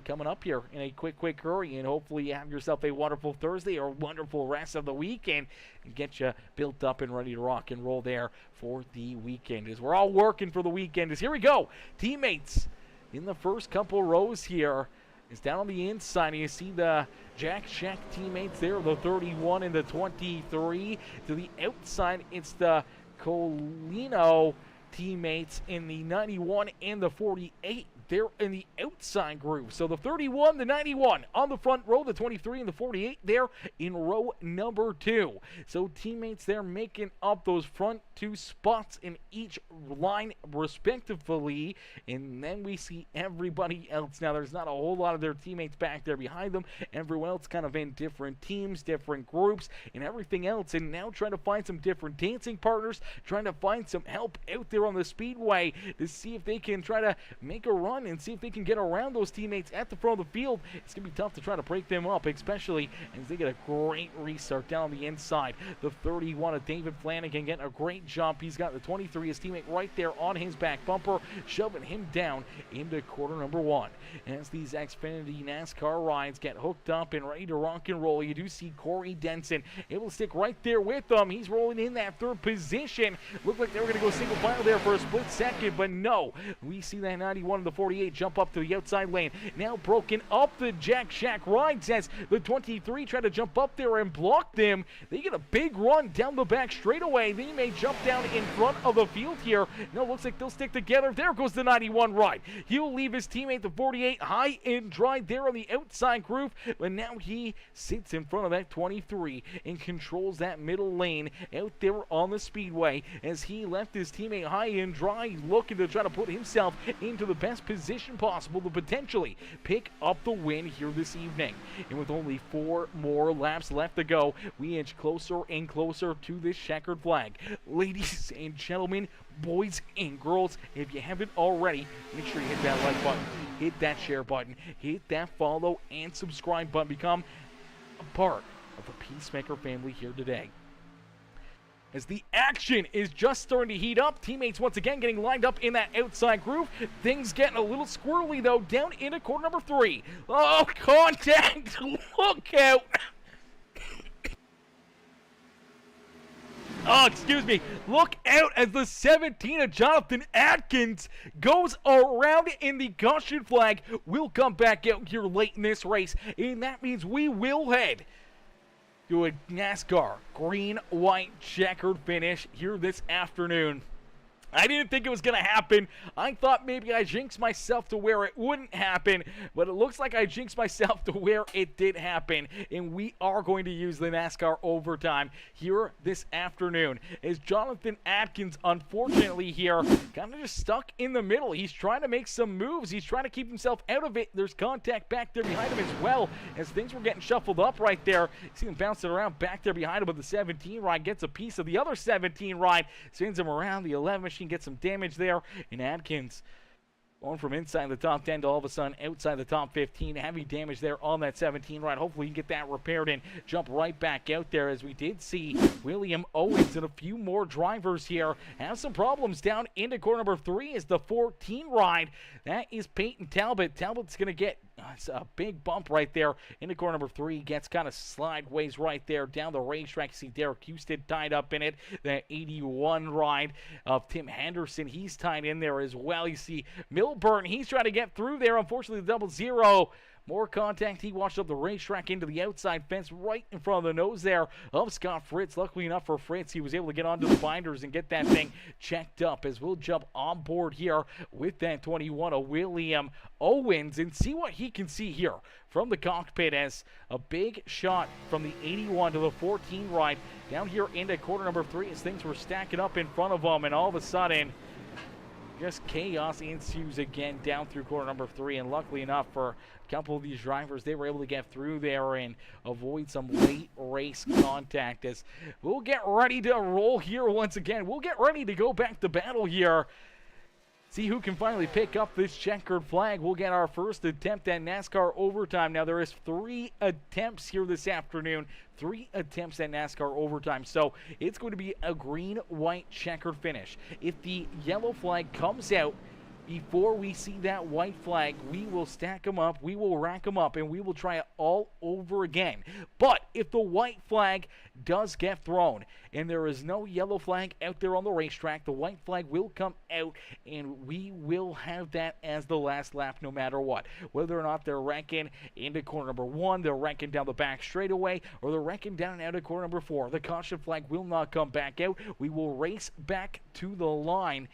coming up here in a quick hurry, and hopefully you have yourself a wonderful Thursday or wonderful rest of the weekend and get you built up and ready to rock and roll there for the weekend. As we're all working for the weekend, as here we go. Teammates in the first couple rows here is down on the inside. You see the Jack Shack teammates there, the 31 and the 23. To the outside, it's the Colino teammates in the 91 and the 48. They're in the outside groove. So the 31, the 91 on the front row, the 23 and the 48 there in row number 2. So teammates there making up those front 2 spots in each line respectively. And then we see everybody else. Now there's not a whole lot of their teammates back there behind them. Everyone else kind of in different teams, different groups, and everything else. And now trying to find some different dancing partners, trying to find some help out there on the speedway to see if they can try to make a run and see if they can get around those teammates at the front of the field. It's going to be tough to try to break them up, especially as they get a great restart down on the inside. The 31 of David Flanagan getting a great jump. He's got the 23, his teammate, right there on his back bumper, shoving him down into quarter number 1. As these Xfinity NASCAR rides get hooked up and ready to rock and roll, you do see Corey Denson able to stick right there with them. He's rolling in that 3rd position. Looked like they were going to go single file there for a split second, but no. We see that 91 and the 48 jump up to the outside lane. Now broken up the Jack Shack rides as the 23 try to jump up there and block them. They get a big run down the back straightaway. They may jump down in front of the field here. No, looks like they'll stick together. There goes the 91 ride. He'll leave his teammate, the 48, high and dry there on the outside groove, but now he sits in front of that 23 and controls that middle lane out there on the speedway as he left his teammate high and dry, looking to try to put himself into the best position possible to potentially pick up the win here this evening. And with only 4 more laps left to go, we inch closer and closer to this checkered flag. Ladies and gentlemen, boys and girls, if you haven't already, make sure you hit that like button, hit that share button, hit that follow and subscribe button. Become a part of the Peacemaker family here today. As the action is just starting to heat up, teammates once again getting lined up in that outside groove. Things getting a little squirrely though, down into quarter number 3. Oh, contact! Look out! Oh, excuse me. Look out as the 17 of Jonathan Atkins goes around in the caution flag. We'll come back out here late in this race, and that means we will head to a NASCAR green-white checkered finish here this afternoon. I didn't think it was going to happen. I thought maybe I jinxed myself to where it wouldn't happen, but it looks like I jinxed myself to where it did happen, and we are going to use the NASCAR overtime here this afternoon. As Jonathan Atkins, unfortunately here, kind of just stuck in the middle. He's trying to make some moves. He's trying to keep himself out of it. There's contact back there behind him as well, as things were getting shuffled up right there. See him bouncing around back there behind him, but the 17 ride gets a piece of the other 17 ride, spins him around. The 11 machine gets some damage there, and Atkins going from inside the top 10 to all of a sudden outside the top 15. Heavy damage there on that 17 ride. Hopefully you can get that repaired and jump right back out there, as we did see William Owens and a few more drivers here have some problems down into corner number 3 as the 14 ride. That is Peyton Talbot. Talbot's going to get a big bump right there into corner number 3. Gets kind of slideways right there down the racetrack. You see Derek Houston tied up in it. That 81 ride of Tim Henderson, he's tied in there as well. You see Milburn, he's trying to get through there. Unfortunately, the 00. More contact. He washed up the racetrack into the outside fence right in front of the nose there of Scott Fritz. Luckily enough for Fritz, he was able to get onto the binders and get that thing checked up, as we'll jump on board here with that 21 of William Owens and see what he can see here from the cockpit, as a big shot from the 81 to the 14 ride down here into quarter number 3 as things were stacking up in front of him, and all of a sudden just chaos ensues again down through quarter number 3, and luckily enough for a couple of these drivers, they were able to get through there and avoid some late race contact, as we'll get ready to roll here once again. We'll get ready to go back to battle here. See who can finally pick up this checkered flag. We'll get our first attempt at NASCAR overtime. Now, there is 3 attempts here this afternoon. 3 attempts at NASCAR overtime. So it's going to be a green-white checkered finish. If the yellow flag comes out before we see that white flag, we will stack them up, we will rack them up, and we will try it all over again. But if the white flag does get thrown and there is no yellow flag out there on the racetrack, the white flag will come out, and we will have that as the last lap no matter what. Whether or not they're wrecking into corner number 1, they're wrecking down the back straightaway, or they're wrecking down and out of corner number 4, the caution flag will not come back out. We will race back to the line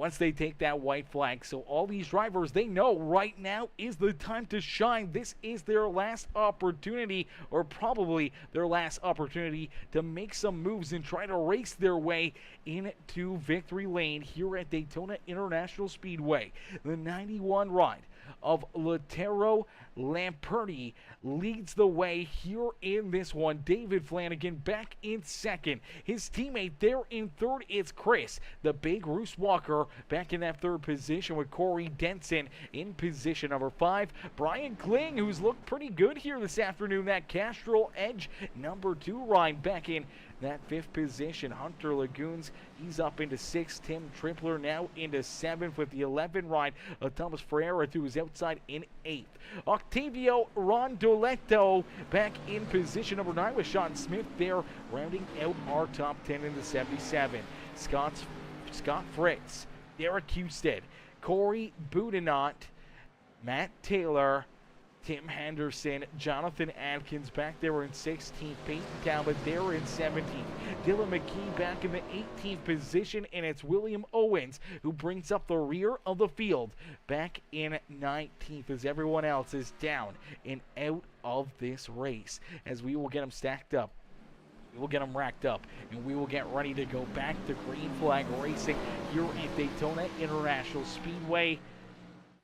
once they take that white flag. So all these drivers, they know right now is the time to shine. This is their last opportunity, or probably their last opportunity to make some moves and try to race their way into victory lane here at Daytona International Speedway. The 91 ride of Lautaro Lamperti leads the way here in this one. David Flanagan back in second. His teammate there in third, it's Chris, the big Roos Walker, back in that third position with Corey Denson in position number 5. Brian Kling, who's looked pretty good here this afternoon, that Castrol Edge number 2 ride back in that 5th position. Hunter Lagoons, he's up into 6th. Tim Trimpler now into 7th with the 11 ride of Thomas Ferreira, who is outside in 8th. Octavio Rondoletto back in position number 9 with Sean Smith there, rounding out our top 10 in the 77. Scott Fritz, Derek Husted, Corey Boudinot, Matt Taylor, Tim Henderson, Jonathan Atkins back there in 16th, Peyton Talbot there in 17th, Dylan McKee back in the 18th position, and it's William Owens who brings up the rear of the field back in 19th as everyone else is down and out of this race, as we will get them stacked up. We will get them racked up, and we will get ready to go back to green flag racing here at Daytona International Speedway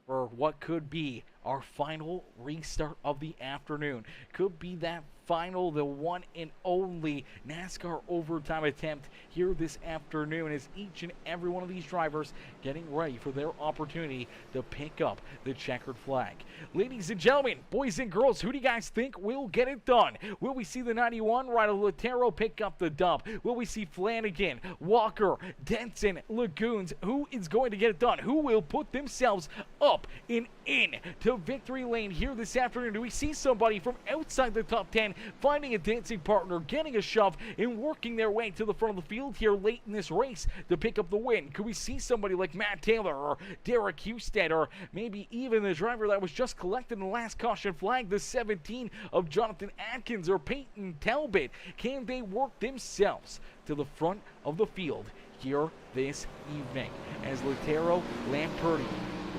for what could be our final restart of the afternoon. Could be that final, the one and only NASCAR overtime attempt here this afternoon, as each and every one of these drivers getting ready for their opportunity to pick up the checkered flag. Ladies and gentlemen, boys and girls, who do you guys think will get it done? Will we see the 91 ride of Lautaro pick up the dub? Will we see Flanagan, Walker, Denson, Lagoons? Who is going to get it done? Who will put themselves up and in to victory lane here this afternoon? Do we see somebody from outside the top 10 finding a dancing partner, getting a shove, and working their way to the front of the field here late in this race to pick up the win? Could we see somebody like Matt Taylor or Derek Husted, or maybe even the driver that was just collected in the last caution flag, the 17 of Jonathan Atkins or Peyton Talbot? Can they work themselves to the front of the field here this evening as Lautaro Lamperti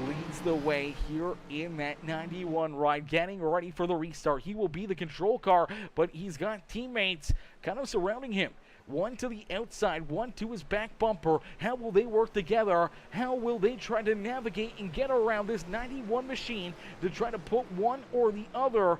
leads the way here in that 91 ride, getting ready for the restart? He will be the control car, but he's got teammates kind of surrounding him. One to the outside, one to his back bumper. How will they work together? How will they try to navigate and get around this 91 machine to try to put one or the other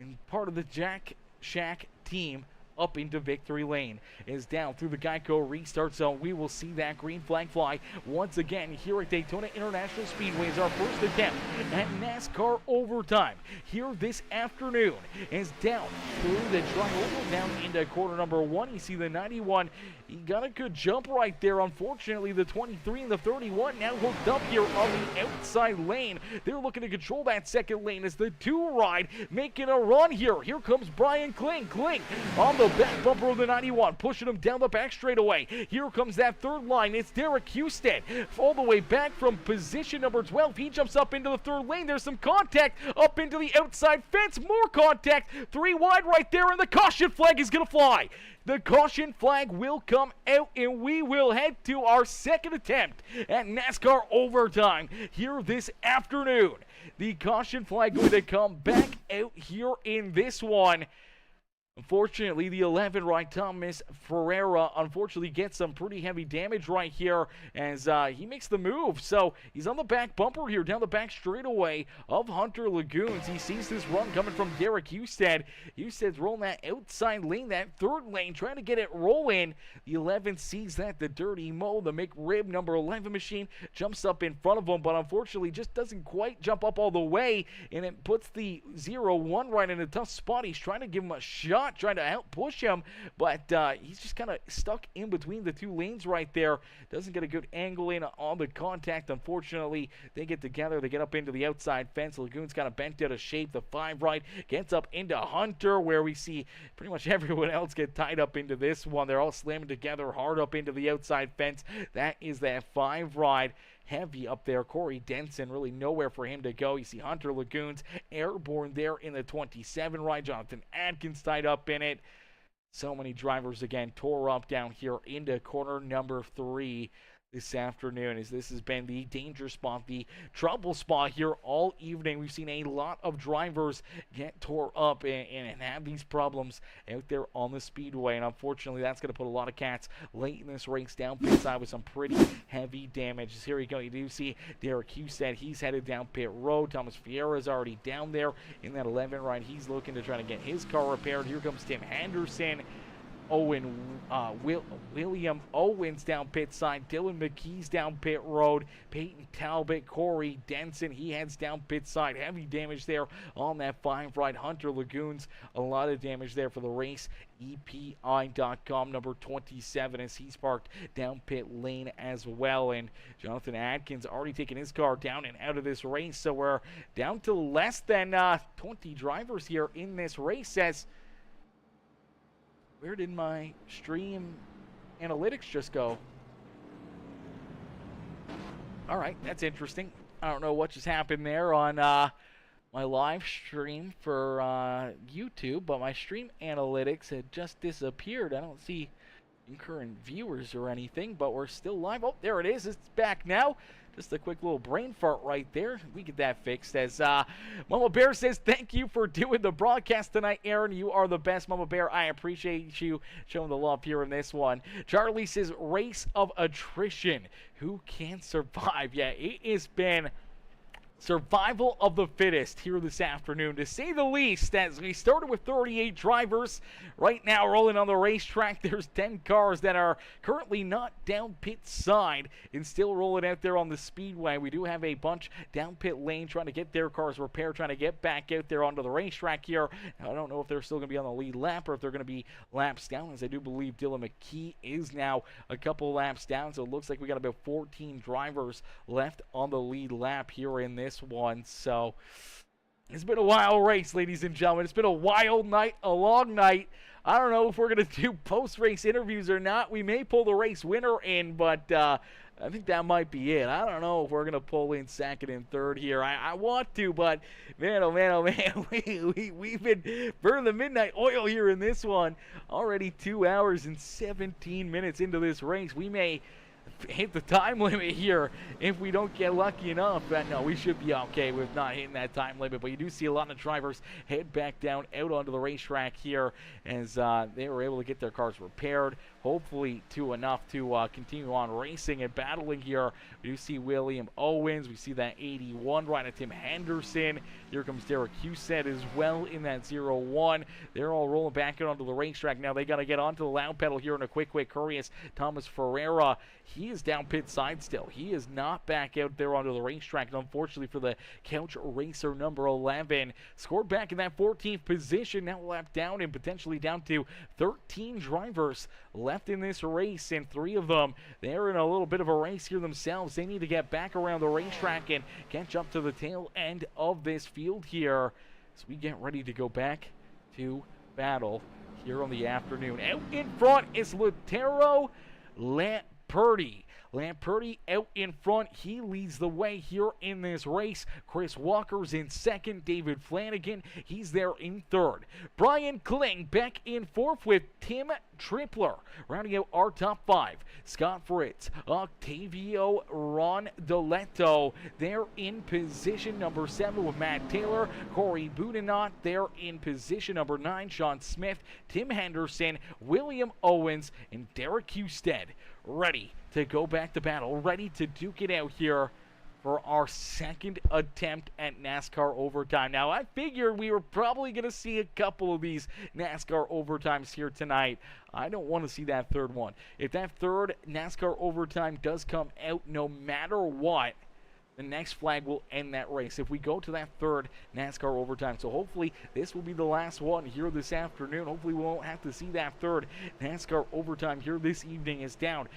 in part of the Jack Shack team up into victory lane? Is down through the Geico restart zone. We will see that green flag fly once again here at Daytona International Speedway as our first attempt at NASCAR overtime here this afternoon. Is down through the tri-oval down into corner number 1. You see the 91. He got a good jump right there. Unfortunately, the 23 and the 31 now hooked up here on the outside lane. They're looking to control that second lane as the 2 ride making a run here. Here comes Brian Kling. Kling on the back bumper of the 91, pushing him down the back straightaway. Here comes that third line. It's Derek Husted all the way back from position number 12. He jumps up into the third lane. There's some contact up into the outside fence. More contact. 3 wide right there, and the caution flag is going to fly. The caution flag will come out, and we will head to our second attempt at NASCAR overtime here this afternoon. The caution flag going to come back out here in this one. Unfortunately, the 11 right Thomas Ferreira unfortunately gets some pretty heavy damage right here as he makes the move. So he's on the back bumper here down the back straightaway of Hunter Lagoons. He sees this run coming from Derek Husted. Husted's rolling that outside lane, that third lane, trying to get it rolling. The 11 sees that. The Dirty Mo, the McRib number 11 machine, jumps up in front of him, but unfortunately just doesn't quite jump up all the way, and it puts the 0-1 right in a tough spot. He's trying to give him a shot, trying to help push him, but he's just kind of stuck in between the 2 lanes right there. Doesn't get a good angle in on the contact. Unfortunately, they get together. They get up into the outside fence. Lagoon's kind of bent out of shape. The 5 right gets up into Hunter, where we see pretty much everyone else get tied up into this one. They're all slamming together hard up into the outside fence. That is that 5 ride. Heavy up there. Corey Denson, really nowhere for him to go. You see Hunter Lagoons airborne there in the 27 ride. Jonathan Atkins tied up in it. So many drivers again tore up down here into corner number 3. this afternoon, as this has been the danger spot, the trouble spot here all evening. We've seen a lot of drivers get tore up and have these problems out there on the speedway, and unfortunately that's going to put a lot of cats late in this race down pit side with some pretty heavy damages. Here we go. You do see Derek Husted. He's headed down pit road. Thomas Vieira's already down there in that 11 right. He's looking to try to get his car repaired. Here comes Tim Henderson. William Owens down pit side. Dylan McKee's down pit road. Peyton Talbot, Corey Denson, he heads down pit side. Heavy damage there on that 5 right. Hunter Lagoons, a lot of damage there for the race. EPI.com number 27 as he's parked down pit lane as well. And Jonathan Adkins already taken his car down and out of this race. So we're down to less than 20 drivers here in this race. As where did my stream analytics just go? All right, that's interesting. I don't know what just happened there on my live stream for YouTube, but my stream analytics had just disappeared. I don't see current viewers or anything, but we're still live. Oh, there it is. It's back now. Just a quick little brain fart right there. We get that fixed. As Mama Bear says, thank you for doing the broadcast tonight, Aaron. You are the best, Mama Bear. I appreciate you showing the love here in this one. Charlie says, race of attrition. Who can survive? Yeah, it has been survival of the fittest here this afternoon, to say the least, as we started with 38 drivers. Right now, rolling on the racetrack, there's 10 cars that are currently not down pit side and still rolling out there on the speedway. We do have a bunch down pit lane trying to get their cars repaired, trying to get back out there onto the racetrack here. Now, I don't know if they're still going to be on the lead lap or if they're going to be laps down, as I do believe Dylan McKee is now a couple laps down. So it looks like we got about 14 drivers left on the lead lap here in this one. So it's been a wild race, ladies and gentlemen. It's been a wild night, a long night. I don't know if we're going to do post-race interviews or not. We may pull the race winner in, but I think that might be it. I don't know if we're going to pull in second and third here. I want to, but man, oh man, oh man, we've been burning the midnight oil here in this one. Already 2 hours and 17 minutes into this race. We may hit the time limit here if we don't get lucky enough. But no, we should be okay with not hitting that time limit. But you do see a lot of drivers head back down out onto the racetrack here as they were able to get their cars repaired, hopefully to enough to continue on racing and battling here. We do see William Owens. We see that 81 right at Tim Henderson. Here comes Derek Husted as well in that 0-1. They're all rolling back out onto the racetrack now. They got to get onto the loud pedal here in a quick courteous. Thomas Ferreira, he is down pit side still. He is not back out there onto the racetrack. And unfortunately for the Couch Racer number 11, scored back in that 14th position. Now lap down and potentially down to 13 drivers left in this race, and 3 of them, they're in a little bit of a race here themselves. They need to get back around the racetrack and catch up to the tail end of this field here as we get ready to go back to battle here on the afternoon. Out in front is Lutero Lamperti. Lamperti out in front. He leads the way here in this race. Chris Walker's in second. David Flanagan, he's there in third. Brian Kling back in fourth with Tim Tripler. Rounding out our top 5. Scott Fritz, Octavio Rondoletto. They're in position number 7 with Matt Taylor. Corey Boudinot. They're in position number 9. Sean Smith, Tim Henderson, William Owens, and Derek Husted. Ready to go back to battle, ready to duke it out here for our second attempt at NASCAR overtime. Now, I figured we were probably going to see a couple of these NASCAR overtimes here tonight. I don't want to see that third one. If that third NASCAR overtime does come out, no matter what, the next flag will end that race if we go to that third NASCAR overtime. So hopefully this will be the last one here this afternoon. Hopefully we won't have to see that third NASCAR overtime here this evening. Is down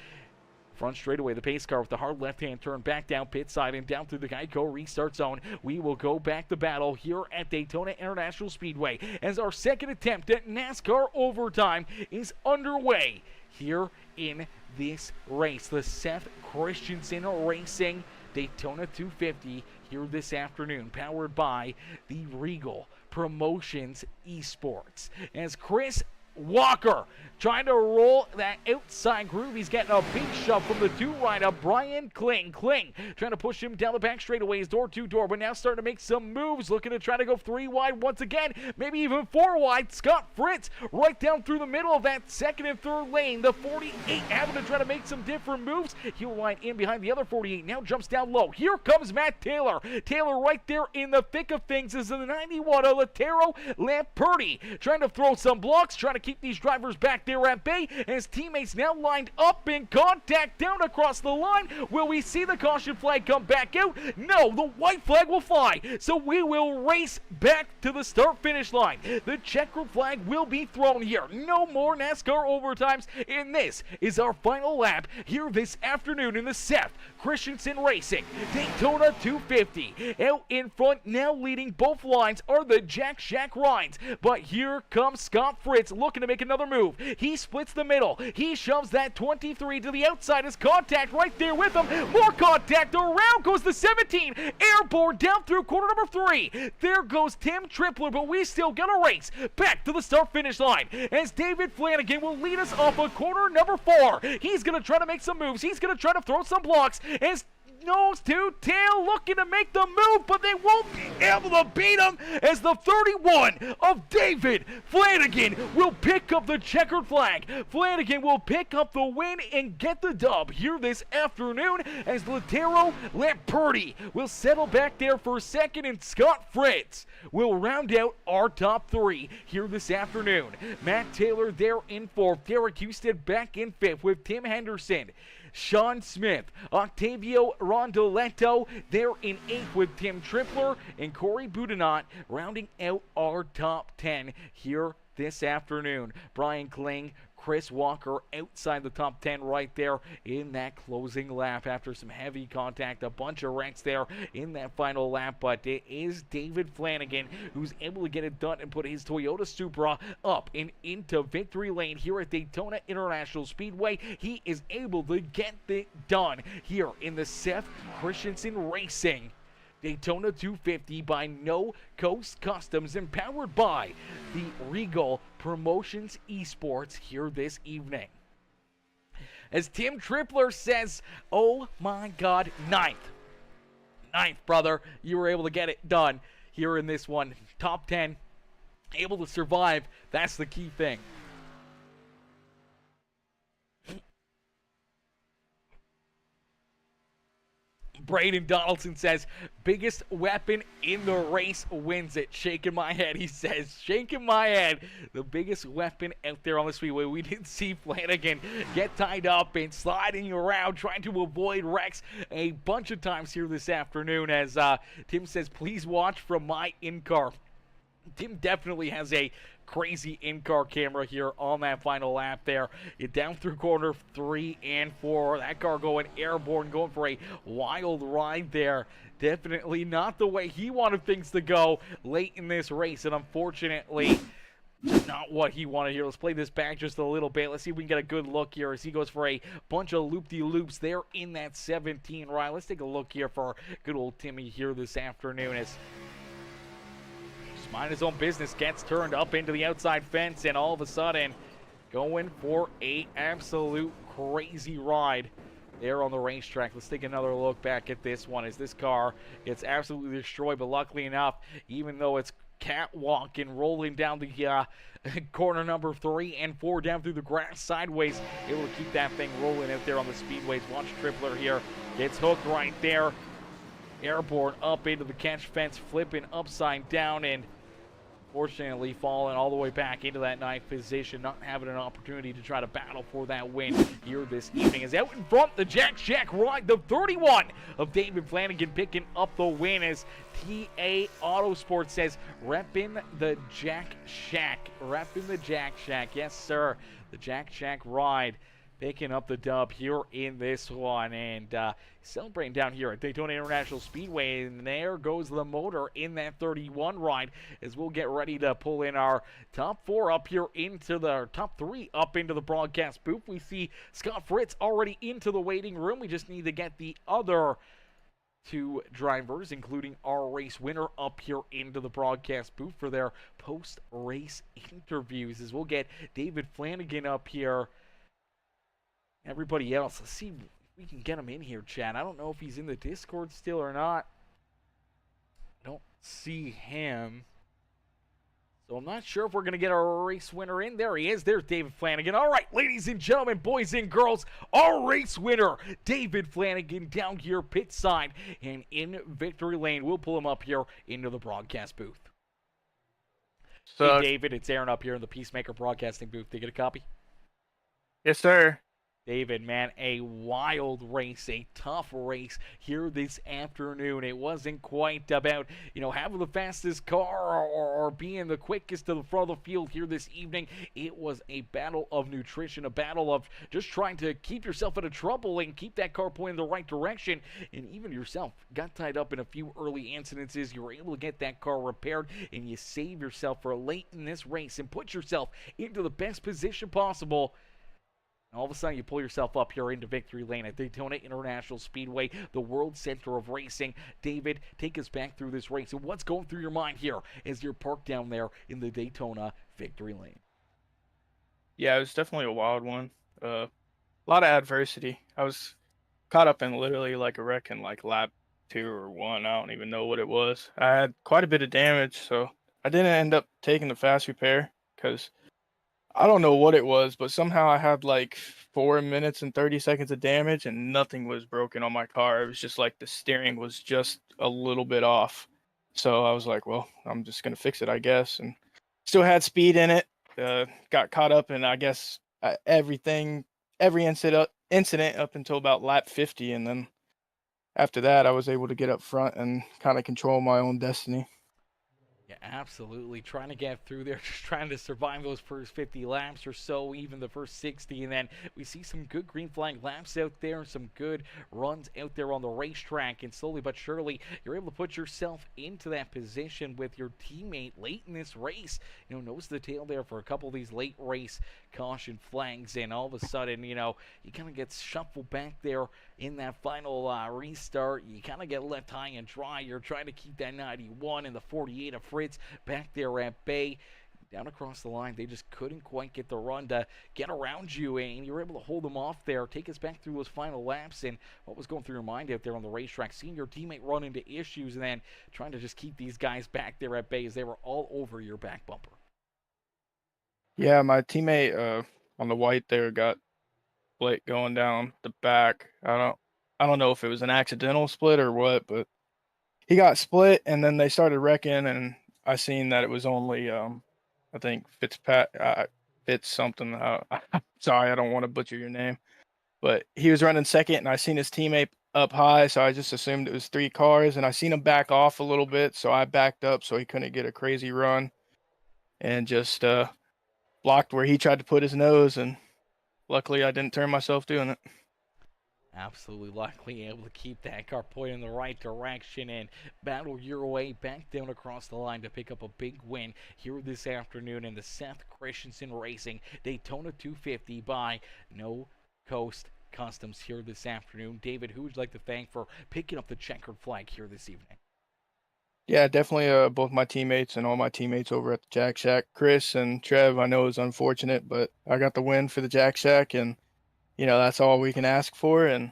front straightaway, the pace car with the hard left-hand turn back down pit side and down through the Geico restart zone. We will go back to battle here at Daytona International Speedway as our second attempt at NASCAR overtime is underway here in this race. The Seth Christensen Racing Daytona 250 here this afternoon, powered by the Regal Promotions Esports. As Chris Walker trying to roll that outside groove. He's getting a big shove from the 2 rider, Brian Kling. Kling trying to push him down the back straightaways, door to door, but now starting to make some moves, looking to try to go 3 wide once again, maybe even 4 wide. Scott Fritz right down through the middle of that 2nd and 3rd lane. The 48 having to try to make some different moves. He'll line in behind the other 48, now jumps down low. Here comes Matt Taylor. Taylor right there in the thick of things is the 91 of Latero Lamperti, trying to throw some blocks, trying to keep these drivers back there at bay, and his teammates now lined up in contact down across the line. Will we see the caution flag come back out? No, the white flag will fly, so we will race back to the start-finish line. The checkered flag will be thrown here. No more NASCAR overtimes, and this is our final lap here this afternoon in the Seth Christensen Racing Daytona 250. Out in front, now leading both lines, are the Jack Shack Rides, but here comes Scott Fritz looking to make another move. He splits the middle. He shoves that 23 to the outside. His contact right there with him. More contact. Around goes the 17. Airborne down through corner number 3. There goes Tim Tripler, but we still got a race back to the start-finish line as David Flanagan will lead us off of corner number 4. He's going to try to make some moves. He's going to try to throw some blocks as nose to tail looking to make the move, but they won't be able to beat him as the 31 of David Flanagan will pick up the checkered flag. Flanagan will pick up the win and get the dub here this afternoon as Latero Lamperti will settle back there for 2nd, and Scott Fritz will round out our top 3 here this afternoon. Matt Taylor there in 4th, Derek Houston back in 5th with Tim Henderson, Sean Smith, Octavio Rondoletto there in 8th with Tim Tripler, and Corey Boudinot rounding out our top 10 here this afternoon. Brian Kling, Chris Walker outside the top 10 right there in that closing lap after some heavy contact. A bunch of wrecks there in that final lap, but it is David Flanagan who's able to get it done and put his Toyota Supra up and into victory lane here at Daytona International Speedway. He is able to get it done here in the Seth Christensen Racing Daytona 250 by No Coast Customs, empowered by the Regal Promotions Esports here this evening. As Tim Tripler says, oh my God, 9th, brother, you were able to get it done here in this one. Top 10, able to survive, that's the key thing. Braden Donaldson says, biggest weapon in the race wins it. Shaking my head, he says. Shaking my head. The biggest weapon out there on the speedway. We did see Flanagan get tied up and sliding around, trying to avoid wrecks a bunch of times here this afternoon. As Tim says, please watch from my in-car. Tim definitely has a crazy in-car camera here on that final lap there. It down through corner 3 and 4. That car going airborne, going for a wild ride there. Definitely not the way he wanted things to go late in this race, and unfortunately not what he wanted here. Let's play this back just a little bit. Let's see if we can get a good look here as he goes for a bunch of loop-de-loops there in that 17 ride. Let's take a look here for good old Timmy here this afternoon as mind his own business, gets turned up into the outside fence, and all of a sudden going for a absolute crazy ride there on the racetrack. Let's take another look back at this one as this car gets absolutely destroyed, but luckily enough, even though it's catwalking, rolling down the corner number 3 and 4 down through the grass sideways, able to keep that thing rolling out there on the speedways. Watch Tripler here, gets hooked right there, airborne up into the catch fence, flipping upside down, and fortunately falling all the way back into that 9th position, not having an opportunity to try to battle for that win here this evening. As out in front, the Jack Shack ride, the 31 of David Flanagan picking up the win as TA Autosport says, repping the Jack Shack. Repping the Jack Shack. Yes, sir. The Jack Shack ride picking up the dub here in this one, and celebrating down here at Daytona International Speedway. And there goes the motor in that 31 ride as we'll get ready to pull in our top 4 up here into the top 3 up into the broadcast booth. We see Scott Fritz already into the waiting room. We just need to get the other two drivers, including our race winner, up here into the broadcast booth for their post-race interviews, as we'll get David Flanagan up here. Everybody else, let's see if we can get him in here, Chad. I don't know if he's in the Discord still or not. I don't see him. So I'm not sure if we're going to get our race winner in. There he is. There's David Flanagan. All right, ladies and gentlemen, boys and girls, our race winner, David Flanagan, down here pit side and in victory lane. We'll pull him up here into the broadcast booth. Hey, David, it's Aaron up here in the Peacemaker broadcasting booth. Did you get a copy? Yes, sir. David, man, a wild race, a tough race here this afternoon. It wasn't quite about, having the fastest car or being the quickest to the front of the field here this evening. It was a battle of nutrition, a battle of just trying to keep yourself out of trouble and keep that car pointing in the right direction. And even yourself got tied up in a few early incidences. You were able to get that car repaired, and you save yourself for late in this race and put yourself into the best position possible. All of a sudden, you pull yourself up here into victory lane at Daytona International Speedway, the world center of racing. David, take us back through this race. And what's going through your mind here as you're parked down there in the Daytona victory lane? Yeah, it was definitely a wild one. A lot of adversity. I was caught up in literally like a wreck in like lap 2 or 1. I don't even know what it was. I had quite a bit of damage, so I didn't end up taking the fast repair because I don't know what it was, but somehow I had like 4 minutes and 30 seconds of damage and nothing was broken on my car. It was just like the steering was just a little bit off. So I was like, well, I'm just going to fix it, I guess. And still had speed in it. Got caught up in, I guess, every incident up until about lap 50. And then after that, I was able to get up front and kind of control my own destiny. Yeah, absolutely. Trying to get through there, just trying to survive those first 50 laps or so, even the first 60. And then we see some good green flag laps out there, some good runs out there on the racetrack. And slowly but surely, you're able to put yourself into that position with your teammate late in this race. Nose to the tail there for a couple of these late race caution flags. And all of a sudden, you kind of get shuffled back there in that final restart. You kind of get left high and dry. You're trying to keep that 91 and the 48 of Fritz back there at bay. Down across the line, they just couldn't quite get the run to get around you, and you were able to hold them off there. Take us back through those final laps and what was going through your mind out there on the racetrack, seeing your teammate run into issues and then trying to just keep these guys back there at bay as they were all over your back bumper. Yeah, my teammate on the white there got split going down the back. I don't know if it was an accidental split or what, but he got split and then they started wrecking, and I seen that it was only I think Fitz something. Sorry, I don't want to butcher your name, but he was running second, and I seen his teammate up high, so I just assumed it was 3 cars, and I seen him back off a little bit, so I backed up so he couldn't get a crazy run, and just blocked where he tried to put his nose, and luckily I didn't turn myself doing it. Absolutely luckily able to keep that car pointing in the right direction and battle your way back down across the line to pick up a big win here this afternoon in the Seth Christensen Racing Daytona 250 by No Coast Customs here this afternoon. David, who would you like to thank for picking up the checkered flag here this evening? Yeah, definitely both my teammates and all my teammates over at the Jack Shack. Chris and Trev, I know it was unfortunate, but I got the win for the Jack Shack, and that's all we can ask for. And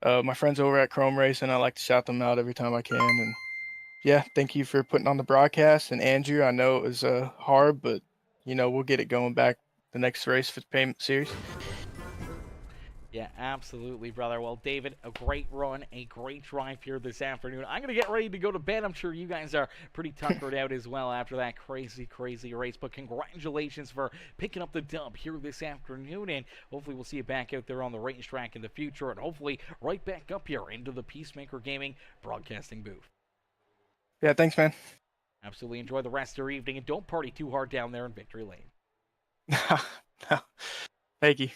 my friends over at Chrome Racing, I like to shout them out every time I can. And yeah, thank you for putting on the broadcast. And Andrew, I know it was hard, but we'll get it going back the next race for the payment series. Yeah, absolutely, brother. Well, David, a great run, a great drive here this afternoon. I'm going to get ready to go to bed. I'm sure you guys are pretty tuckered out as well after that crazy, crazy race. But congratulations for picking up the dub here this afternoon. And hopefully we'll see you back out there on the racetrack in the future. And hopefully right back up here into the Peacemaker Gaming broadcasting booth. Yeah, thanks, man. Absolutely. Enjoy the rest of your evening. And don't party too hard down there in Victory Lane. No. Thank you.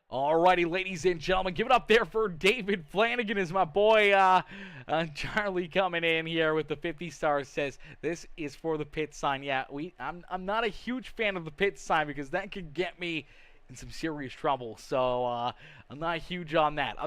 Alrighty, ladies and gentlemen, give it up there for David Flanagan as my boy Charlie coming in here with the 50 stars. Says this is for the pit sign. Yeah, I'm not a huge fan of the pit sign because that could get me in some serious trouble. So I'm not huge on that.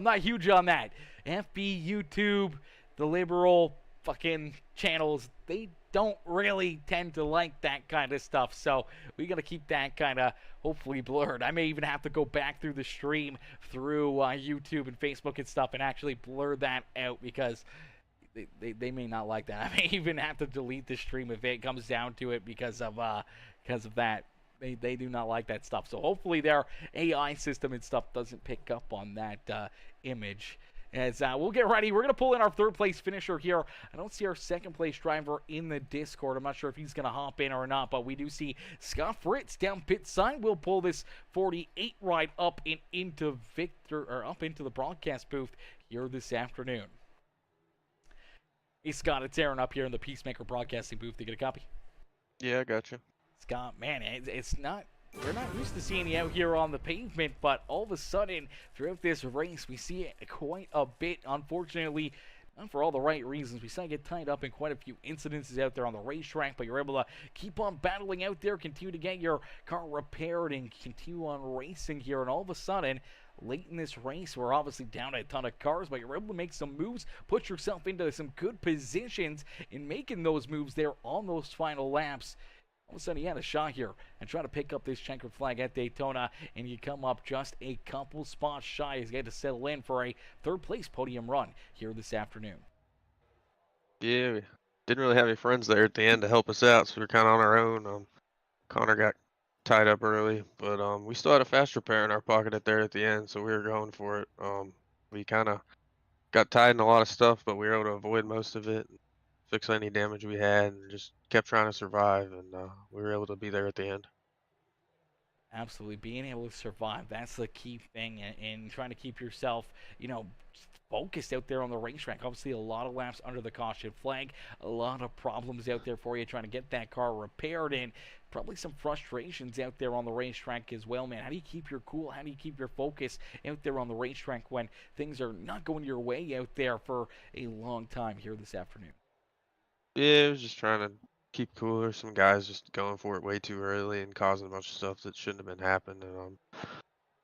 FB, YouTube, the liberal fucking channels, they don't really tend to like that kind of stuff, so we gotta keep that kind of hopefully blurred. I may even have to go back through the stream through YouTube and Facebook and stuff and actually blur that out, because they may not like that. I may even have to delete the stream if it comes down to it because of that. They do not like that stuff. So hopefully their AI system and stuff doesn't pick up on that image. As we'll get ready, we're going to pull in our third place finisher here. I don't see our second place driver in the Discord. I'm not sure if he's going to hop in or not, but we do see Scott Fritz down pit side. We'll pull this 48 ride up into the broadcast booth here this afternoon. Hey Scott, it's Aaron up here in the Peacemaker broadcasting booth. You get a copy? Yeah, I got you. Scott, man, it's not. We're not used to seeing you out here on the pavement, but all of a sudden, throughout this race, we see it quite a bit. Unfortunately, not for all the right reasons. We saw you get tied up in quite a few incidences out there on the racetrack, but you're able to keep on battling out there, continue to get your car repaired, and continue on racing here. And all of a sudden, late in this race, we're obviously down a ton of cars, but you're able to make some moves, put yourself into some good positions in making those moves there on those final laps. All of a sudden, he had a shot here and try to pick up this checkered flag at Daytona, and you come up just a couple spots shy as you get to settle in for a third-place podium run here this afternoon. Yeah, we didn't really have any friends there at the end to help us out, so we were kind of on our own. Connor got tied up early, but we still had a fast repair in our pocket at the end, so we were going for it. We kind of got tied in a lot of stuff, but we were able to avoid most of it, fix any damage we had, and just kept trying to survive, and we were able to be there at the end. Absolutely, being able to survive, that's the key thing, and trying to keep yourself, focused out there on the racetrack. Obviously, a lot of laps under the caution flag, a lot of problems out there for you trying to get that car repaired, and probably some frustrations out there on the racetrack as well, man. How do you keep your cool? How do you keep your focus out there on the racetrack when things are not going your way out there for a long time here this afternoon? Yeah, it was just trying to keep cool. There's some guys just going for it way too early and causing a bunch of stuff that shouldn't have been happening. And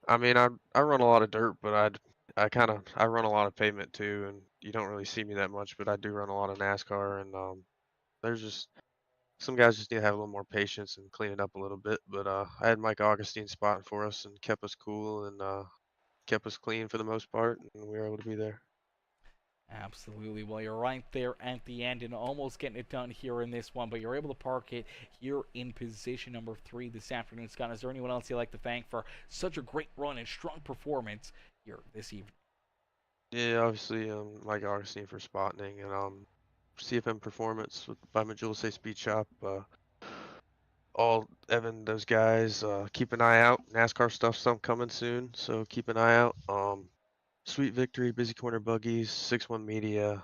I mean, I run a lot of dirt, but I run a lot of pavement too, and you don't really see me that much, but I do run a lot of NASCAR, and there's just some guys just need to have a little more patience and clean it up a little bit. But I had Mike Augustine spotting for us and kept us cool and kept us clean for the most part, and we were able to be there. Absolutely. Well, you're right there at the end and almost getting it done here in this one, but you're able to park it here in position number 3 this afternoon. Scott, is there anyone else you'd like to thank for such a great run and strong performance here this evening? Yeah, obviously Mike Augustine for spotting, and CFM Performance by Majula Speed Shop. All Evan, those guys, keep an eye out. NASCAR stuff's coming soon, so keep an eye out. Sweet Victory, Busy Corner Buggies, 6-1 Media,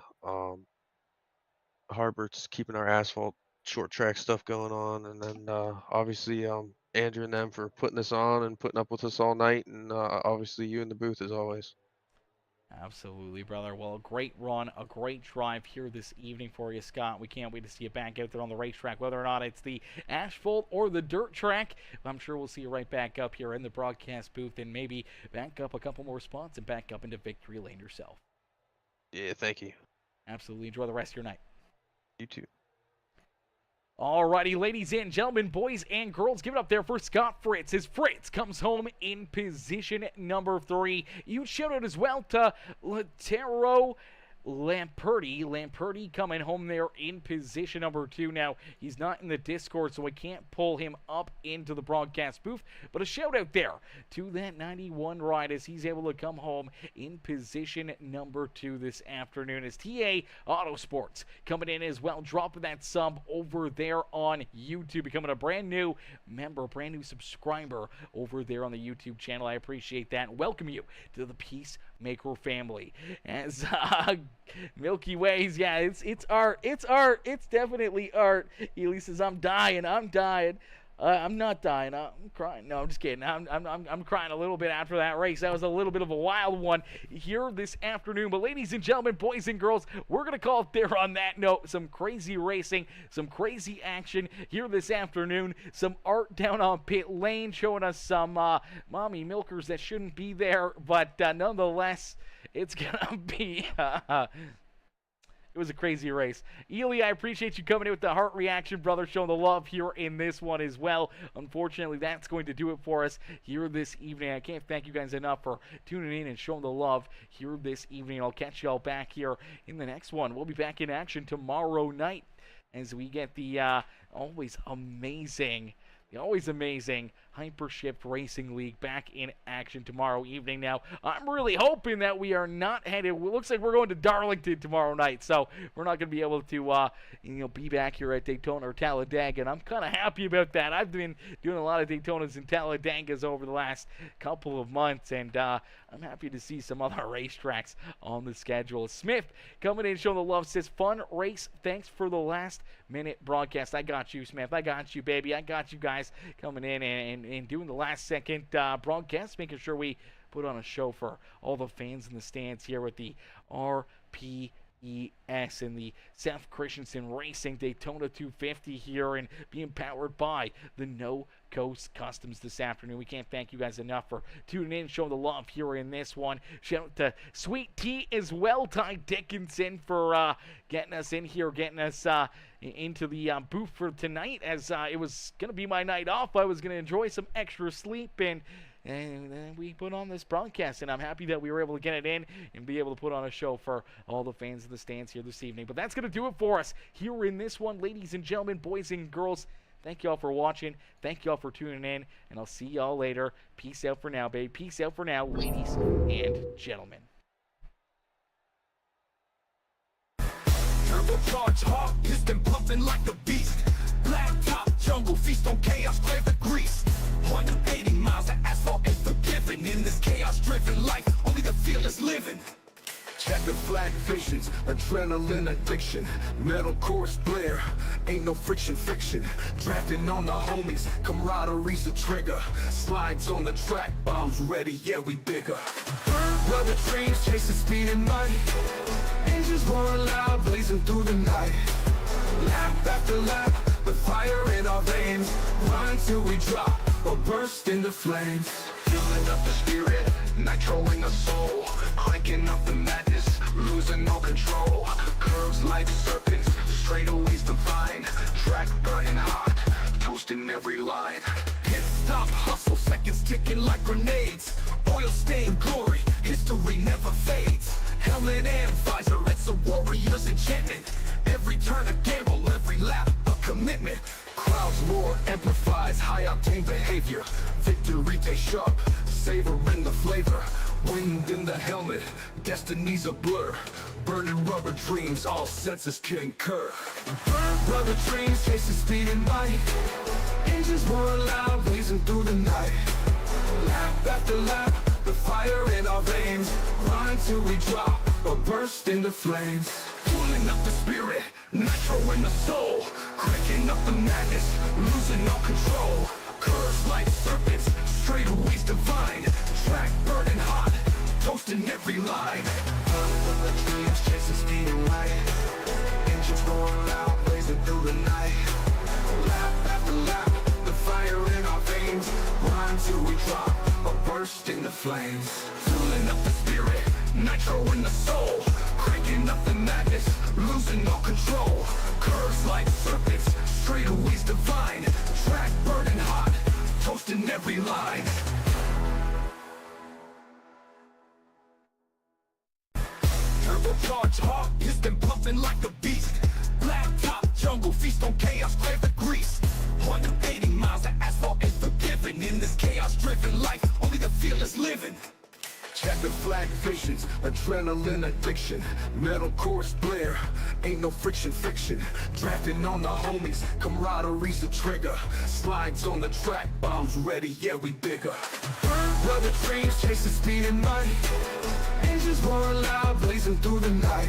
Harbert's keeping our asphalt short track stuff going on, and then obviously Andrew and them for putting this on and putting up with us all night, and obviously you in the booth as always. Absolutely, brother. Well, a great run, a great drive here this evening for you, Scott. We can't wait to see you back out there on the racetrack, whether or not it's the asphalt or the dirt track. I'm sure we'll see you right back up here in the broadcast booth and maybe back up a couple more spots and back up into victory lane yourself. Yeah, thank you. Absolutely. Enjoy the rest of your night. You too. Alrighty, ladies and gentlemen, boys and girls, give it up there for Scott Fritz as Fritz comes home in position number 3. Huge shout out as well to Latero Lamperti coming home there in position number 2. Now, he's not in the Discord, so I can't pull him up into the broadcast booth, but a shout out there to that 91 ride as he's able to come home in position number 2 this afternoon as TA Autosports coming in as well, dropping that sub over there on YouTube, becoming a brand new member, brand new subscriber over there on the YouTube channel. I appreciate that. Welcome you to the Peacemaker family. As Milky Ways, yeah, it's art. It's definitely art. Ely says, I'm dying. I'm not dying. I'm crying. No, I'm just kidding. I'm crying a little bit after that race. That was a little bit of a wild one here this afternoon. But ladies and gentlemen, boys and girls, we're going to call it there on that note. Some crazy racing, some crazy action here this afternoon. Some art down on pit lane showing us some mommy milkers that shouldn't be there. But nonetheless, it's gonna be it was a crazy race. Ely, I appreciate you coming in with the heart reaction, brother, showing the love here in this one as well. Unfortunately, that's going to do it for us here this evening. I can't thank you guys enough for tuning in and showing the love here this evening. I'll catch y'all back here in the next one. We'll be back in action tomorrow night as we get the always amazing Hypershift Racing League back in action tomorrow evening. Now, I'm really hoping that we are not headed. It looks like we're going to Darlington tomorrow night, so we're not going to be able to, be back here at Daytona or Talladega, and I'm kind of happy about that. I've been doing a lot of Daytonas and Talladegas over the last couple of months, and I'm happy to see some other racetracks on the schedule. Smith coming in showing the love, says, fun race. Thanks for the last-minute broadcast. I got you, Smith. I got you, baby. I got you guys coming in and doing the last-second broadcast, making sure we put on a show for all the fans in the stands here with the RPES and the Seth Christensen Racing Daytona 250 here, and being powered by the No Coast Customs this afternoon. We can't thank you guys enough for tuning in, showing the love here in this one. Shout out to Sweet Tea as well, Ty Dickinson, for getting us in here, getting us into the booth for tonight, as it was going to be my night off. I was going to enjoy some extra sleep, and then we put on this broadcast, and I'm happy that we were able to get it in and be able to put on a show for all the fans in the stands here this evening. But that's going to do it for us here in this one, ladies and gentlemen, boys and girls. Thank y'all for watching. Thank y'all for tuning in, and I'll see y'all later. Peace out for now, babe. Peace out for now, ladies and gentlemen. Turbocharged heart, piston pumping like a beast. Black top, jungle, feast on chaos, flavor grease. 180 miles of asphalt ain't forgiven. In this chaos-driven life, only the fearless living. Checker flag visions, adrenaline addiction. Metal chorus blare, ain't no friction fiction. Drafting on the homies, camaraderie's the trigger. Slides on the track, bombs ready, yeah we bigger. Brother trains chasing speed and money. Engines roaring loud, blazing through the night. Lap after lap, with fire in our veins. Run till we drop, or burst into flames. Filling up the spirit, nitro in the soul. Cranking up the madness, losing all control. Curves like serpents, straightaways divine. Track burning hot, toasting every line. Hit stop, hustle, seconds ticking like grenades. Oil stained glory, history never fades. Helmet and visor, it's a warrior's enchantment. Every turn a gamble, every lap a commitment. Crowds roar, amplifies high-octane behavior. Victory tastes sharp, savoring the flavor. Wind in the helmet, destiny's a blur. Burning rubber dreams, all senses concur. Rubber dreams, chasing speed and might. Engines roar loud, blazing through the night. Lap after lap, the fire in our veins. Run till we drop, or burst into flames. Pulling up the spirit, nitro in the soul. Cranking up the madness, losing all control. Curves like serpents, straightaways divine. Track burning hot, toasting every line. Dreams chasing speed and light. Engines roaring loud, blazing through the night. Lap after lap, the fire in our veins. Run till we drop, or burst into flames. Filling up the spirit, nitro in the soul. Cranking up the madness, losing all control. Curves like serpents, straightaways divine. Track burning hot, toasting every line. Turbocharged heart, piston pumping like a beast. Black top, jungle, feast on chaos, flavor grease. 180 miles of asphalt ain't forgiven. In this chaos-driven life, only the fearless living. Checker flag visions, adrenaline addiction. Metal chorus blare, ain't no friction fiction. Drafting on the homies, camaraderie's the trigger. Slides on the track, bombs ready, yeah we bigger. Brother dreams, chasing speed and money. Engines roaring loud, blazing through the night.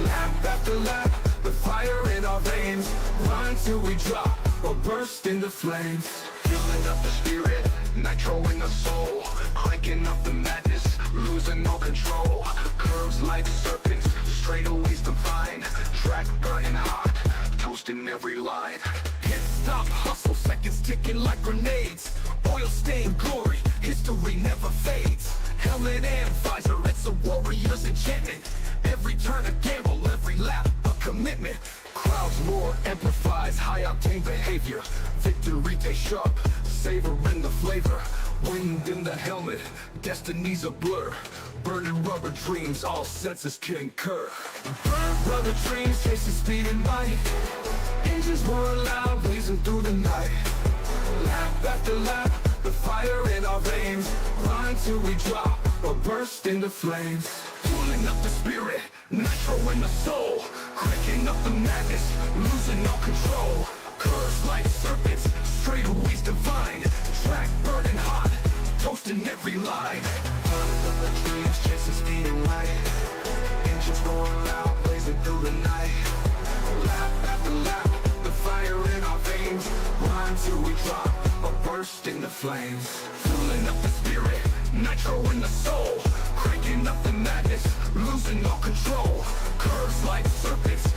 Lap after lap, with fire in our veins. Run till we drop, or burst into flames. Filling up the spirit, nitro in the soul. Cranking up the madness, losing all control. Curves like serpents, straightaways divine. Track burning hot, toasting every line. Hit stop, hustle, seconds ticking like grenades. Oil stained glory, history never fades. Helmet and visor, it's a warrior's enchantment. Every turn a gamble, every lap a commitment. Crowds roar, amplifies high-octane behavior. Victory tastes sharp, savoring the flavor. Wind in the helmet, destiny's a blur. Burning rubber dreams, all senses concur. Burn rubber dreams, chasing speed and might. Engines roar loud, blazing through the night. Lap after lap, the fire in our veins. Run till we drop, or burst into flames. Pulling up the spirit, nitro in the soul. Cranking up the madness, losing all control. Curves like serpents, straightaways divine. Track burning hot, toasting every line. Running up the dreams, chasing speed and light. Engines roaring loud, blazing through the night. Lap after lap, the fire in our veins. Run till we drop, or burst into flames. Fueling up the spirit, nitro in the soul. Cranking up the madness, losing all control. Curves like serpents,